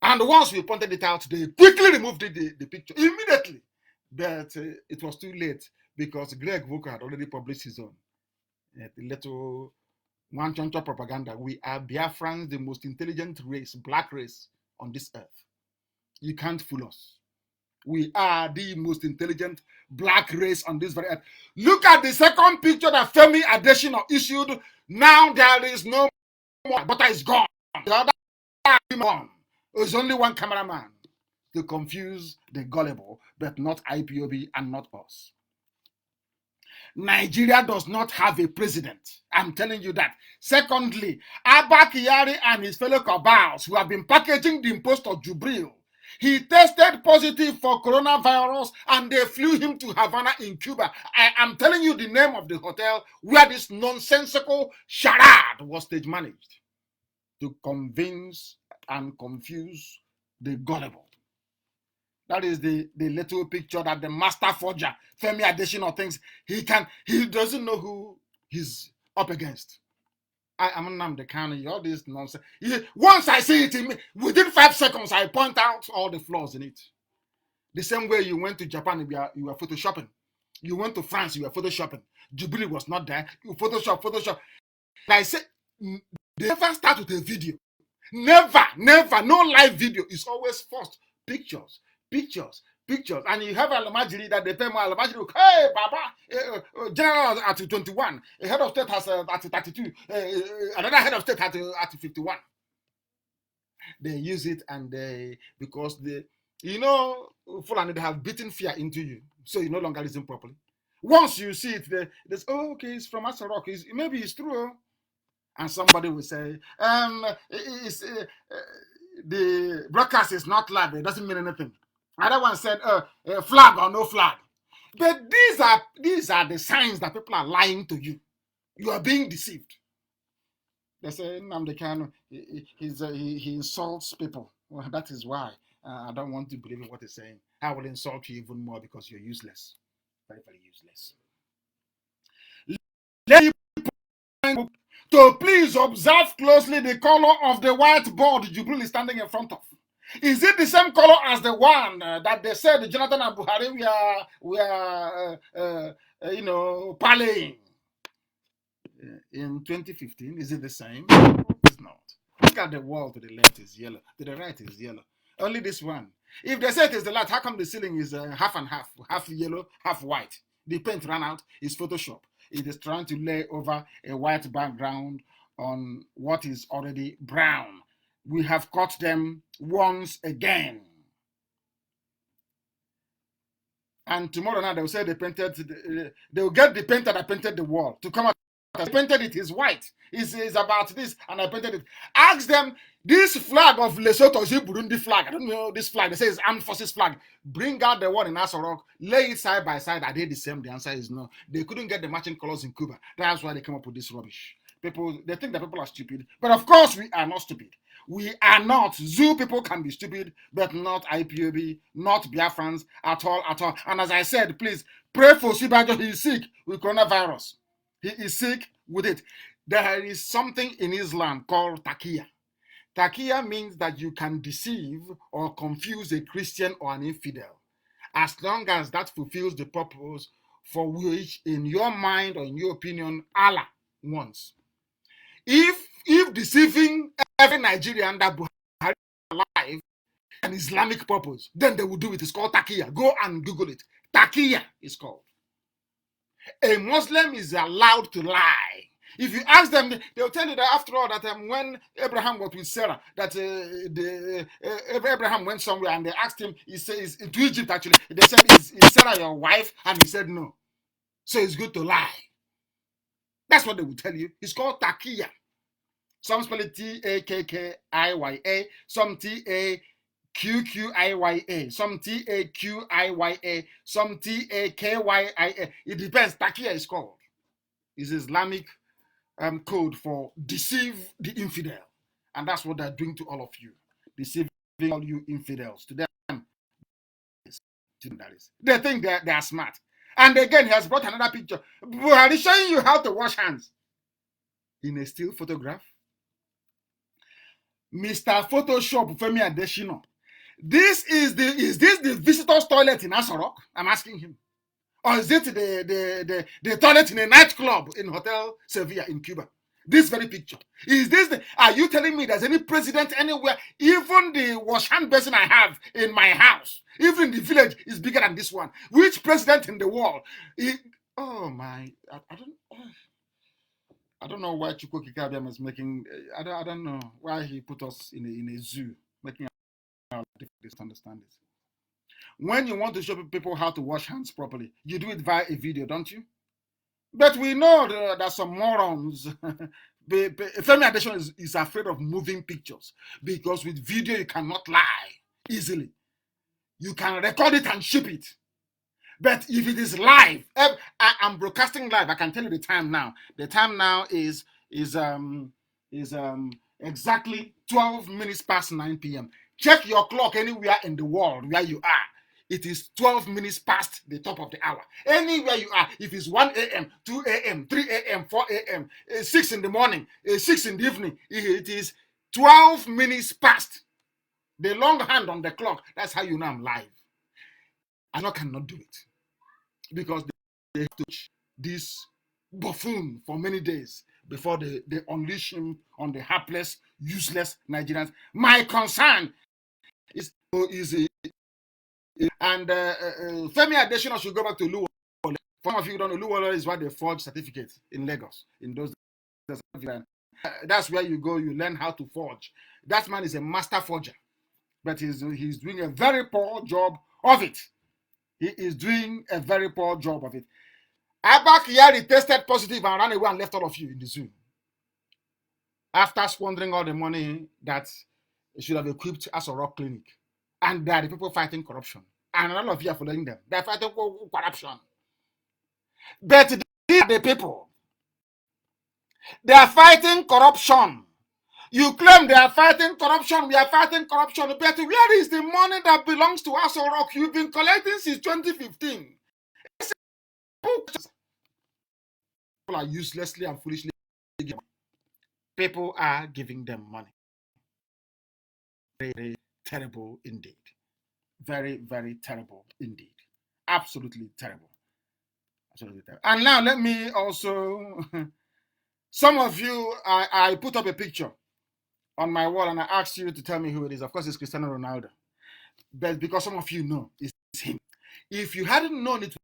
And once we pointed it out, they quickly removed the picture immediately. But it was too late because Greg Nwoko had already published his own. Little one choncho propaganda. We are Biafrans, the most intelligent race, black race on this earth. You can't fool us. We are the most intelligent black race on this very earth. Look at the second picture that Femi Adesina issued. Now there is no more, but it's gone. The other one. There's only one cameraman to confuse the gullible, but not IPOB and not us. Nigeria does not have a president. I'm telling you that. Secondly, Abba Kyari and his fellow cabals who have been packaging the impostor Jubril, he tested positive for coronavirus and they flew him to Havana in Cuba. I am telling you the name of the hotel where this nonsensical charade was stage managed to convince and confuse the gullible. That is the little picture that the master forger, Femi Adesina, thinks he doesn't know who he's up against. I am Nnamdi Kanu, all this nonsense. Once I see it, within 5 seconds, I point out all the flaws in it. The same way you went to Japan, you were photoshopping. You went to France, you were photoshopping. Jubilee was not there. You Photoshop. Like I said, they never start with a video. Never. No live video. It's always first pictures. And you have Alamajiri that they pay more Alamajiri. Hey, Baba, general at 21, a head of state has at 32, another head of state at 51. They use it and because Fulani, they have beaten fear into you, so you no longer listen properly. Once you see it, there's okay, it's from Asarok. Maybe it's true, and somebody will say, the broadcast is not live. It doesn't mean anything. Another one said, flag or no flag. But these are the signs that people are lying to you. You are being deceived. They say, Nnamdi Kanu, he insults people. Well, that is why I don't want to believe in what he's saying. I will insult you even more because you're useless. Very, very useless. Let me to please observe closely the color of the whiteboard Jubril is standing in front of. Is it the same color as the one that they said Jonathan and Buhari were parlaying in 2015? Is it the same? It's not. Look at the wall to the left is yellow, to the right is yellow. Only this one. If they say it is the light, how come the ceiling is half and half yellow, half white? The paint ran out. It's Photoshop. It is trying to lay over a white background on what is already brown. We have caught them once again. And tomorrow night they'll say they painted, they'll get the painter that painted the wall to come out. I painted it, it's white. It's about this, and I painted it. Ask them, this flag of Lesotho is a Burundi flag. I don't know this flag. They say it's Armed Forces flag. Bring out the one in Asarok, lay it side by side. Are they the same? The answer is no. They couldn't get the matching colors in Cuba. That's why they came up with this rubbish. People, they think that people are stupid. But of course, we are not stupid. We are not. Zoo people can be stupid, but not IPOB, not Biafrans at all. And as I said, please pray for Sibajo. He is sick with coronavirus. He is sick with it. There is something in Islam called taqiyya. Taqiyya means that you can deceive or confuse a Christian or an infidel, as long as that fulfills the purpose for which, in your mind or in your opinion, Allah wants. If deceiving every Nigerian that Buhari is alive an Islamic purpose, then they will do it. It's called taqiyya. Go and Google it. Taqiyya is called. A Muslim is allowed to lie. If you ask them, they'll tell you that after all, that when Abraham was with Sarah, that Abraham went somewhere and they asked him, he says, to Egypt actually, they said, is Sarah your wife? And he said no. So it's good to lie. That's what they will tell you. It's called taqiyya. Some spell it T-A-K-K-I-Y-A, some T-A-Q-Q-I-Y-A, some T-A-Q-I-Y-A, some T-A-K-Y-I-A. It depends. Taqiyya is called. It's Islamic code for deceive the infidel. And that's what they're doing to all of you. Deceiving all you infidels. To them, they think they are smart. And again, he has brought another picture. Buhari showing you how to wash hands in a still photograph. Mr. Photoshop Femi Adesina. Is this the visitor's toilet in Asarok? I'm asking him. Or is it the toilet in a nightclub in Hotel Sevilla in Cuba? This very picture. Is this are you telling me there's any president anywhere? Even the wash hand basin I have in my house, even the village, is bigger than this one. Which president in the world? Oh my, I don't know why Chukwu Kikabiam is making. I don't know why he put us in a zoo, making us difficult to understand this. When you want to show people how to wash hands properly, you do it via a video, don't you? But we know that some morons. Femi Adesina is afraid of moving pictures because with video you cannot lie easily. You can record it and ship it. But if it is live, I'm broadcasting live. I can tell you the time now. The time now is exactly 12 minutes past 9 p.m. Check your clock anywhere in the world where you are. It is 12 minutes past the top of the hour. Anywhere you are, if it's 1 a.m., 2 a.m., 3 a.m., 4 a.m., 6 in the morning, 6 in the evening, it is 12 minutes past. The long hand on the clock, that's how you know I'm live. I cannot do it because they have to touch this buffoon for many days before they unleash him on the hapless, useless Nigerians. My concern is and Femi Adesina should go back to Luwole. For some of you who don't know, Luwole is where they forge certificates in Lagos. In those days, that's where you go. You learn how to forge. That man is a master forger, but he's doing a very poor job of it. He is doing a very poor job of it. Abba Kyari tested positive and ran away and left all of you in the zoo after squandering all the money that should have equipped as a rock clinic. And there are the people fighting corruption. And all of you are following them. They're fighting corruption. But the people, they are fighting corruption. You claim they are fighting corruption. We are fighting corruption. But where is the money that belongs to us, Rock? You've been collecting since 2015. People are uselessly and foolishly giving. People are giving them money. Very, very terrible indeed. Very, very terrible indeed. Absolutely terrible. Absolutely terrible. And now let me also, some of you, I put up a picture on my wall and I asked you to tell me who it is. Of course, it's Cristiano Ronaldo. But because some of you know it's him. If you hadn't known it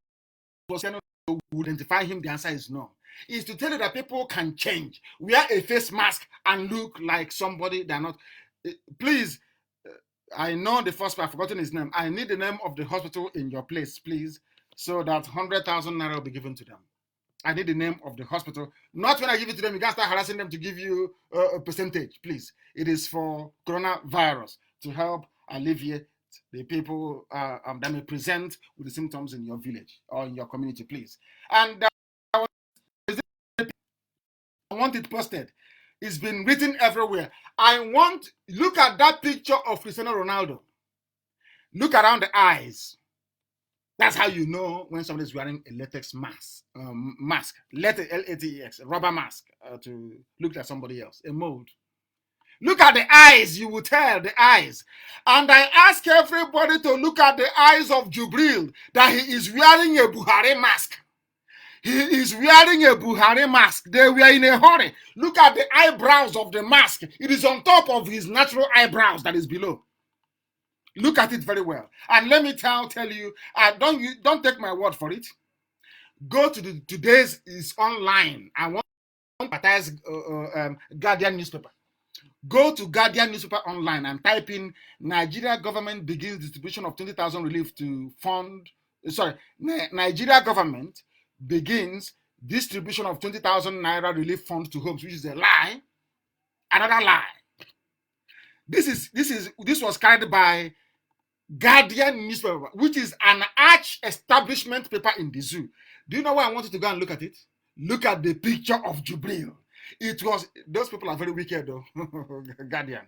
was Cristiano Ronaldo, would identify him, the answer is no. Is to tell you that people can change, wear a face mask and look like somebody they're not. Please, I know the first part, I've forgotten his name. I need the name of the hospital in your place, please, so that 100,000 naira will be given to them. I need the name of the hospital. Not when I give it to them, you can't start harassing them to give you a percentage, please. It is for coronavirus to help alleviate the people that may present with the symptoms in your village or in your community, please. And I want it posted. It's been written everywhere. Look at that picture of Cristiano Ronaldo. Look around the eyes. That's how you know when somebody's wearing a latex mask. Latex, rubber mask to look like somebody else, a mold. Look at the eyes, you will tell the eyes. And I ask everybody to look at the eyes of Jubril, that he is wearing a Buhari mask. He is wearing a Buhari mask. They were in a hurry. Look at the eyebrows of the mask. It is on top of his natural eyebrows that is below. Look at it very well. And let me tell you, don't take my word for it. Go to today's is online. I want to advertise Guardian newspaper. Go to Guardian newspaper online and type in Nigeria government begins distribution of 20,000 relief to fund. Sorry, Nigeria government begins distribution of 20,000 naira relief funds to homes, which is a lie. Another lie. This was carried by Guardian newspaper, which is an arch establishment paper in the zoo. Do you know why I wanted to go and look at it? Look at the picture of Jubril. Those people are very wicked though. Guardian.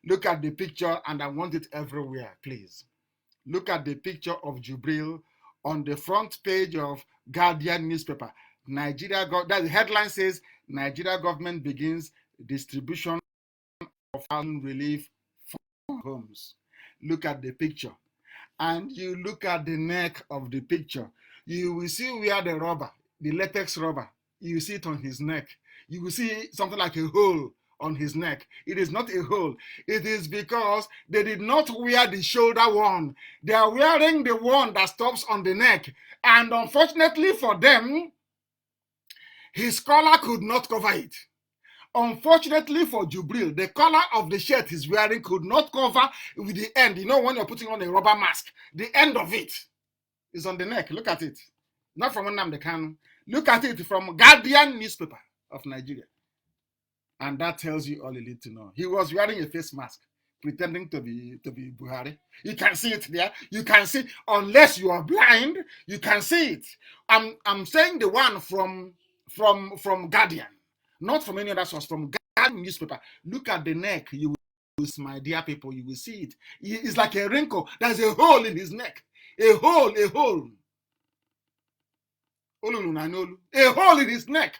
Look at the picture and I want it everywhere, please. Look at the picture of Jubril on the front page of Guardian newspaper. That the headline says, Nigeria government begins distribution of relief for homes. Look at the picture. And you look at the neck of the picture. You will see where the latex rubber, you see it on his neck. you will see something like a hole on his neck. It is not a hole. It is because they did not wear the shoulder one. They are wearing the one that stops on the neck. And unfortunately for them, his collar could not cover it. Unfortunately for Jubril, the collar of the shirt he's wearing could not cover with the end. You know, when you're putting on a rubber mask, the end of it is on the neck. Look at it. Not from Nnamdi Kanu. Look at it from Guardian newspaper of Nigeria. And that tells you all you need to know. He was wearing a face mask, pretending to be Buhari. You can see it there. You can see, unless you are blind, you can see it. I'm saying the one from Guardian, not from any other source, from Guardian newspaper. Look at the neck. You will, my dear people, you will see it. It's like a wrinkle. There's a hole in his neck. A hole. A hole in his neck.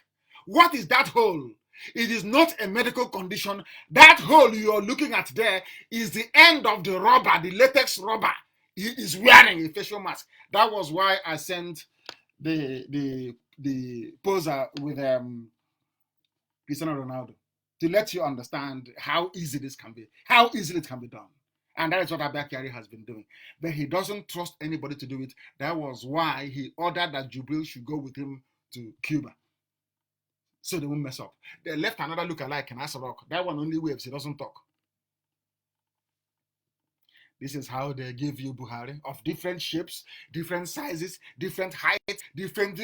What is that hole? It is not a medical condition. That hole you are looking at there is the end of the rubber, the latex rubber. He is wearing a facial mask. That was why I sent the poser with Cristiano Ronaldo, to let you understand how easy this can be, how easily it can be done. And that is what Abakari has been doing. But he doesn't trust anybody to do it. That was why he ordered that Jubril should go with him to Cuba, so they won't mess up. They left another lookalike in Asarok. That one only waves, he doesn't talk. This is how they give you Buhari, of different shapes, different sizes, different heights, different...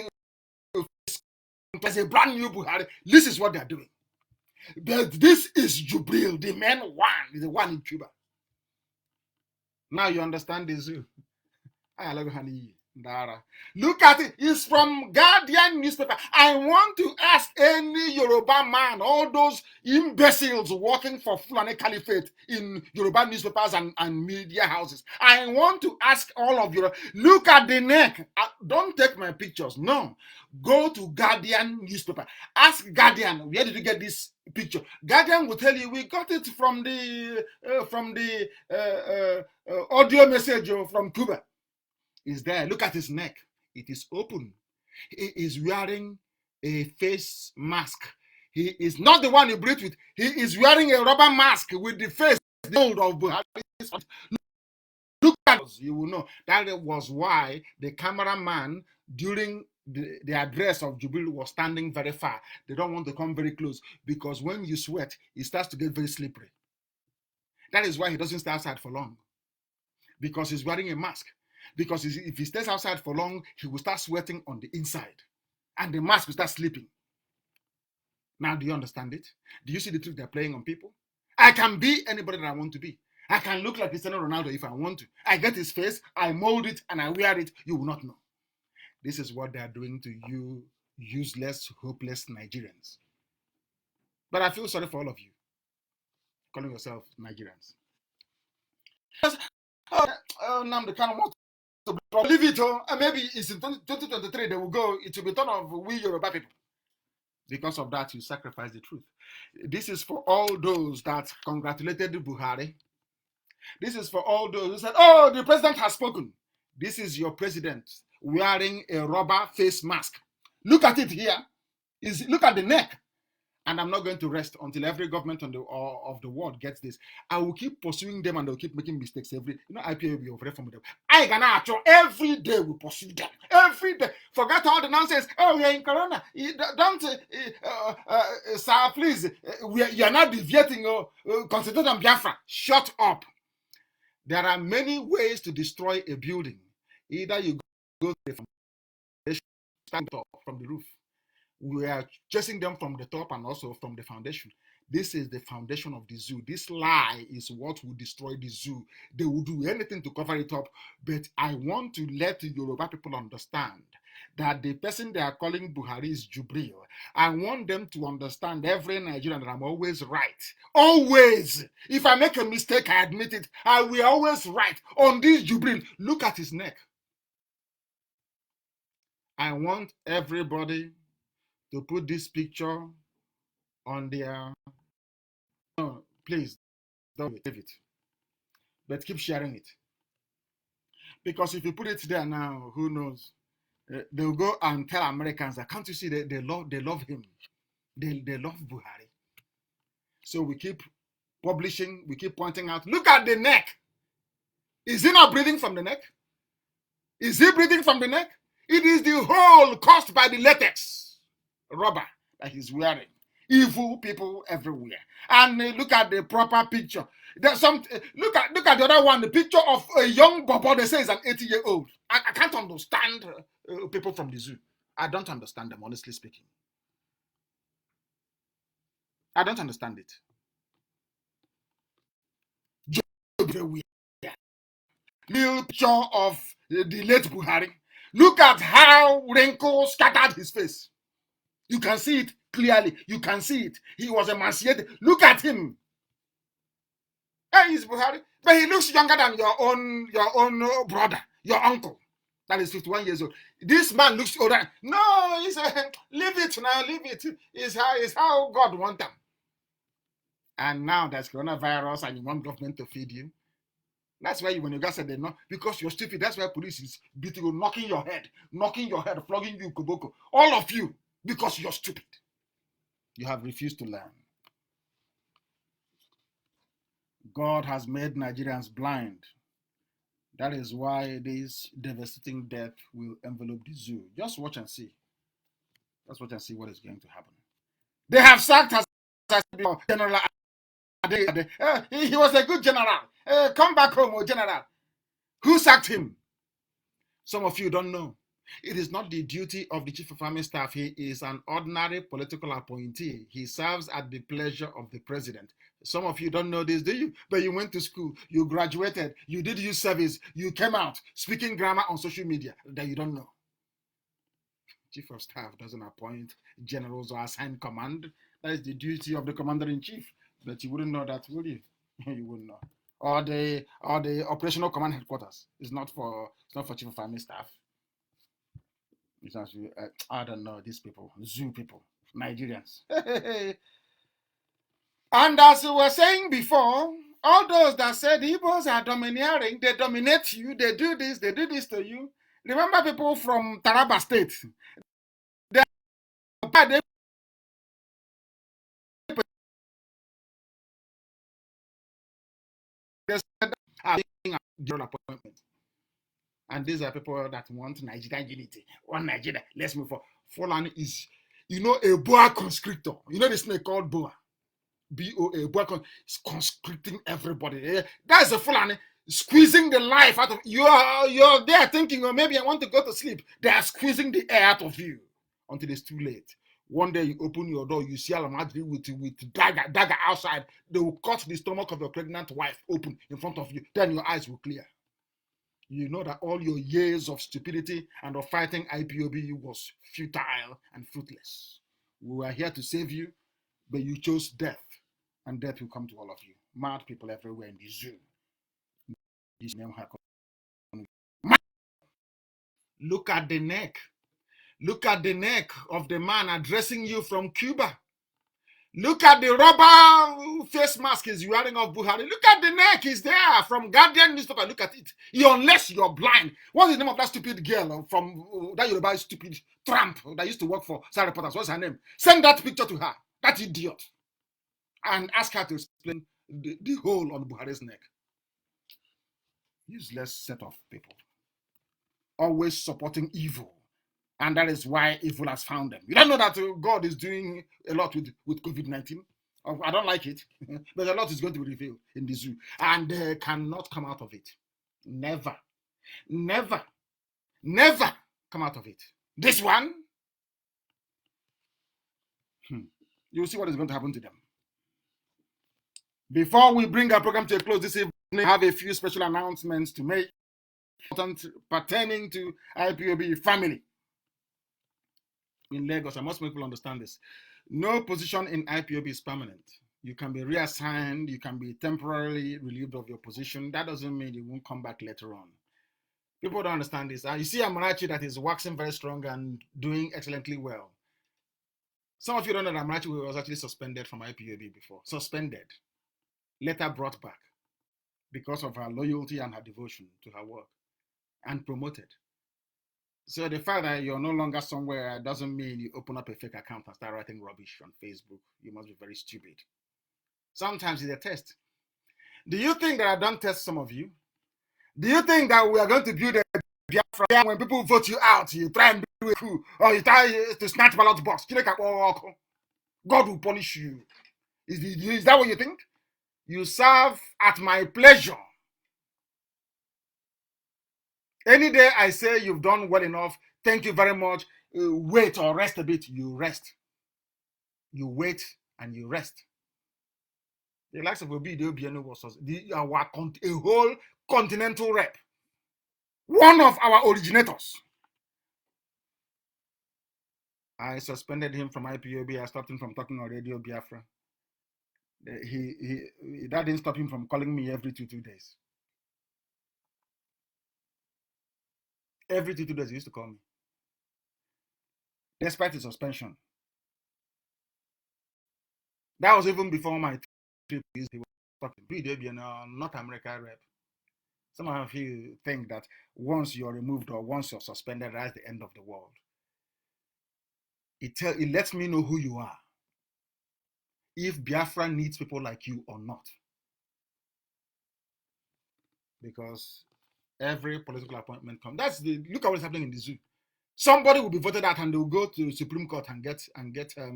There's a brand new Buhari. This is what they're doing. This is Jubril, the main one, the one in Cuba. Now you understand the zoo. Look at it. It's from Guardian newspaper. I want to ask any Yoruba man, all those imbeciles working for Fulani Caliphate in Yoruba newspapers and media houses. I want to ask all of you, look at the neck. Don't take my pictures. No. Go to Guardian newspaper. Ask Guardian, where did you get this picture? Guardian will tell you, we got it from the audio message from Cuba. Is there. Look at his neck. It is open. He is wearing a face mask. He is not the one you breathe with. He is wearing a rubber mask with the face of Buhari. Look at us, you will know. That was why the cameraman during the address of Jubril was standing very far. They don't want to come very close, because when you sweat, it starts to get very slippery. That is why he doesn't stay outside for long, because he's wearing a mask. Because if he stays outside for long, he will start sweating on the inside, and the mask will start slipping. Now, do you understand it? Do you see the trick they're playing on people? I can be anybody that I want to be. I can look like Cristiano Ronaldo if I want to. I get his face, I mold it, and I wear it. You will not know. This is what they are doing to you, useless, hopeless Nigerians. But I feel sorry for all of you, calling yourself Nigerians. Nnamdi Kanu wants to leave it, and maybe it's in 2023 they will go. It will be turn of we Yoruba people. Because of that, you sacrifice the truth. This is for all those that congratulated Buhari. This is for all those who said, oh, the president has spoken. This is your president wearing a rubber face mask. Look at it here. Look at the neck. And I'm not going to rest until every government of the world gets this. I will keep pursuing them, and they'll keep making mistakes IPOB will be very formidable. Every day we pursue them. Every day. Forget all the nonsense. Oh, we are in Corona. Don't, sir, please. You're not deviating. Concentrate on Biafra. Shut up. There are many ways to destroy a building. Either you go to the foundation, stand up from the roof. We are chasing them from the top and also from the foundation. This is the foundation of the zoo. This lie is what will destroy the zoo. They will do anything to cover it up. But I want to let Yoruba people understand that the person they are calling Buhari is Jubril. I want them to understand, every Nigerian, that I'm always right. Always. If I make a mistake, I admit it. I will always right on this Jubril. Look at his neck. I want everybody to put this picture on their... No, please, don't save it. But keep sharing it. Because if you put it there now, who knows? They'll go and tell Americans that, can't you see they love him? They love Buhari. So we keep publishing, we keep pointing out, look at the neck. Is he not breathing from the neck? Is he breathing from the neck? It is the hole caused by the latex rubber that he's wearing. Evil people everywhere. And look at the proper picture. There's some look at the other one, the picture of a young bobo. They say is an 80-year-old. I can't understand people from the zoo. I don't understand them, honestly speaking. I don't understand it. Everywhere. Little picture of the late Buhari. Look at how wrinkles scattered his face. You can see it clearly. You can see it. He was emaciated. Look at him. Hey, he's Buhari, but he looks younger than your own brother, your uncle. That is 51 years old. This man looks older. No, he's leave it now, leave it. It's how God wants them. And now there's coronavirus, and you want government to feed you. That's why when you guys said they're not, because you're stupid. That's why police is beating you, knocking your head, flogging you, koboko. All of you, because you're stupid. You have refused to learn. God has made Nigerians blind. That is why this devastating death will envelope the zoo. Just watch and see. Just watch and see what is going to happen. They have sacked as General. He was a good general. Come back home, general. Who sacked him? Some of you don't know. It is not the duty of the chief of army staff. He is an ordinary political appointee. He serves at the pleasure of the president. Some of you don't know this, do you? But you went to school, you graduated, you did youth service, you came out speaking grammar on social media that you don't know. Chief of staff doesn't appoint generals or assign command. That is the duty of the commander-in-chief. But you wouldn't know that, would you? You wouldn't know. Or the operational command headquarters. It's not for chief of army staff. It's not, I don't know, these people, zoo people, Nigerians. And as we were saying before, all those that said Igbos are domineering, they dominate you, they do this to you. Remember people from Taraba State? They said appointment. And these are people that want Nigerian unity. One Nigeria, let's move forward. Fulani is, a boa constrictor. You know the snake called boa? BOA, boa is conscripting everybody. That's a Fulani squeezing the life out of you. You're there thinking, oh, maybe I want to go to sleep. They are squeezing the air out of you until it's too late. One day you open your door, you see Alamadri with dagger outside. They will cut the stomach of your pregnant wife open in front of you. Then your eyes will clear. You know that all your years of stupidity and of fighting IPOB was futile and fruitless. We were here to save you, but you chose death, and death will come to all of you. Mad people everywhere in the zoo. Look at the neck. Look at the neck of the man addressing you from Cuba. Look at the rubber face mask he's wearing of Buhari. Look at the neck. He's there from Guardian newspaper. Look at it. Unless you're blind. What is the name of that stupid girl from that Yoruba stupid tramp that used to work for Star Reporters? What's her name? Send that picture to her. That idiot. And ask her to explain the hole on Buhari's neck. Useless set of people. Always supporting evil. And that is why evil has found them. You don't know that God is doing a lot with COVID-19? I don't like it, but a lot is going to be revealed in the zoo. And they cannot come out of it. Never, never, never come out of it. This one, you'll see what is going to happen to them. Before we bring our program to a close this evening, I have a few special announcements to make pertaining to IPOB family. In Lagos, I must make people understand this. No position in IPOB is permanent. You can be reassigned, you can be temporarily relieved of your position. That doesn't mean you won't come back later on. People don't understand this. You see Amarachi that is waxing very strong and doing excellently well. Some of you don't know that Amarachi was actually suspended from IPOB before. Suspended. Later brought back because of her loyalty and her devotion to her work, and promoted. So the fact that you're no longer somewhere doesn't mean you open up a fake account and start writing rubbish on Facebook. You must be very stupid. Sometimes it's a test. Do you think that I don't test some of you? Do you think that we are going to build a Biafra when people vote you out, you try and do a coup, or you try to snatch ballot box? God will punish you. Is that what you think? You serve at my pleasure. Any day I say you've done well enough, thank you very much, wait or rest a bit, you rest. You wait and you rest. The likes of Obidio Biano was a whole continental rep. One of our originators. I suspended him from IPOB. I stopped him from talking on Radio Biafra. That didn't stop him from calling me every two days. Every 2 days he used to call me. Despite his suspension. That was even before my trip. He was talking. North America rep. Some of you think that once you're removed or once you're suspended, that's the end of the world. It lets me know who you are. If Biafra needs people like you or not. Because every political appointment comes. Look at what's happening in the zoo. Somebody will be voted out and they'll go to the Supreme Court and get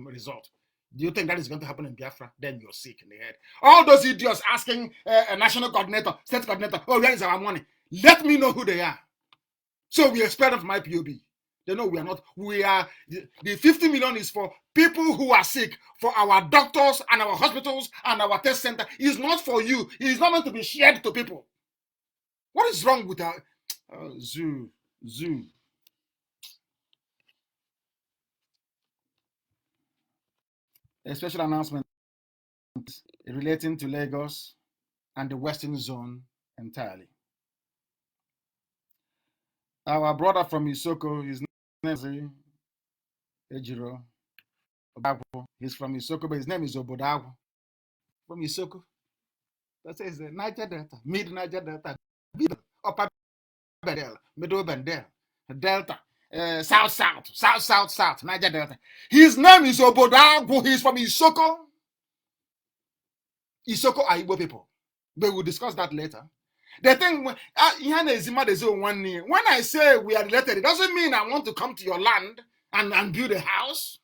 result. Do you think that is going to happen in Biafra? Then you're sick in the head. All those idiots asking a national coordinator, state coordinator, oh, where is our money? Let me know who they are. So we expelled from IPOB. They know we are not. We are the 50 million is for people who are sick, for our doctors and our hospitals and our test center. It's not for you. It's not meant to be shared to people. What is wrong with our zoo? A special announcement relating to Lagos and the Western Zone entirely. Our brother from Isoko, his name is Ejiro. He's from Isoko, but his name is Obodagu. From Isoko. That says Niger Delta, Mid Niger Delta, Upper Bendel, Middle Bendel, Delta, South, Niger Delta. His name is Obodagu. He's from Isoko. Isoko are Igbo people. But we'll discuss that later. The thing, when I say we are related, it doesn't mean I want to come to your land and build a house.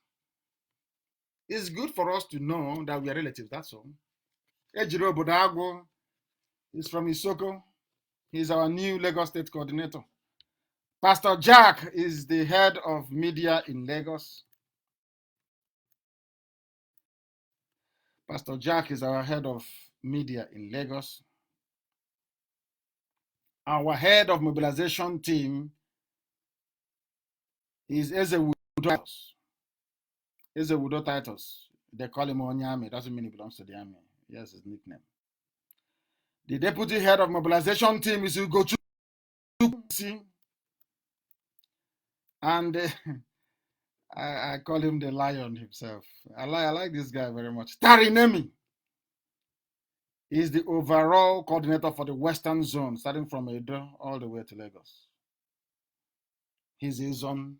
It's good for us to know that we are relatives, that's all. Ejiro Bodagwo is from Isoko. He's our new Lagos State coordinator. Pastor Jack is the head of media in Lagos. Pastor Jack is our head of media in Lagos. Our head of mobilization team is Ezewudo Titus. Ezewudo Titus. They call him Onyame. Doesn't mean he belongs to the army. Yes, his nickname. The deputy head of mobilization team is Ugochu. And I call him the lion himself. I like this guy very much. Tarinemi is the overall coordinator for the Western Zone, starting from Edo all the way to Lagos. He's on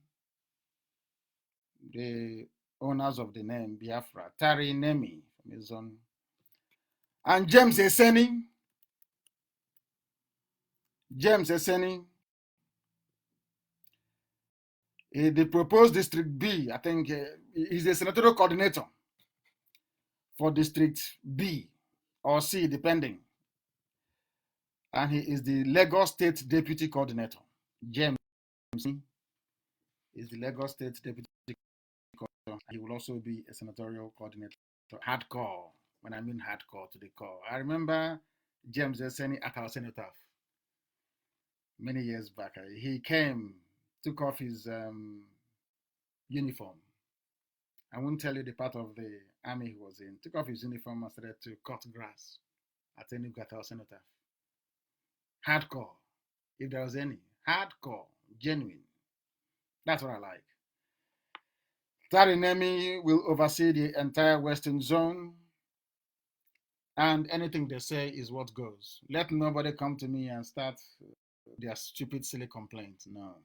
the owners of the name Biafra. Tarinemi from his own. And James Eseni. The proposed District B, I think, is the senatorial coordinator for District B or C, depending. And he is the Lagos State Deputy Coordinator. James is the Lagos State Deputy Coordinator. He will also be a senatorial coordinator. Hardcore, when I mean hardcore to the core. I remember James Eseni at our cenotaph many years back. He came, took off his uniform. I won't tell you the part of the army he was in. Took off his uniform and started to cut grass at any Gatal cenotaph. Hardcore, if there was any. Hardcore, genuine. That's what I like. Tarinemi will oversee the entire Western Zone, and anything they say is what goes. Let nobody come to me and start their stupid, silly complaints. No.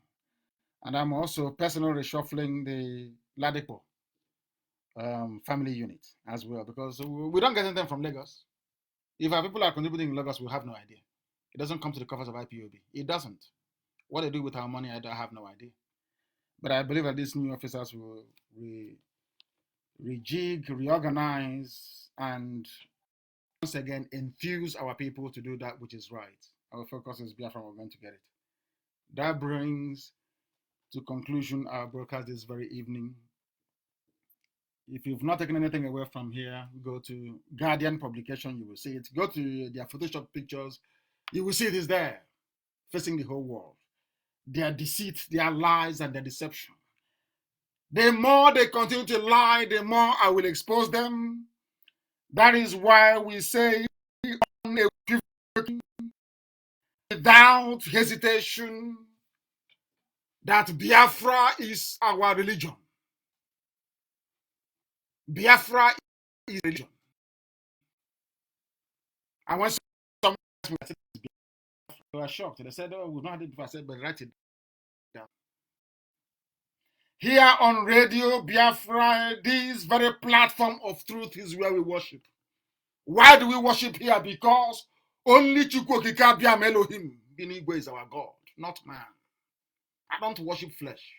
And I'm also personally reshuffling the Ladipo family unit as well, because we don't get anything from Lagos. If our people are contributing in Lagos, we have no idea. It doesn't come to the coffers of IPOB. It doesn't. What they do with our money, I have no idea. But I believe that these new officers will rejig, reorganize, and once again infuse our people to do that which is right. Our focus is Biafra, we're going to get it. That brings to conclusion our broadcast this very evening. If you've not taken anything away from here, go to Guardian publication, you will see it. Go to their Photoshop pictures, you will see it is there, facing the whole world. Their deceit, their lies, and their deception. The more they continue to lie, the more I will expose them. That is why we say without hesitation that Biafra is our religion. Biafra is religion. And when some said they were shocked. They said, "Oh, we've not had it before." I said, "But write it down." Here on Radio Biafra, this very platform of truth is where we worship. Why do we worship here? Because only Chukwokika Biam Elohim Binigwe is our God, not man. I don't worship flesh.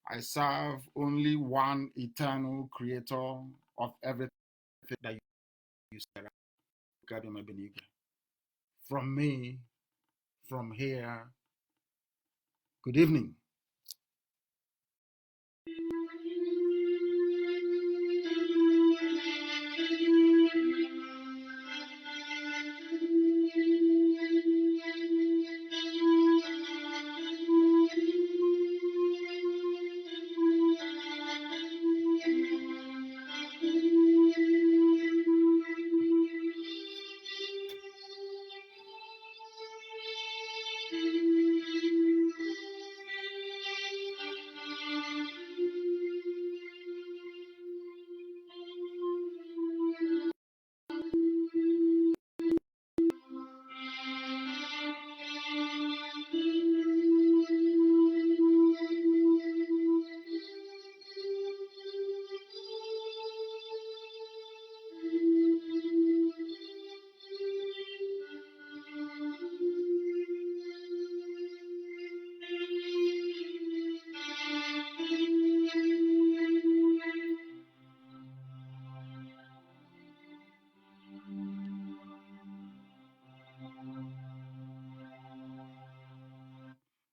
I serve only one eternal creator of everything that you said. From me, from here, good evening.